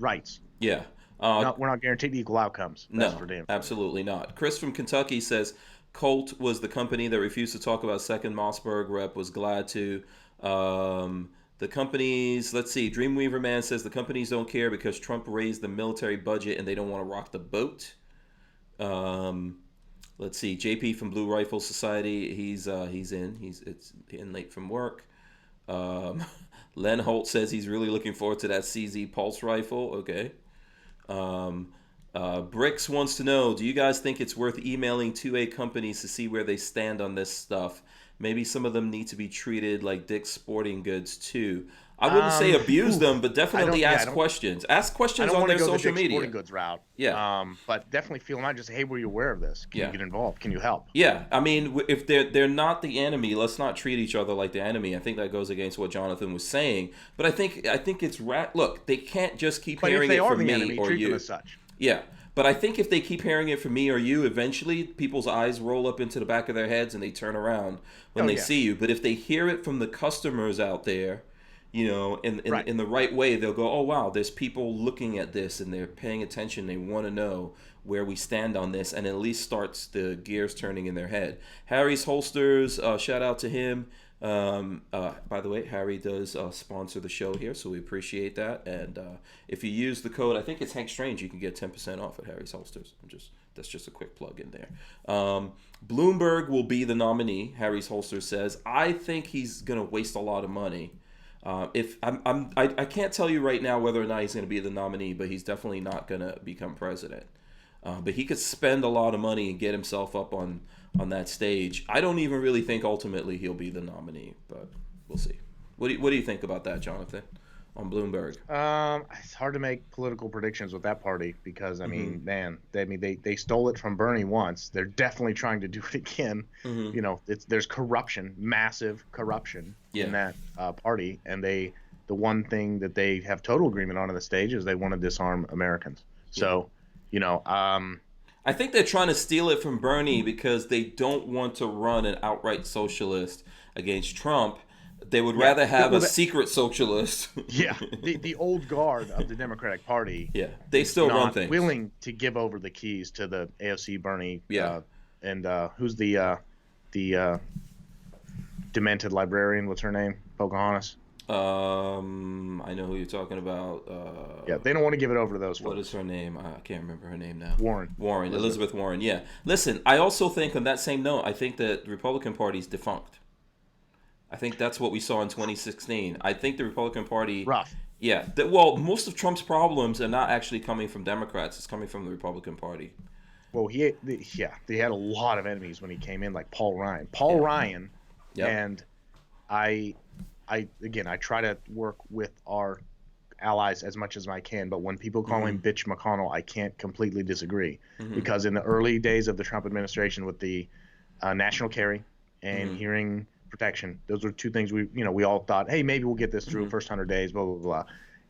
rights. Yeah. We're not guaranteed equal outcomes. That's for damn sure. Absolutely not. Chris from Kentucky says, Colt was the company that refused to talk about second Mossberg rep, was glad to. The companies, let's see, Dreamweaver Man says the companies don't care because Trump raised the military budget and they don't want to rock the boat. Let's see, JP from Blue Rifle Society, he's in late from work. Len Holt says he's really looking forward to that CZ Pulse rifle. Okay. Bricks wants to know, do you guys think it's worth emailing 2A companies to see where they stand on this stuff? Maybe some of them need to be treated like Dick's Sporting Goods too. I wouldn't say abuse them, but definitely ask questions. Ask questions on their social media. Sporting Goods route. Yeah. But definitely feel them out. Just say, hey, were you aware of this? Can you get involved? Can you help? Yeah. I mean, if they're not the enemy, let's not treat each other like the enemy. I think that goes against what Jonathan was saying. But I think it's look, they can't just keep hearing it from me or treat you. Them as such. Yeah. But I think if they keep hearing it from me or you, eventually people's eyes roll up into the back of their heads and they turn around when they see you. But if they hear it from the customers out there, you know, in the right way, they'll go, oh, wow, there's people looking at this and they're paying attention. They want to know where we stand on this, and at least starts the gears turning in their head. Harry's Holsters, shout out to him. By the way, Harry does sponsor the show here, so we appreciate that. And if you use the code, I think it's Hank Strange, you can get 10% off at Harry's Holsters. That's just a quick plug in there. Bloomberg will be the nominee, Harry's Holsters says. I think he's gonna waste a lot of money. I can't tell you right now whether or not he's gonna be the nominee, but he's definitely not gonna become president. But he could spend a lot of money and get himself up on that stage. I don't even really think ultimately he'll be the nominee, but we'll see. What do you think about that, Jonathan, on Bloomberg? It's hard to make political predictions with that party because I mean, they stole it from Bernie once. They're definitely trying to do it again. You know, there's corruption, massive corruption in that party, and the one thing that they have total agreement on the stage is they want to disarm Americans. So, you know, I think they're trying to steal it from Bernie because they don't want to run an outright socialist against Trump. They would rather have a secret socialist. The old guard of the Democratic Party. Yeah, they still run things. Willing to give over the keys to the AOC Bernie. And who's the demented librarian? What's her name? Pocahontas. I know who you're talking about. They don't want to give it over to those folks. What is her name? I can't remember her name now. Warren. Elizabeth Warren. Yeah. Listen, I also think on that same note, I think that the Republican Party's defunct. I think that's what we saw in 2016. I think the Republican Party. Rough. Yeah. Well, most of Trump's problems are not actually coming from Democrats. It's coming from the Republican Party. Well, they had a lot of enemies when he came in, like Paul Ryan. And I try to work with our allies as much as I can, but when people call him Bitch McConnell, I can't completely disagree because in the early days of the Trump administration with the national carry and hearing protection, those were two things we all thought, hey, maybe we'll get this through first 100 days, blah, blah, blah.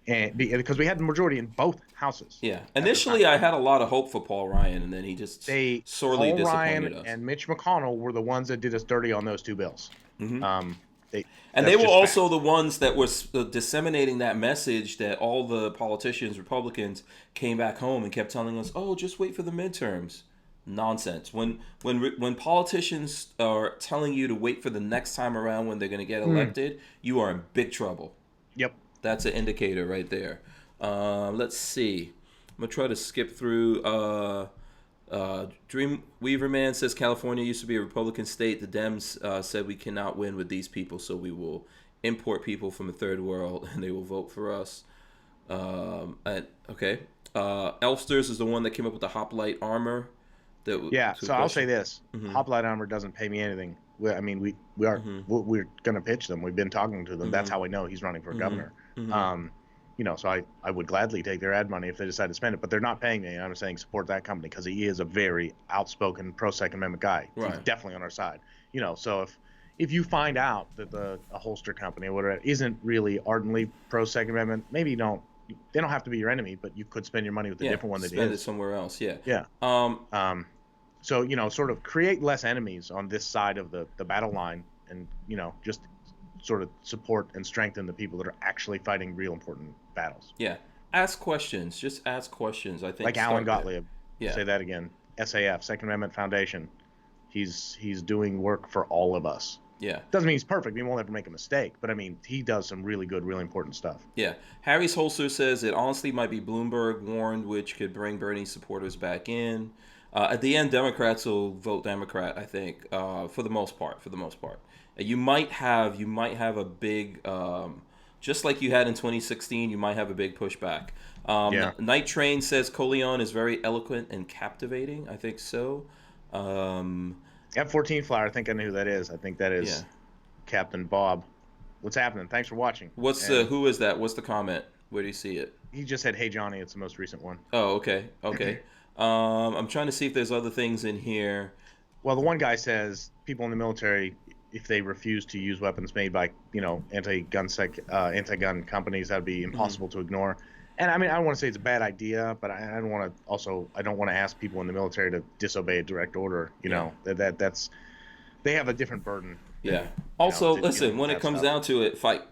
And because we had the majority in both houses. Yeah. Initially, I had a lot of hope for Paul Ryan, and then he just sorely disappointed Ryan us. And Mitch McConnell were the ones that did us dirty on those two bills. They were also the ones that were disseminating that message that all the politicians, Republicans, came back home and kept telling us, oh, just wait for the midterms. Nonsense. When politicians are telling you to wait for the next time around when they're going to get elected, you are in big trouble. Yep. That's an indicator right there. Let's see. I'm going to try to skip through. Dreamweaver Man says California used to be a Republican state. The Dems said we cannot win with these people, so we will import people from the third world, and they will vote for us. Elsters is the one that came up with the hoplite armor. So I'll say this: hoplite armor doesn't pay me anything. I mean, we're going to pitch them. We've been talking to them. That's how we know he's running for governor. So I would gladly take their ad money if they decide to spend it, but they're not paying me. I'm saying support that company because he is a very outspoken pro-Second Amendment guy. Right. He's definitely on our side. So if you find out that a holster company or whatever isn't really ardently pro-Second Amendment, maybe they don't have to be your enemy, but you could spend your money with a different one that spend it somewhere else. So sort of create less enemies on this side of the battle line, and just sort of support and strengthen the people that are actually fighting real important battles. Yeah. Ask questions. Just ask questions. I think like Alan Gottlieb. Yeah. Say that again. SAF, Second Amendment Foundation. He's doing work for all of us. Yeah. Doesn't mean he's perfect. He won't ever make a mistake. But I mean, he does some really good, really important stuff. Yeah. Harry's Holster says it honestly might be Bloomberg warned, which could bring Bernie supporters back in. At the end, Democrats will vote Democrat, I think, for the most part. You might have a big, just like you had in 2016, you might have a big pushback. Yeah. Night Train says Coleon is very eloquent and captivating. I think so. F-14 flyer, I think I know who that is. I think that is Captain Bob. What's happening? Thanks for watching. Who is that? What's the comment? Where do you see it? He just said, "Hey Johnny," it's the most recent one. Oh, okay. I'm trying to see if there's other things in here. Well, the one guy says people in the military, if they refuse to use weapons made by, anti-gun companies, that'd be impossible to ignore. And I mean, I don't want to say it's a bad idea, but I don't want to ask people in the military to disobey a direct order. That's they have a different burden. Yeah. Also, listen, when it comes down to it, fight.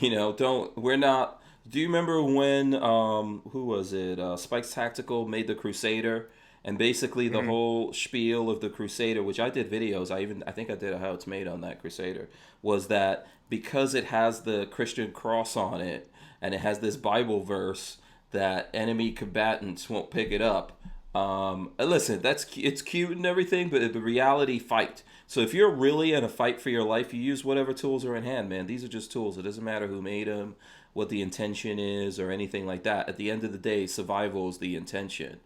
Do you remember when who was it? Spike's Tactical made the Crusader, and basically the whole spiel of the Crusader, which I did videos. I think I did a how it's made on that Crusader, was that because it has the Christian cross on it and it has this Bible verse that enemy combatants won't pick it up. Listen, it's cute and everything, but the reality, fight. So if you're really in a fight for your life, you use whatever tools are in hand, man. These are just tools. It doesn't matter who made them, what the intention is, or anything like that. At the end of the day, survival is the intention.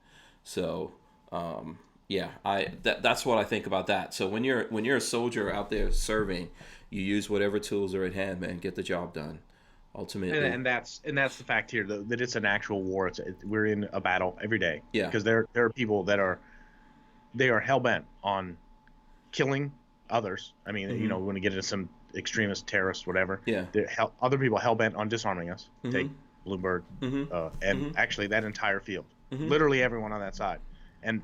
So, that's what I think about that. So when you're a soldier out there serving, you use whatever tools are in hand, man. Get the job done. Ultimately, and that's the fact here that it's an actual war. We're in a battle every day. Yeah. Because there are people that are hell bent on killing others. I mean, when we get into some extremist terrorists, whatever. Yeah. Other people hell bent on disarming us. Take Bloomberg, and actually that entire field, literally everyone on that side. And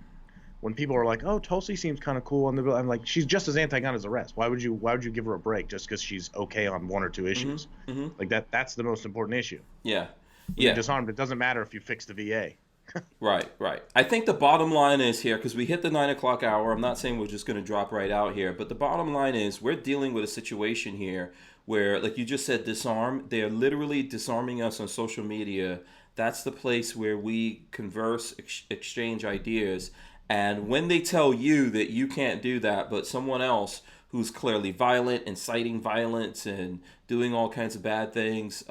when people are like, "Oh, Tulsi seems kind of cool on the bill," I'm like, she's just as anti-gun as the rest. Why would you give her a break just because she's okay on one or two issues? Like that's the most important issue. Yeah. When you're disarmed, it doesn't matter if you fix the VA. Right. I think the bottom line is here, because we hit the 9 o'clock hour. I'm not saying we're just going to drop right out here, but the bottom line is we're dealing with a situation here where, like you just said, disarm. They are literally disarming us on social media. That's the place where we converse, exchange ideas. And when they tell you that you can't do that, but someone else who's clearly violent, inciting violence, and doing all kinds of bad things,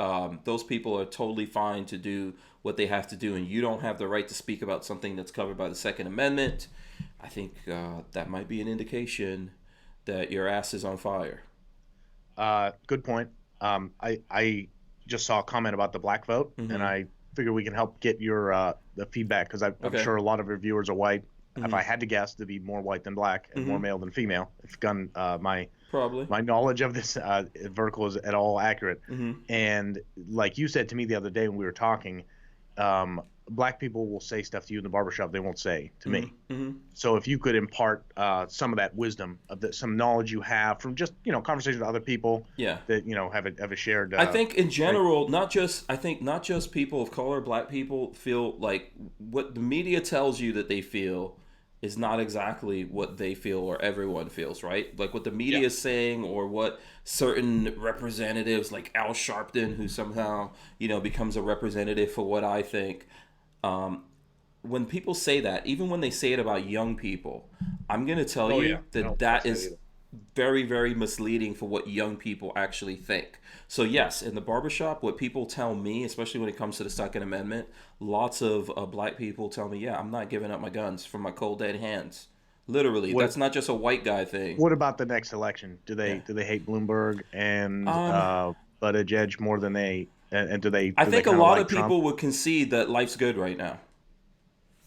those people are totally fine to do what they have to do, and you don't have the right to speak about something that's covered by the Second Amendment. I think that might be an indication that your ass is on fire. Good point. I just saw a comment about the black vote, and I figure we can help get your the feedback, because I'm sure a lot of your viewers are white. If I had to guess, to be more white than black and more male than female. If my knowledge of this vertical is at all accurate. And like you said to me the other day when we were talking, black people will say stuff to you in the barbershop they won't say to me. So if you could impart some of that wisdom, some knowledge you have from just conversations with other people, that have a shared. I think in general, not just people of color, black people feel like what the media tells you that they feel is not exactly what they feel or everyone feels, right? Like what the media is saying, or what certain representatives like Al Sharpton, who somehow, becomes a representative for what I think. When people say that, even when they say it about young people, I'm going to tell you that is very, very misleading for what young people actually think. So yes, in the barbershop, what people tell me, especially when it comes to the Second Amendment, lots of black people tell me, I'm not giving up my guns from my cold dead hands. Literally, that's not just a white guy thing. What about the next election? Do they hate Bloomberg and Buttigieg more than they? And do they? I think a lot of people Trump? would concede that life's good right now.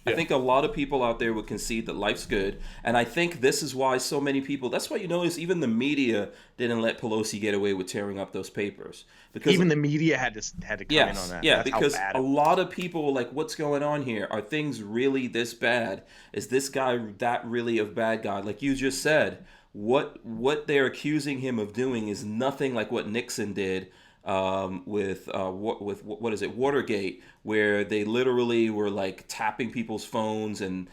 I think a lot of people out there would concede that life's good. And I think this is why so many people, that's why you notice even the media didn't let Pelosi get away with tearing up those papers. Because even the media had to come in on that. Yeah, that's because a lot of people were like, what's going on here? Are things really this bad? Is this guy that really a bad guy? Like you just said, what they're accusing him of doing is nothing like what Nixon did with what is it, Watergate, where they literally were like tapping people's phones and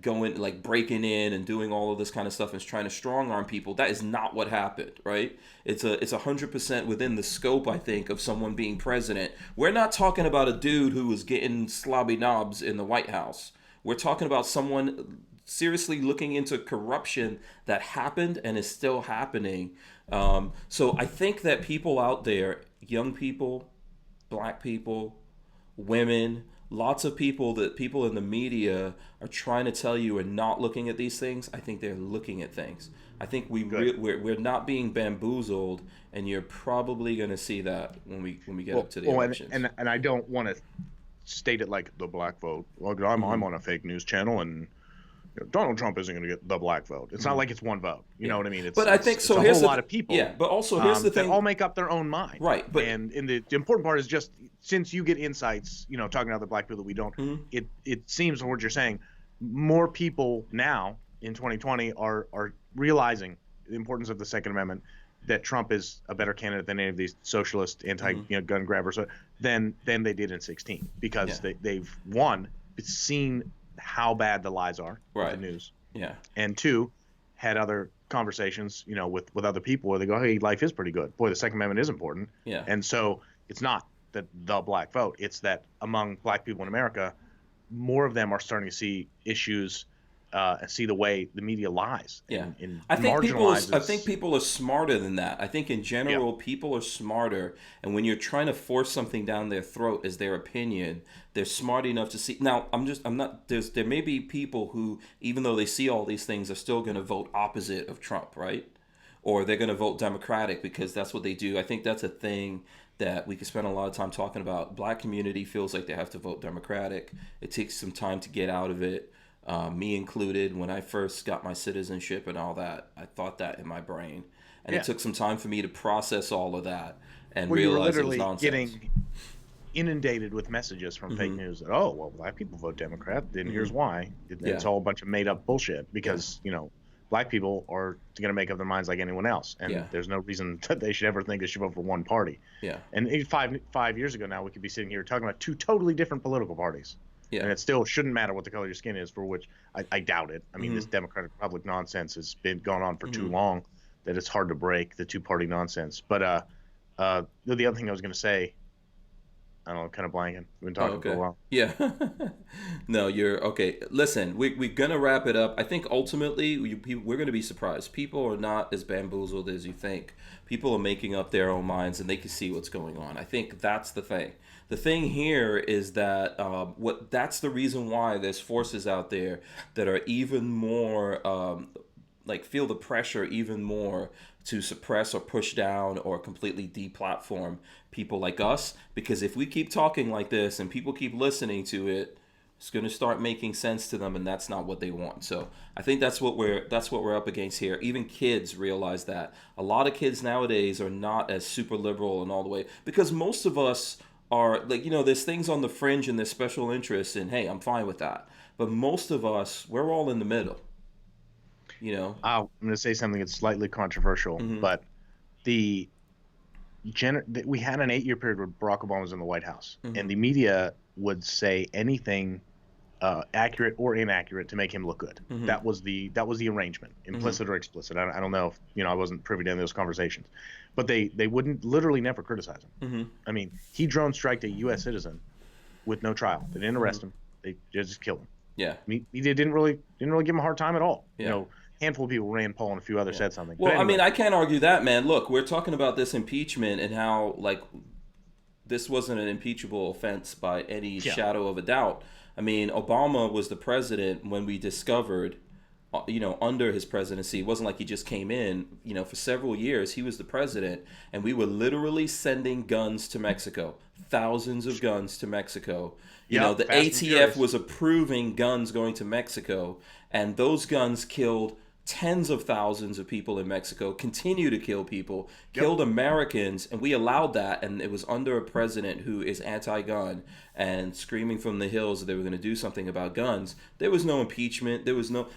going like breaking in and doing all of this kind of stuff and trying to strong arm people. That is not what happened, right? It's 100% within the scope, I think, of someone being president. We're not talking about a dude who was getting slobby knobs in the White House. We're talking about someone seriously looking into corruption that happened and is still happening. So I think that people out there, young people, black people, women, lots of people that people in the media are trying to tell you are not looking at these things. I think they're looking at things. I think we're not being bamboozled, and you're probably going to see that when we get up to the elections. And I don't want to state it like the black vote. Well, I'm on a fake news channel, and Donald Trump isn't going to get the black vote. It's not like it's one vote. You know what I mean? I think so. It's a whole lot of people. Yeah, but also here's the thing: that all make up their own mind. Right. But the important part is just since you get insights, talking to other black people that we don't. It seems from what you're saying, more people now in 2020 are realizing the importance of the Second Amendment, that Trump is a better candidate than any of these socialist anti-gun grabbers than they did in 2016 because they've one, seen how bad the lies are with the news, and two, had other conversations with other people where they go, hey, life is pretty good, boy, the Second Amendment is important, and so it's not that the black vote, it's that among black people in America, more of them are starting to see issues and see the way the media lies. I think people are smarter than that. I think in general, people are smarter. And when you're trying to force something down their throat as their opinion, they're smart enough to see. Now, there may be people who, even though they see all these things, are still going to vote opposite of Trump, right? Or they're going to vote Democratic because that's what they do. I think that's a thing that we could spend a lot of time talking about. Black community feels like they have to vote Democratic. It takes some time to get out of it. Me included, when I first got my citizenship and all that, I thought that in my brain. And it took some time for me to process all of that and realize it was nonsense. Getting inundated with messages from fake news that, black people vote Democrat, then here's why. It's all a bunch of made up bullshit because, black people are going to make up their minds like anyone else. And there's no reason that they should ever think they should vote for one party. And 5 years ago now, we could be sitting here talking about two totally different political parties. And it still shouldn't matter what the color of your skin is, for which I doubt it. I mean, this Democratic Republic nonsense has been going on for too long that it's hard to break the two-party nonsense. But the other thing I was going to say, I don't know, kind of blanking. We've been talking for a while. Yeah. No, you're okay. Listen, we're going to wrap it up. I think ultimately we're going to be surprised. People are not as bamboozled as you think. People are making up their own minds and they can see what's going on. I think that's the thing. The thing here is that that's the reason why there's forces out there that are even more feel the pressure even more to suppress or push down or completely deplatform people like us, because if we keep talking like this and people keep listening to it, it's going to start making sense to them, and that's not what they want. So I think that's what we're up against here. Even kids realize that. A lot of kids nowadays are not as super liberal and all the way, because most of us are there's things on the fringe and there's special interests, and hey, I'm fine with that. But most of us, we're all in the middle. I'm going to say something that's slightly controversial, but we had an 8-year period where Barack Obama was in the White House, and the media would say anything accurate or inaccurate to make him look good. That was the arrangement, implicit or explicit. I don't know if I wasn't privy to any of those conversations, but they wouldn't literally never criticize him. I mean, he drone striked a U.S. citizen with no trial. They didn't arrest him. They just killed him. Yeah, media didn't really give him a hard time at all. Handful of people, Rand Paul and a few others said something. Well, anyway. I mean, I can't argue that, man. Look, we're talking about this impeachment and how this wasn't an impeachable offense by any shadow of a doubt. I mean, Obama was the president when we discovered, under his presidency, it wasn't like he just came in, for several years, he was the president, and we were literally sending guns to Mexico, thousands of guns to Mexico. The ATF was approving guns going to Mexico, and those guns killed tens of thousands of people in Mexico, continue to kill people, killed Americans, and we allowed that, and it was under a president who is anti-gun and screaming from the hills that they were going to do something about guns. There was no impeachment. There was no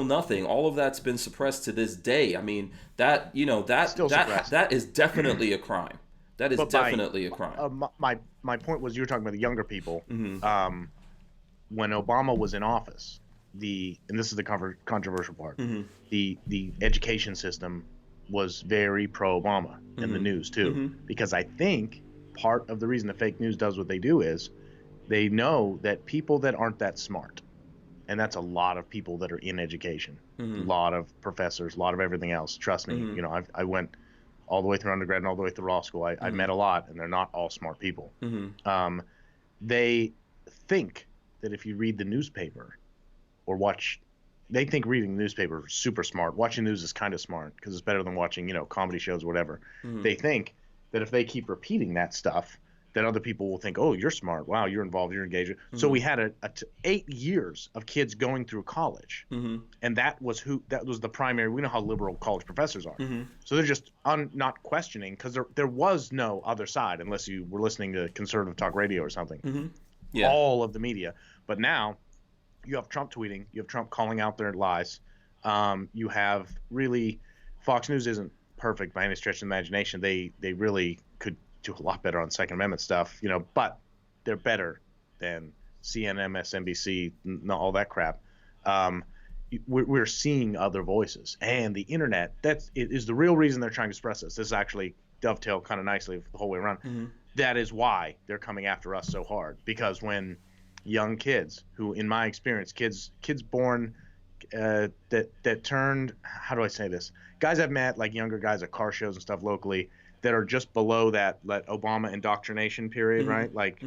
nothing. All of that's been suppressed to this day. I mean, that is definitely a crime. That is But definitely a crime. my point was, you were talking about the younger people. Mm-hmm. When Obama was in office, and this is the controversial part, Mm-hmm. the education system was very pro-Obama in the news too, Mm-hmm. because I think part of the reason the fake news does what they do is they know that people that aren't that smart, and that's a lot of people that are in education, a lot of professors, a lot of everything else. Trust me, Mm-hmm. you know, I went all the way through undergrad and all the way through law school. I met a lot, and they're not all smart people. Mm-hmm. They think that if you read the newspaper or they think reading the newspaper is super smart. Watching news is kind of smart because it's better than watching, you know, comedy shows or whatever. Mm-hmm. They think that if they keep repeating that stuff, then other people will think, oh, you're smart. Wow, you're involved. You're engaged. Mm-hmm. So we had 8 years of kids going through college. Mm-hmm. And that was the primary. We know how liberal college professors are. Mm-hmm. So they're just not questioning, because there was no other side unless you were listening to conservative talk radio or something. Mm-hmm. Yeah. All of the media. But now you have Trump tweeting. You have Trump calling out their lies. You have really, Fox News isn't perfect by any stretch of the imagination. They really could do a lot better on Second Amendment stuff, you know, but they're better than CNN, MSNBC, all that crap. We're seeing other voices, and the internet, is the real reason they're trying to suppress us. This is actually dovetail kind of nicely the whole way around. Mm-hmm. That is why they're coming after us so hard, because when young kids, who in my experience, kids born that turned, how do I say this, guys I've met, like younger guys at car shows and stuff locally, that are just below that Obama indoctrination period, right? Like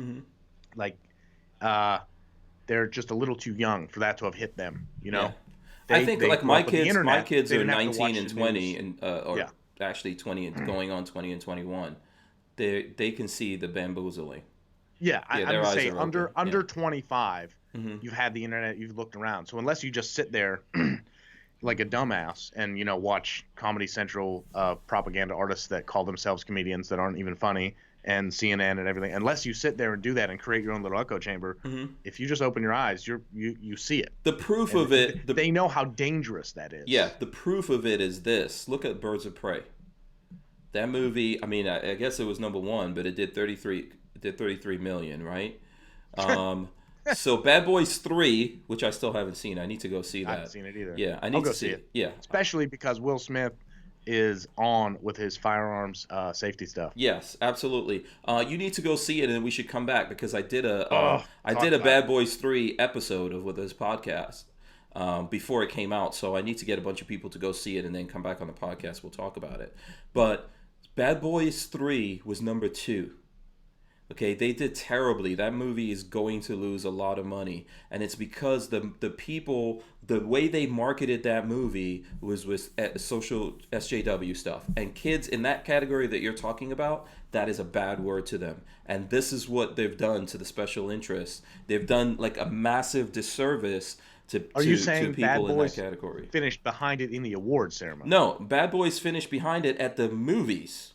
they're just a little too young for that to have hit them, you know. Yeah. I think like my kids are 19 19 and 20 and actually 20 and going on 20 and 21. They can see the bamboozling. Yeah, I'm gonna say under 25, mm-hmm. you've had the internet, you've looked around. So unless you just sit there like a dumbass and, you know, watch Comedy Central propaganda artists that call themselves comedians that aren't even funny, and CNN and everything, unless you sit there and do that and create your own little echo chamber, if you just open your eyes, you see it. The proof of it, they know how dangerous that is. Yeah, the proof of it is this. Look at Birds of Prey. That movie, I mean, I guess it was number 1, but it did 33 million, right? So Bad Boys 3, which I still haven't seen. I need to go see that. I haven't seen it either. Yeah, I need to see it. Yeah. Especially because Will Smith is on with his firearms safety stuff. Yes, absolutely. You need to go see it, and we should come back, because I did a Bad Boys 3 episode with this podcast before it came out. So I need to get a bunch of people to go see it and then come back on the podcast. We'll talk about it. But Bad Boys 3 was number 2. Okay, they did terribly. That movie is going to lose a lot of money, and it's because the people, the way they marketed that movie was with social SJW stuff. And kids in that category that you're talking about, that is a bad word to them. And this is what they've done to the special interests. They've done like a massive disservice to people in that category. Finished behind it in the awards ceremony? No, Bad Boys finished behind it at the movies,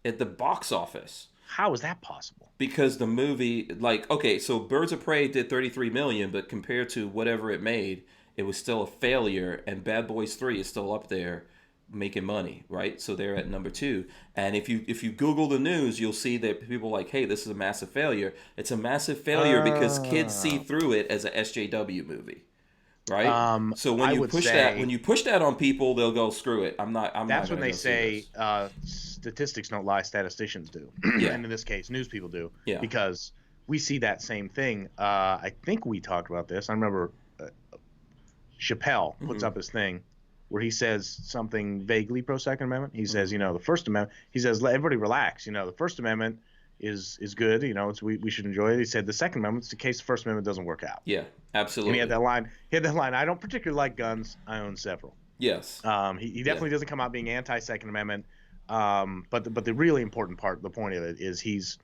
at the box office. How is that possible? Because the movie, like, okay, so Birds of Prey did 33 million, but compared to whatever it made, it was still a failure, and Bad Boys 3 is still up there making money, right? So they're at number 2. And if you Google the news, you'll see that people are like, hey, this is a massive failure. It's a massive failure because kids see through it as a SJW movie. Right. So when you push that on people, they'll go, screw it. That's when they say statistics don't lie, statisticians do. Yeah. And in this case, news people do. Yeah. Because we see that same thing. I think we talked about this. I remember Chappelle puts up his thing where he says something vaguely pro Second Amendment. He says, you know, the First Amendment. He says, let everybody relax. You know, the First Amendment is good. You know, we should enjoy it. He said the Second Amendment's in case the First Amendment doesn't work out. Yeah, absolutely. And he had that line. I don't particularly like guns. I own several. Yes. He definitely doesn't come out being anti-Second Amendment. But the really important part, the point of it, is he's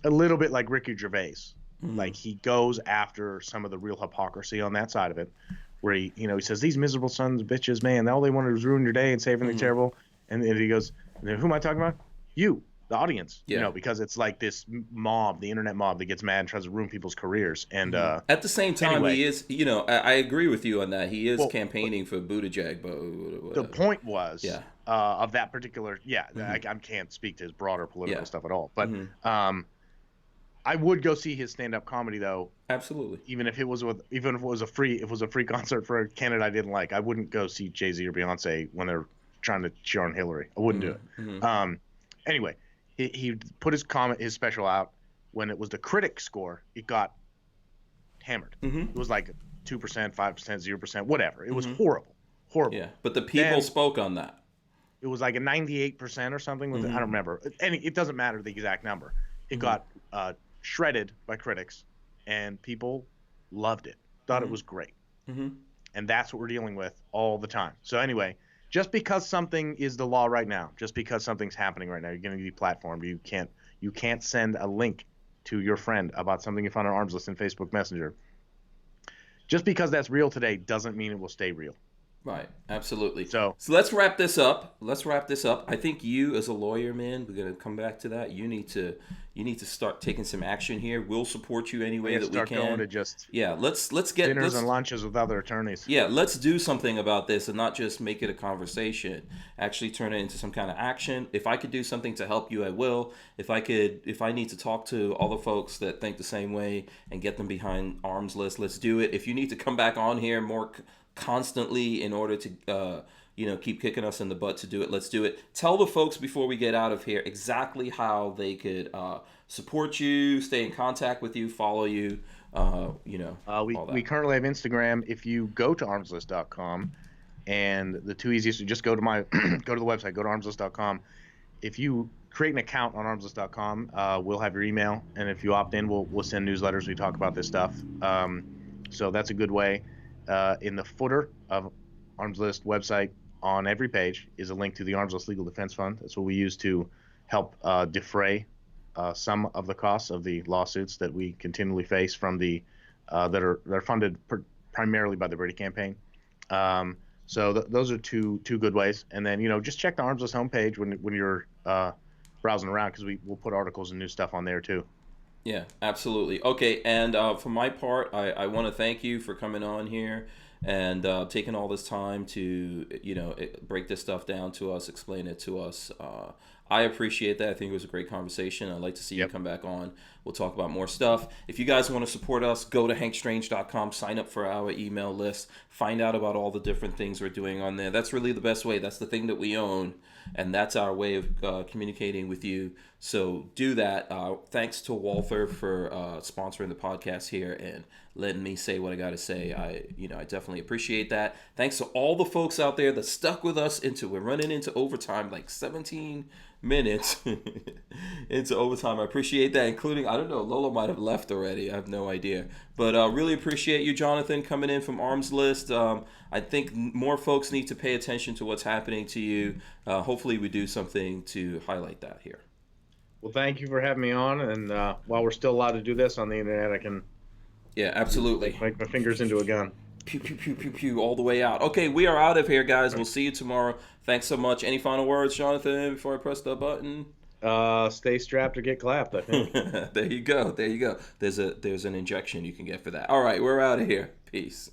a little bit like Ricky Gervais. Like he goes after some of the real hypocrisy on that side of it, where he says these miserable sons of bitches, man, all they wanted was ruin your day and say everything terrible. And then he goes, who am I talking about? You. the audience, Yeah. because it's like this mob, the internet mob that gets mad and tries to ruin people's careers. And At the same time, anyway, he is, I agree with you on that. He is well, campaigning for Buttigieg, but the whatever. point was, Yeah. of that particular, I can't speak to his broader political stuff at all, but I would go see his stand-up comedy though. Absolutely. Even if it was a free concert for a candidate I didn't like, I wouldn't go see Jay-Z or Beyonce when they're trying to cheer on Hillary. I wouldn't do it. Anyway, he put his special out. When it was the critic score, it got hammered. It was like 2%, 5%, 0%, whatever. It was horrible. Yeah, but the people spoke on that. It was like a 98% or something. I don't remember. And it doesn't matter the exact number. It got shredded by critics, and people loved it. Thought it was great. And that's what we're dealing with all the time. So anyway, just because something is the law right now, just because something's happening right now, you're going to be platformed. You can't send a link to your friend about something you found on Armslist in Facebook Messenger. Just because that's real today doesn't mean it will stay real. Right, absolutely. So let's wrap this up. I think you, as a lawyer, man, we're gonna come back to that. You need to start taking some action here. We'll support you any way that we can. Start going to just let's get dinners and lunches with other attorneys. Yeah, let's do something about this and not just make it a conversation. Actually, turn it into some kind of action. If I could do something to help you, I will. If I need to talk to all the folks that think the same way and get them behind Armslist, let's do it. If you need to come back on here more constantly in order to keep kicking us in the butt to do it, let's do it. Tell the folks before we get out of here exactly how they could support you, stay in contact with you, follow you, all that. We currently have Instagram. If you go to armslist.com, and the two easiest, just go to the website, go to armslist.com. If you create an account on armslist.com, we'll have your email, and if you opt in, we'll send newsletters. We talk about this stuff, so that's a good way. In the footer of Armslist website, on every page, is a link to the Armslist Legal Defense Fund. That's what we use to help defray some of the costs of the lawsuits that we continually face from the that are funded primarily by the Brady campaign. So those are two good ways. And then just check the Armslist homepage when you're browsing around, because we'll put articles and new stuff on there too. Yeah, absolutely. Okay, and for my part, I want to thank you for coming on here and taking all this time to break this stuff down to us, explain it to us. I appreciate that. I think it was a great conversation. I'd like to see you come back on. We'll talk about more stuff. If you guys want to support us, go to hankstrange.com, sign up for our email list, find out about all the different things we're doing on there. That's really the best way. That's the thing that we own, and that's our way of communicating with you. So do that. Thanks to Walther for sponsoring the podcast here and letting me say what I got to say. I definitely appreciate that. Thanks to all the folks out there that stuck with us we're running into overtime, like 17 minutes into overtime. I appreciate that, including, I don't know, Lola might have left already. I have no idea. But really appreciate you, Jonathan, coming in from Armslist. I think more folks need to pay attention to what's happening to you. Hopefully we do something to highlight that here. Well, thank you for having me on. And while we're still allowed to do this on the internet, I can absolutely make my fingers into a gun. Pew, pew, pew, pew, pew, all the way out. Okay, we are out of here, guys. We'll see you tomorrow. Thanks so much. Any final words, Jonathan, before I press the button? Stay strapped or get clapped, I think. There you go. There's an injection you can get for that. All right, we're out of here. Peace.